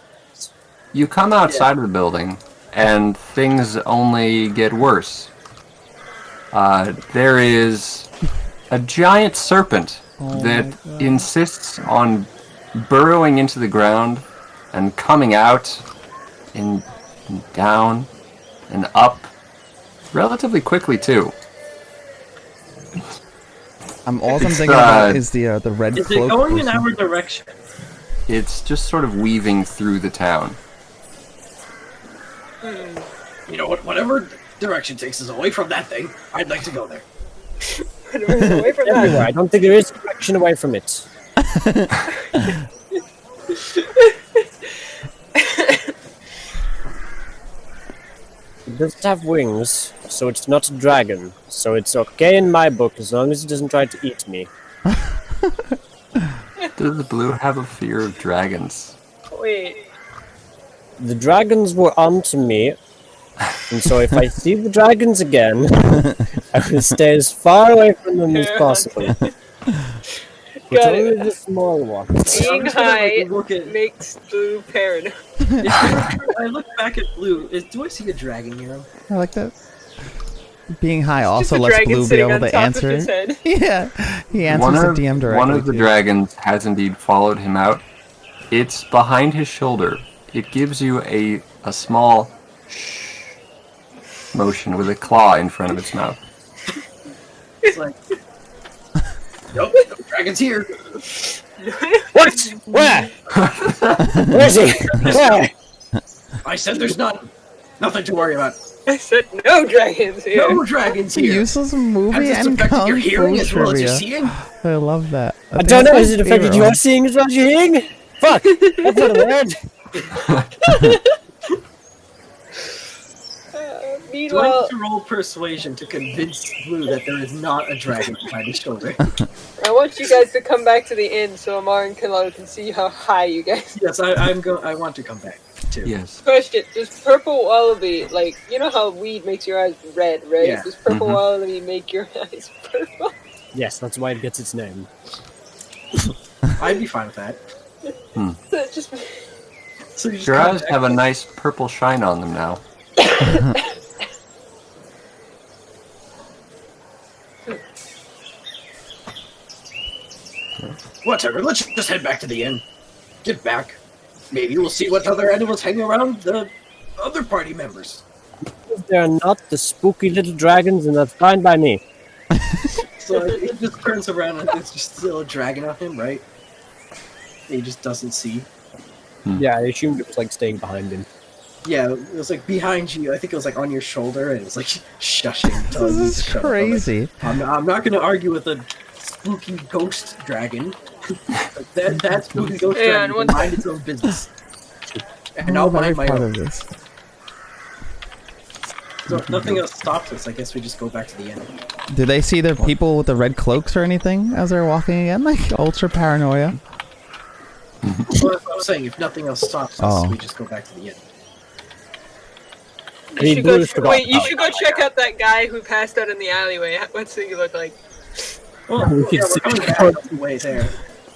C: You come outside of the building, and things only get worse. There is a giant serpent that insists on burrowing into the ground and coming out and down and up relatively quickly too.
D: All I'm thinking about is the red
E: Is
D: cloak.
E: it going in
D: person.
E: our direction?
C: It's just sort of weaving through the town.
E: You know what? Whatever direction takes us away from that thing, I'd like to go there.
A: Away from
B: Everywhere.
A: that.
B: I don't think there is a direction away from it. It doesn't have wings, so it's not a dragon. So it's okay in my book as long as it doesn't try to eat me.
C: Does Blue have a fear of dragons?
A: Wait.
B: The dragons were onto me, and so if I see the dragons again, I will stay as far away from them as possible. But
A: Got
B: only
A: it.
B: the small ones.
A: Being
E: I'm just gonna,
A: high
E: look at.
A: makes Blue paranoid.
E: I look back at Blue. Do I see a dragon here?
D: I like that. Being high
A: Just
D: also
A: a
D: lets
A: dragon
D: Blue be
A: sitting
D: able
A: on
D: to
A: top of
D: answer.
A: his head.
D: Yeah, he answers the DM directly.
C: One of the
D: too.
C: dragons has indeed followed him out. It's behind his shoulder. It gives you a small shh motion with a claw in front of its mouth.
E: It's like Nope, no dragons here.
B: What? Where? Where is he? Where?
E: I said there's none. Nothing to worry about.
A: I said no dragons here.
E: No dragons here.
D: Useless movie
E: Has this
D: and
E: affected
D: kung
E: your hearing
D: fu
E: as well as your
D: trivia.
E: seeing?
D: I love that.
B: I don't know. Has it affected your seeing as well as your hearing? Fuck! That's not a word.
E: Do I
A: Meanwhile,
E: need to roll persuasion to convince Blue that there is not a dragon behind his shoulder?
A: I want you guys to come back to the inn so Amar and Kallow can see how high you guys.
E: Yes, I want to come back too.
C: Yes.
A: Question: does purple wallaby, like, you know how weed makes your eyes red, right?
E: Yeah.
A: Does purple wallaby make your eyes purple?
B: Yes, that's why it gets its name.
E: I'd be fine with that.
A: That just
E: So you just
C: Your
E: come
C: eyes
E: back-
C: have a nice purple shine on them now.
E: Whatever, let's just head back to the inn. Get back. Maybe we'll see what other animals hang around the other party members.
B: If they're not the spooky little dragons, and that's fine by me.
E: So it just turns around and there's just still a dragon on him, right? He just doesn't see.
B: Yeah, I assumed it was like staying behind him.
E: Yeah, it was like behind you. I think it was like on your shoulder, and it was like shushing. telling you
D: This is
E: to shut up. I'm like,
D: crazy.
E: I'm not going to argue with a spooky ghost dragon. that spooky ghost
A: Yeah,
E: dragon
A: and
E: can
A: once-
E: mind its own business. And I'll mind my own. So if nothing else stops us, I guess we just go back to the inn.
D: Do they see the people with the red cloaks or anything as they're walking again? Like ultra paranoia?
E: Well, that's what I'm saying. If nothing else stops us,
D: Oh.
E: we just go back to the inn.
A: You should go.
B: Blue's forgot
A: Wait, you
B: about
A: should go check out that guy who passed out in the alleyway. What's he look like?
E: Well,
B: We
E: yeah,
B: can
E: we're
B: see-
E: coming back on the way there.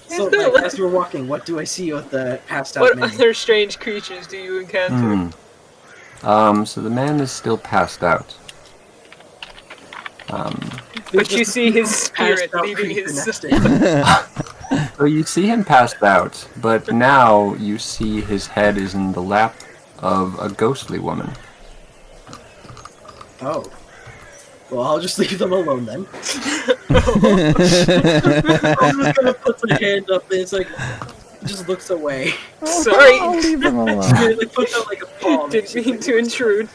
E: So,
A: Yeah,
E: like, as we're walking, what do I see with the passed out
A: What
E: man?
A: other strange creatures do you encounter?
C: So the man is still passed out.
A: But you see his spirit
E: Passed out
A: leaving
E: creature
A: his.
E: next to him.
C: So you see him passed out, but now you see his head is in the lap of a ghostly woman.
E: Oh. Well, I'll just leave them alone then. I'm just gonna put the hand up and it's like, just looks away.
A: Sorry,
D: Leave them alone.
E: It like puts out like a palm.
A: didn't mean to intrude.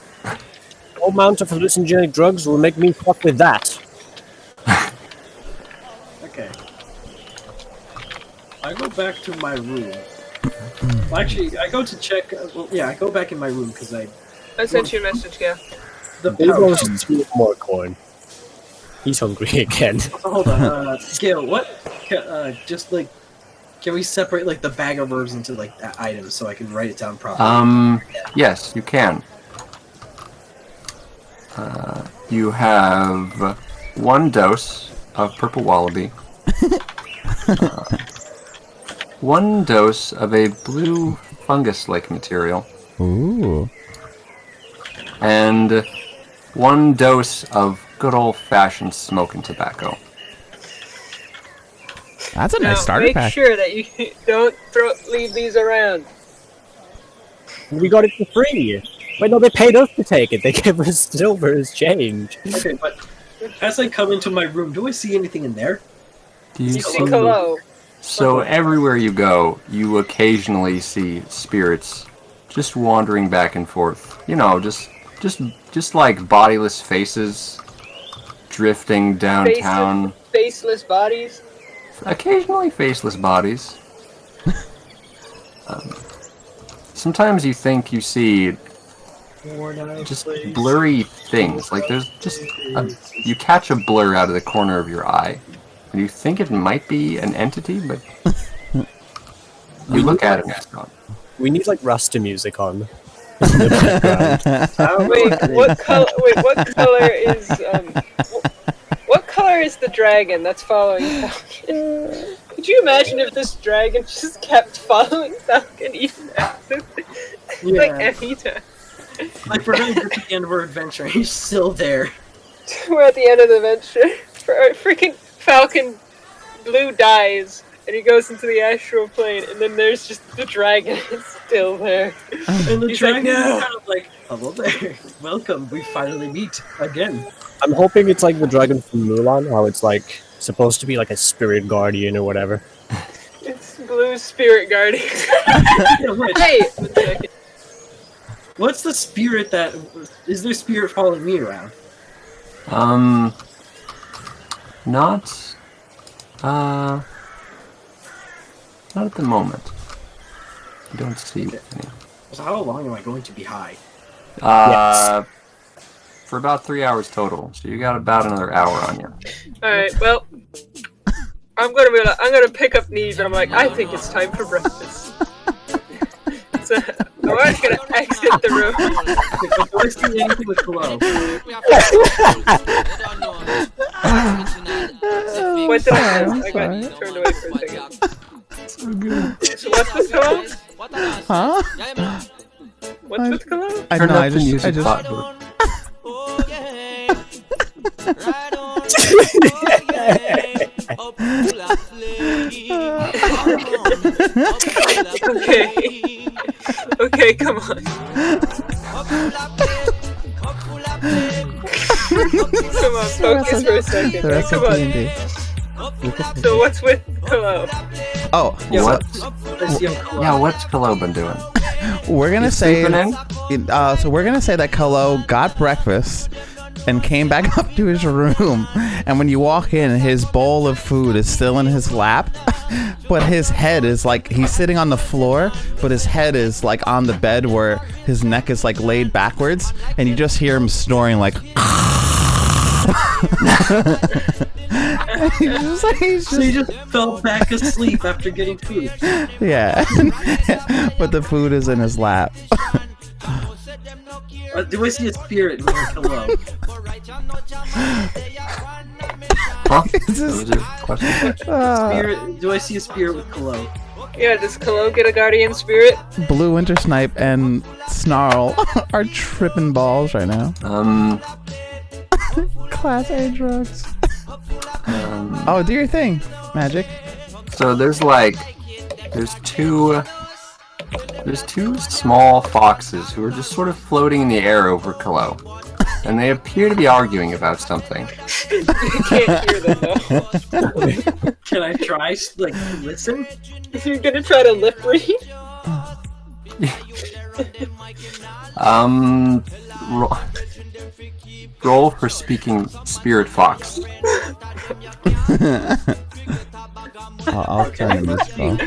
B: No amount of hallucinogenic drugs will make me fuck with that.
E: Okay. I go back to my room. Well, actually, I go to check. Well, yeah, I go back in my room because I
A: I sent you a message, Gail.
E: the
B: He wants
E: pouch.
B: to steal more corn. He's hungry again.
E: Hold on, Gail. What? Just like, can we separate like the bag of herbs into like items so I can write it down properly?
C: Yes, you can. You have 1 dose of purple wallaby. 1 dose of a blue fungus-like material.
D: Ooh.
C: And 1 dose of good old-fashioned smoking tobacco.
D: That's a
A: Now,
D: nice starter
A: make
D: pack.
A: sure that you don't leave these around.
B: We got it for free. Wait, no, they paid us to take it. They gave us silver as change.
E: Okay, but as I come into my room, do I see anything in there?
C: Do you
A: You see
C: see?
A: Kallow.
C: So everywhere you go, you occasionally see spirits just wandering back and forth. You know, just like bodiless faces drifting downtown.
A: Faceless bodies.
C: Occasionally faceless bodies. Sometimes you think you see just blurry things. Like there's just you catch a blur out of the corner of your eye, and you think it might be an entity, but you look at it and it's gone.
B: We need like Rasta music on. In the background.
A: Wait, what color? Wait, what color is what color is the dragon that's following Falcon? Could you imagine if this dragon just kept following Falcon even after, like Anita?
E: Like we're gonna get to the end of our adventure, and he's still there.
A: We're at the end of the adventure. Freaking Falcon Blue dies, and he goes into the astral plane, and then there's just the dragon is still there.
E: And the
A: He's
E: dragon
A: like, "No."
E: is kind of like, hello there, welcome, we finally meet again.
B: I'm hoping it's like the dragon from Mulan, how it's like supposed to be like a spirit guardian or whatever.
A: It's Blue's spirit guardian. Hey, one second.
E: What's the spirit that... Is there spirit following me around?
C: Not at the moment. I don't see any.
E: So how long am I going to be high?
B: Yes.
C: For about 3 hours total. So you got about another hour on you.
A: Alright, well, I'm gonna pick up knees, and I'm like, I think it's time for breakfast. So Amar's gonna exit the room.
E: Do I see anything with Kallow?
A: What did I miss? I got turned away for a second.
C: So good.
A: So what's with Kallow?
D: Huh?
A: What's with Kallow?
D: I
C: Turn
D: know.
C: up
D: I
C: the
D: just.
C: music button.
A: Okay. Okay, come on. Come on, focus for a second.
D: The rest
A: Come
D: of
A: on.
D: D&D.
A: So what's with Kallow?
D: Oh,
C: What?
E: I see him Kallow.
C: Yeah, what's Kallow been doing?
D: we're gonna say.
C: Sleeping in?
D: So we're gonna say that Kallow got breakfast and came back up to his room, and when you walk in, his bowl of food is still in his lap, but his head is like, he's sitting on the floor, but his head is like on the bed where his neck is like laid backwards, and you just hear him snoring like
E: So you just fell back asleep after getting food.
D: yeah. But the food is in his lap.
E: Do I see a spirit in Kallow?
C: Huh?
D: Is this-
C: What was your question?
E: Spirit? Do I see a spirit with Kallow?
A: Yeah, does Kallow get a guardian spirit?
D: Blue Wintersnipe and Snarl are tripping balls right now. Class A drugs. Oh, do your thing, Magic.
C: So there's two small foxes who are just sort of floating in the air over Kallow. And they appear to be arguing about something.
A: You can't hear them though.
E: Can I try, like, listen?
A: You're gonna try to lip read?
C: Roll for speaking spirit fox.
D: I'll turn the music off.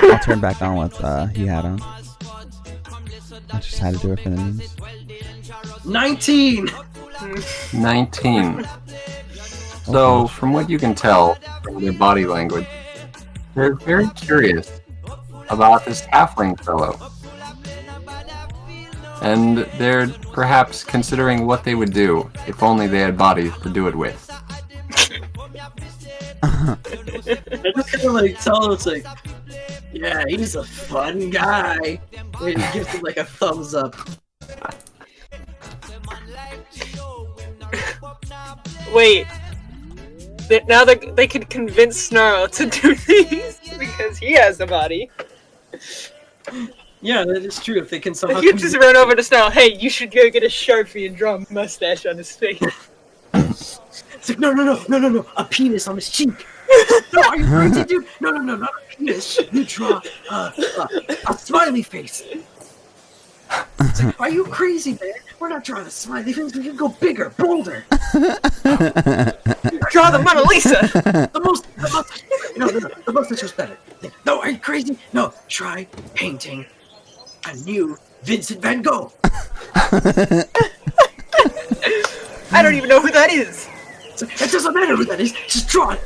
D: I'll turn back on what he had on. I just had to do it for the news.
E: 19!
C: 19. So, from what you can tell from their body language, they're very curious about this halfling fellow. And they're perhaps considering what they would do if only they had bodies to do it with.
E: I just kind of like tell him, it's like, yeah, he's a fun guy. And he gives him like a thumbs up.
A: Wait. Now they can convince Snarl to do these because he has a body.
E: Yeah, that is true. If they can somehow.
A: You just run over to Snarl. Hey, you should go get a Sharpie and draw a mustache on his face.
E: It's like, no, a penis on his cheek. No, are you crazy, dude? No, not a penis. You draw a smiley face. It's like, are you crazy, man? We're not drawing a smiley face. We can go bigger, bolder.
A: Draw the Mona Lisa.
E: The mustache was better. No, are you crazy? No, try painting a new Vincent van Gogh.
A: I don't even know who that is.
E: It doesn't matter who that is. Just draw it.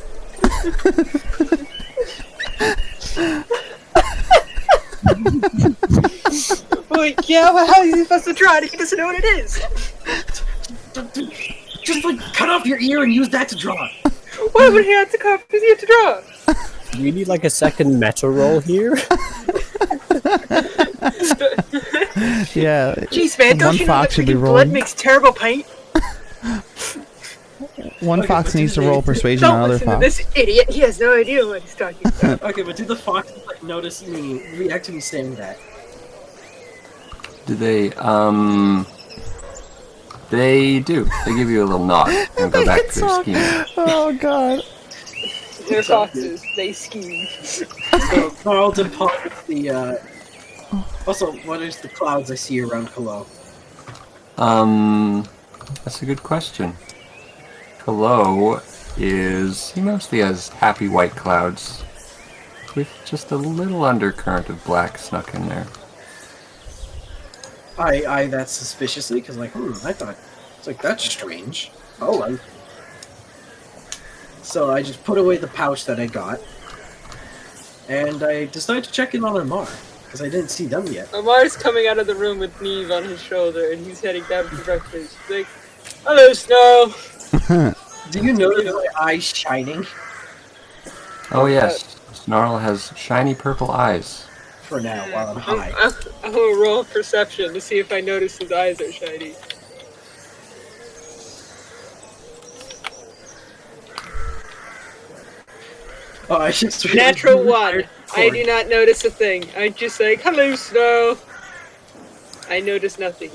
A: Like, yeah, well, how is he supposed to draw it if he doesn't know what it is?
E: Just like cut off your ear and use that to draw.
A: Why would he have to cut his ear to draw?
B: Do we need like a second meta roll here?
D: Yeah.
A: Jeez, man, don't
D: One
A: you know
D: fox
A: that
D: should be
A: freaking blood
D: rolling.
A: makes terrible paint?
D: One fox needs to roll persuasion on
A: Don't
D: other
A: listen to
D: fox.
A: this idiot. He has no idea what he's talking about.
E: Okay, but do the foxes like notice me, react to me saying that?
C: Do they, They do. They give you a little nod and go back to their scheme.
D: Oh god.
A: They're foxes. They scheme.
E: So Snarl deposits the. Also, what is the clouds I see around Kallow?
C: That's a good question. Kallow he mostly has happy white clouds with just a little undercurrent of black snuck in there.
E: I eye that suspiciously because, like, I thought it's like that's strange. Oh, so I just put away the pouch that I got, and I decided to check in on Amar because I didn't see them yet.
A: Amar's coming out of the room with Neve on his shoulder, and he's heading down for breakfast. He's like, "Hello, Snarl."
E: Do you notice my eyes shining?
C: Oh yes, Snarl has shiny purple eyes.
E: For now, while I'm high.
A: I'm gonna roll perception to see if I notice his eyes are shiny.
E: Oh, I just
A: Natural 1. I do not notice a thing. I'm just like, "Hello, Snow." I notice nothing.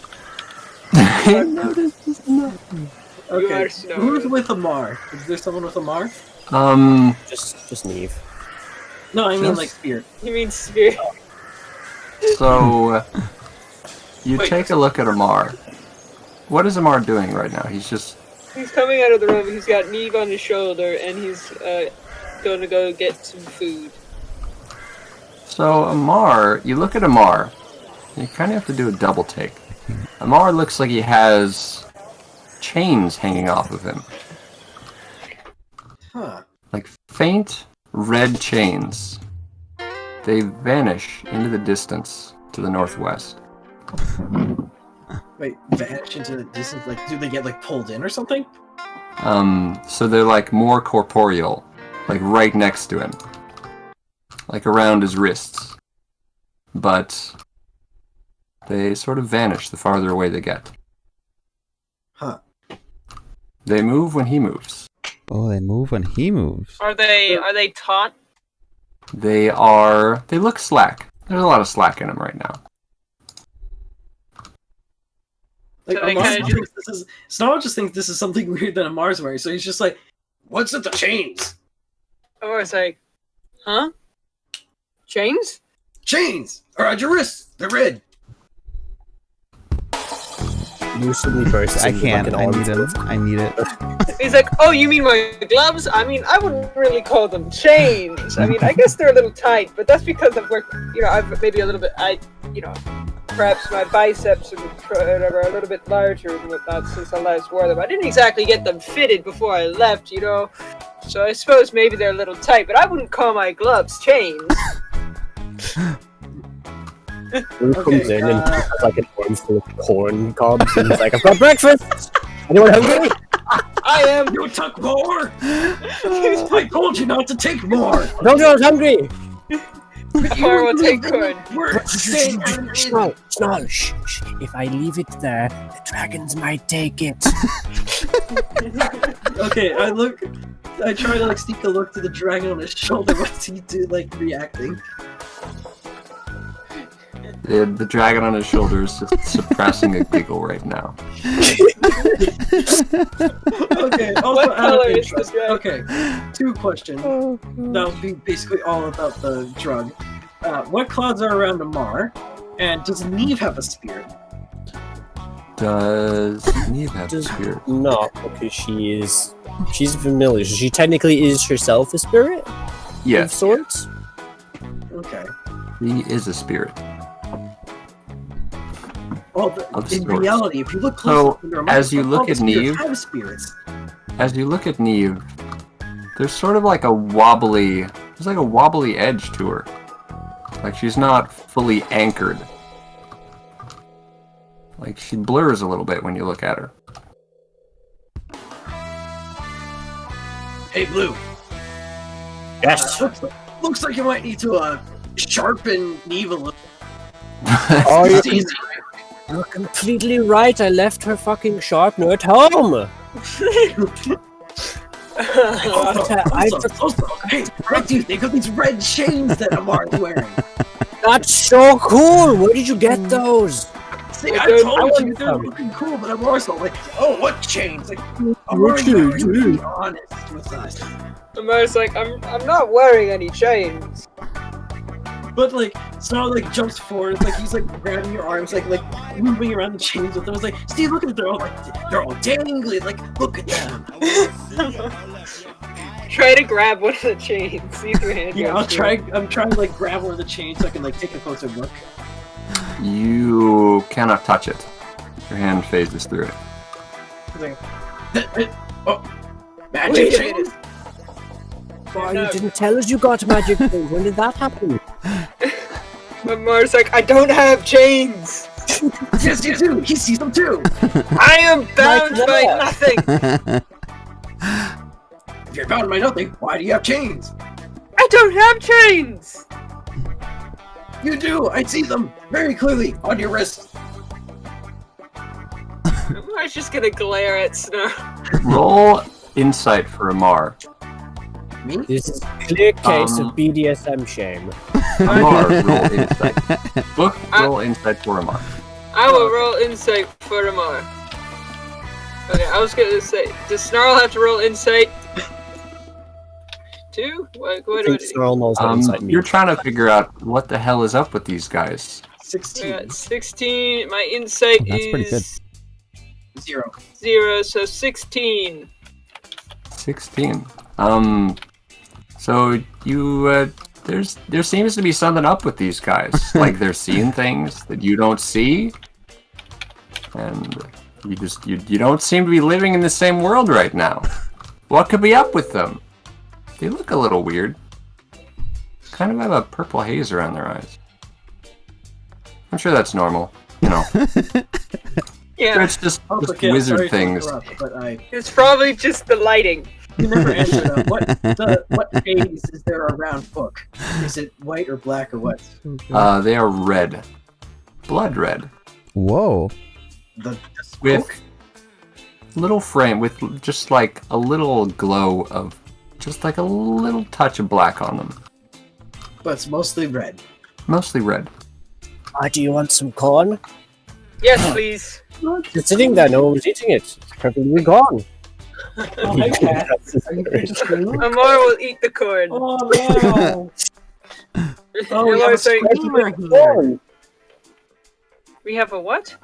C: I noticed nothing.
E: Okay.
A: You are Snow.
E: Who's with Amar? Is there someone with Amar?
B: Just Neve.
E: No, I mean like Spirit.
A: You mean spirit?
C: So, you
E: Wait.
C: take a look at Amar. What is Amar doing right now? He's
A: He's coming out of the room. He's got Neve on his shoulder, and he's going to go get some food.
C: So Amar, you look at Amar, you kind of have to do a double take. Amar looks like he has chains hanging off of him.
E: Huh.
C: Like faint red chains. They vanish into the distance to the northwest.
E: Wait, vanish into the distance? Like, do they get like pulled in or something?
C: So they're like more corporeal, like right next to him. Like around his wrists. But they sort of vanish the farther away they get.
E: Huh.
C: They move when he moves.
D: Oh, they move when he moves.
A: Are they taut?
C: They look slack. There's a lot of slack in them right now.
E: Like,
A: So they
E: Amar
A: kinda
E: thinks Snarl just thinks this is something weird that Amar's wearing, so he's just like, "What's with the chains?
A: Or it's like, huh? Chains?
E: Chains! Around your wrists! They're red!"
B: Lucidly bursts
D: I
B: into,
D: can't.
B: like, an
D: I
B: arm
D: need it.
B: full of-
D: I need it.
A: He's like, "Oh, you mean my gloves? I mean, I wouldn't really call them chains. I mean, I guess they're a little tight, but that's because I've worked, I've maybe a little bit, perhaps my biceps and whatever are a little bit larger and whatnot since I last wore them. I didn't exactly get them fitted before I left, so I suppose maybe they're a little tight, but I wouldn't call my gloves chains."
B: Who comes in and has like an arm full of corn cobs and he's like, "I've got breakfast! Anyone hungry?"
A: I am.
E: You took more! I told you not to take more!
B: "I told you I was hungry!"
A: Amar will take corn.
E: We're staying
B: Snarl, shh. If I leave it there, the dragons might take it.
E: Okay, I try to like sneak a look to the dragon on his shoulder. What's he do, like reacting?
C: The dragon on his shoulder is just suppressing a giggle right now.
E: Okay, also
A: What
E: out
A: color
E: of
A: is
E: interest.
A: the dragon?
E: Okay, 2 questions. That'll be basically all about the drug. What clouds are around Amar? And does Neve have a spirit?
C: Does Neve have a spirit?
B: Not because she's familiar. So she technically is herself a spirit of
C: Yes,
B: sorts.
E: Okay.
C: he is a spirit.
E: Well,
C: Of
E: in
C: sorts.
E: reality, if you look
C: So,
E: closely,
C: as you look
E: all the
C: at
E: spirits
C: Neve-
E: have spirits.
C: As you look at Neve, there's sort of like a wobbly edge to her. Like she's not fully anchored. Like she blurs a little bit when you look at her.
E: Hey, Blue.
B: Yes.
E: Looks like you might need to sharpen Neve a little.
B: Oh,
E: Easy.
B: you're completely right. I left her fucking sharpener at home.
E: Also, hey, what do you think of these red chains that Amar's wearing?
B: That's so cool. Where did you get those?
E: See, I told you they're looking cool, but I'm also like, oh, what chains? Like, I'm very honest with us.
A: Amar's like, I'm not wearing any chains.
E: But like, Snarl like jumps forward, like he's like grabbing your arms, like moving around the chains with them. It's like, Steve, look at them, they're all dangly. Like, look at them.
A: Try to grab one of the chains. See if your hand.
E: Yeah, I'm trying to like grab one of the chains so I can like take a closer look.
C: You cannot touch it. Your hand phases through it.
E: Like, oh, magic chains.
B: Oh, you didn't tell us you got magic things. When did that happen?
A: Amar's like, I don't have chains.
E: Yes, you do. He sees them too.
A: I am bound by nothing.
E: If you're bound by nothing, why do you have chains?
A: I don't have chains.
E: You do. I see them very clearly on your wrist.
A: Amar's just gonna glare at Snarl.
C: Roll insight for Amar.
E: Me?
B: This is a clear case of BDSM shame.
C: Amar, roll insight. Book, roll insight for Amar.
A: I will roll insight for Amar. Okay, I was gonna say, does Snarl have to roll insight? 2? What
B: I think Snarl knows what insight means.
C: You're trying to figure out what the hell is up with these guys.
E: 16.
A: I got 16. My insight
D: That's pretty good.
A: is
E: 0.
A: so 16.
C: 16. So you there seems to be something up with these guys. Like they're seeing things that you don't see, and you don't seem to be living in the same world right now. What could be up with them? They look a little weird. Kind of have a purple haze around their eyes. I'm sure that's normal, you know.
A: Yeah,
C: It's just wizard things.
A: it's probably just the lighting.
E: You never answered what haze is there around Book? Is it white or black or what?
C: They are red. Blood red.
D: Whoa.
E: The
C: With
E: smoke?
C: little frame, with just like a little glow of, just like a little touch of black on them.
E: But it's mostly red.
C: Mostly red.
B: Do you want some corn?
A: Yes, please.
B: It's sitting there, no one's eating it. It's perfectly gone.
E: Oh, hi, Cat. Are you going to scream?
A: Amar will eat the corn.
E: Oh, no. Oh, we have a
A: Amar's like,
E: screamer here.
A: we have a what?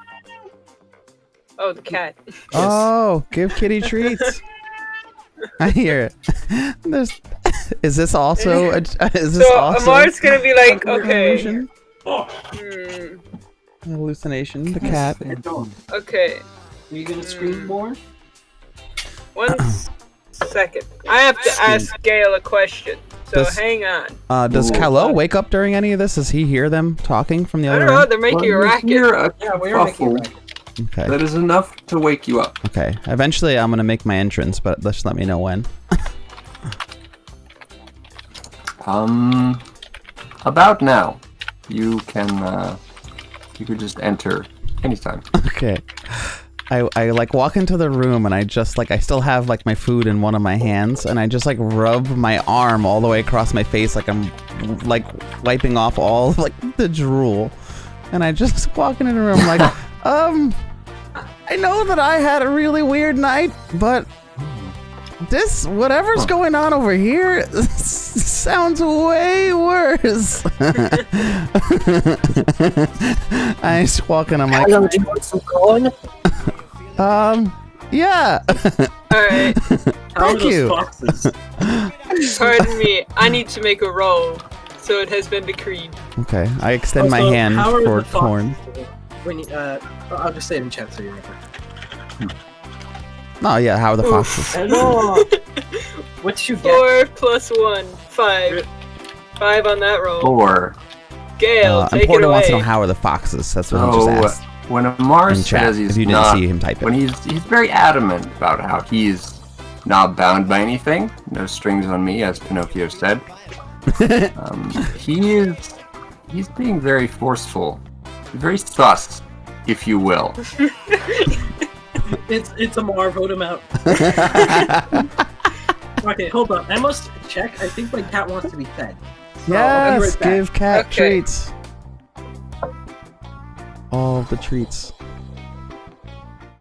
A: Oh, the cat.
D: Oh, give kitty treats. I hear it. Is this also
A: Amar's gonna be like, okay.
D: illusion? Hallucination. The cat.
A: Okay.
E: Are you going to scream more?
A: 1 second. I have to ask Gale a question. So hang on.
D: Does Kallow wake up during any of this? Does he hear them talking from the
A: I
D: other
A: don't know.
D: room?
A: They're making a racket.
E: Yeah, we are making a racket.
D: Okay.
C: That is enough to wake you up.
D: Okay. Eventually, I'm gonna make my entrance, but just let me know when.
C: About now. You can, you could just enter anytime.
D: Okay. I like walk into the room and I just like I still have like my food in one of my hands and I just like rub my arm all the way across my face like I'm like wiping off all like the drool, and I just walk into the room like I know that I had a really weird night, but this whatever's going on over here sounds way worse. I just walk in, I'm like,
B: Hello, do you want some corn?
D: yeah.
A: Alright.
D: Thank you.
A: Pardon me. I need to make a roll. So it has been decreed.
D: Okay, I extend my hand for corn.
E: When you, I'll just say it in chat so you remember.
D: Oh yeah, how are the foxes?
E: Hello. What'd you get?
A: 4 plus 1. 5. 5 on that roll.
C: 4.
A: Gale, take it
D: Importer
A: away.
D: wants to know how are the foxes. That's what he just asked.
C: When Amar
D: In chat,
C: says he's
D: if you didn't
C: not,
D: see him type it.
C: when he's very adamant about how he's not bound by anything, no strings on me, as Pinocchio said. He's being very forceful, very sus, if you will.
E: It's Amar, vote him out. Okay, hold on. I must check. I think my cat wants to be fed. So I'll be
D: Yes,
E: right back.
D: give cat
A: Okay.
D: treats. all the treats.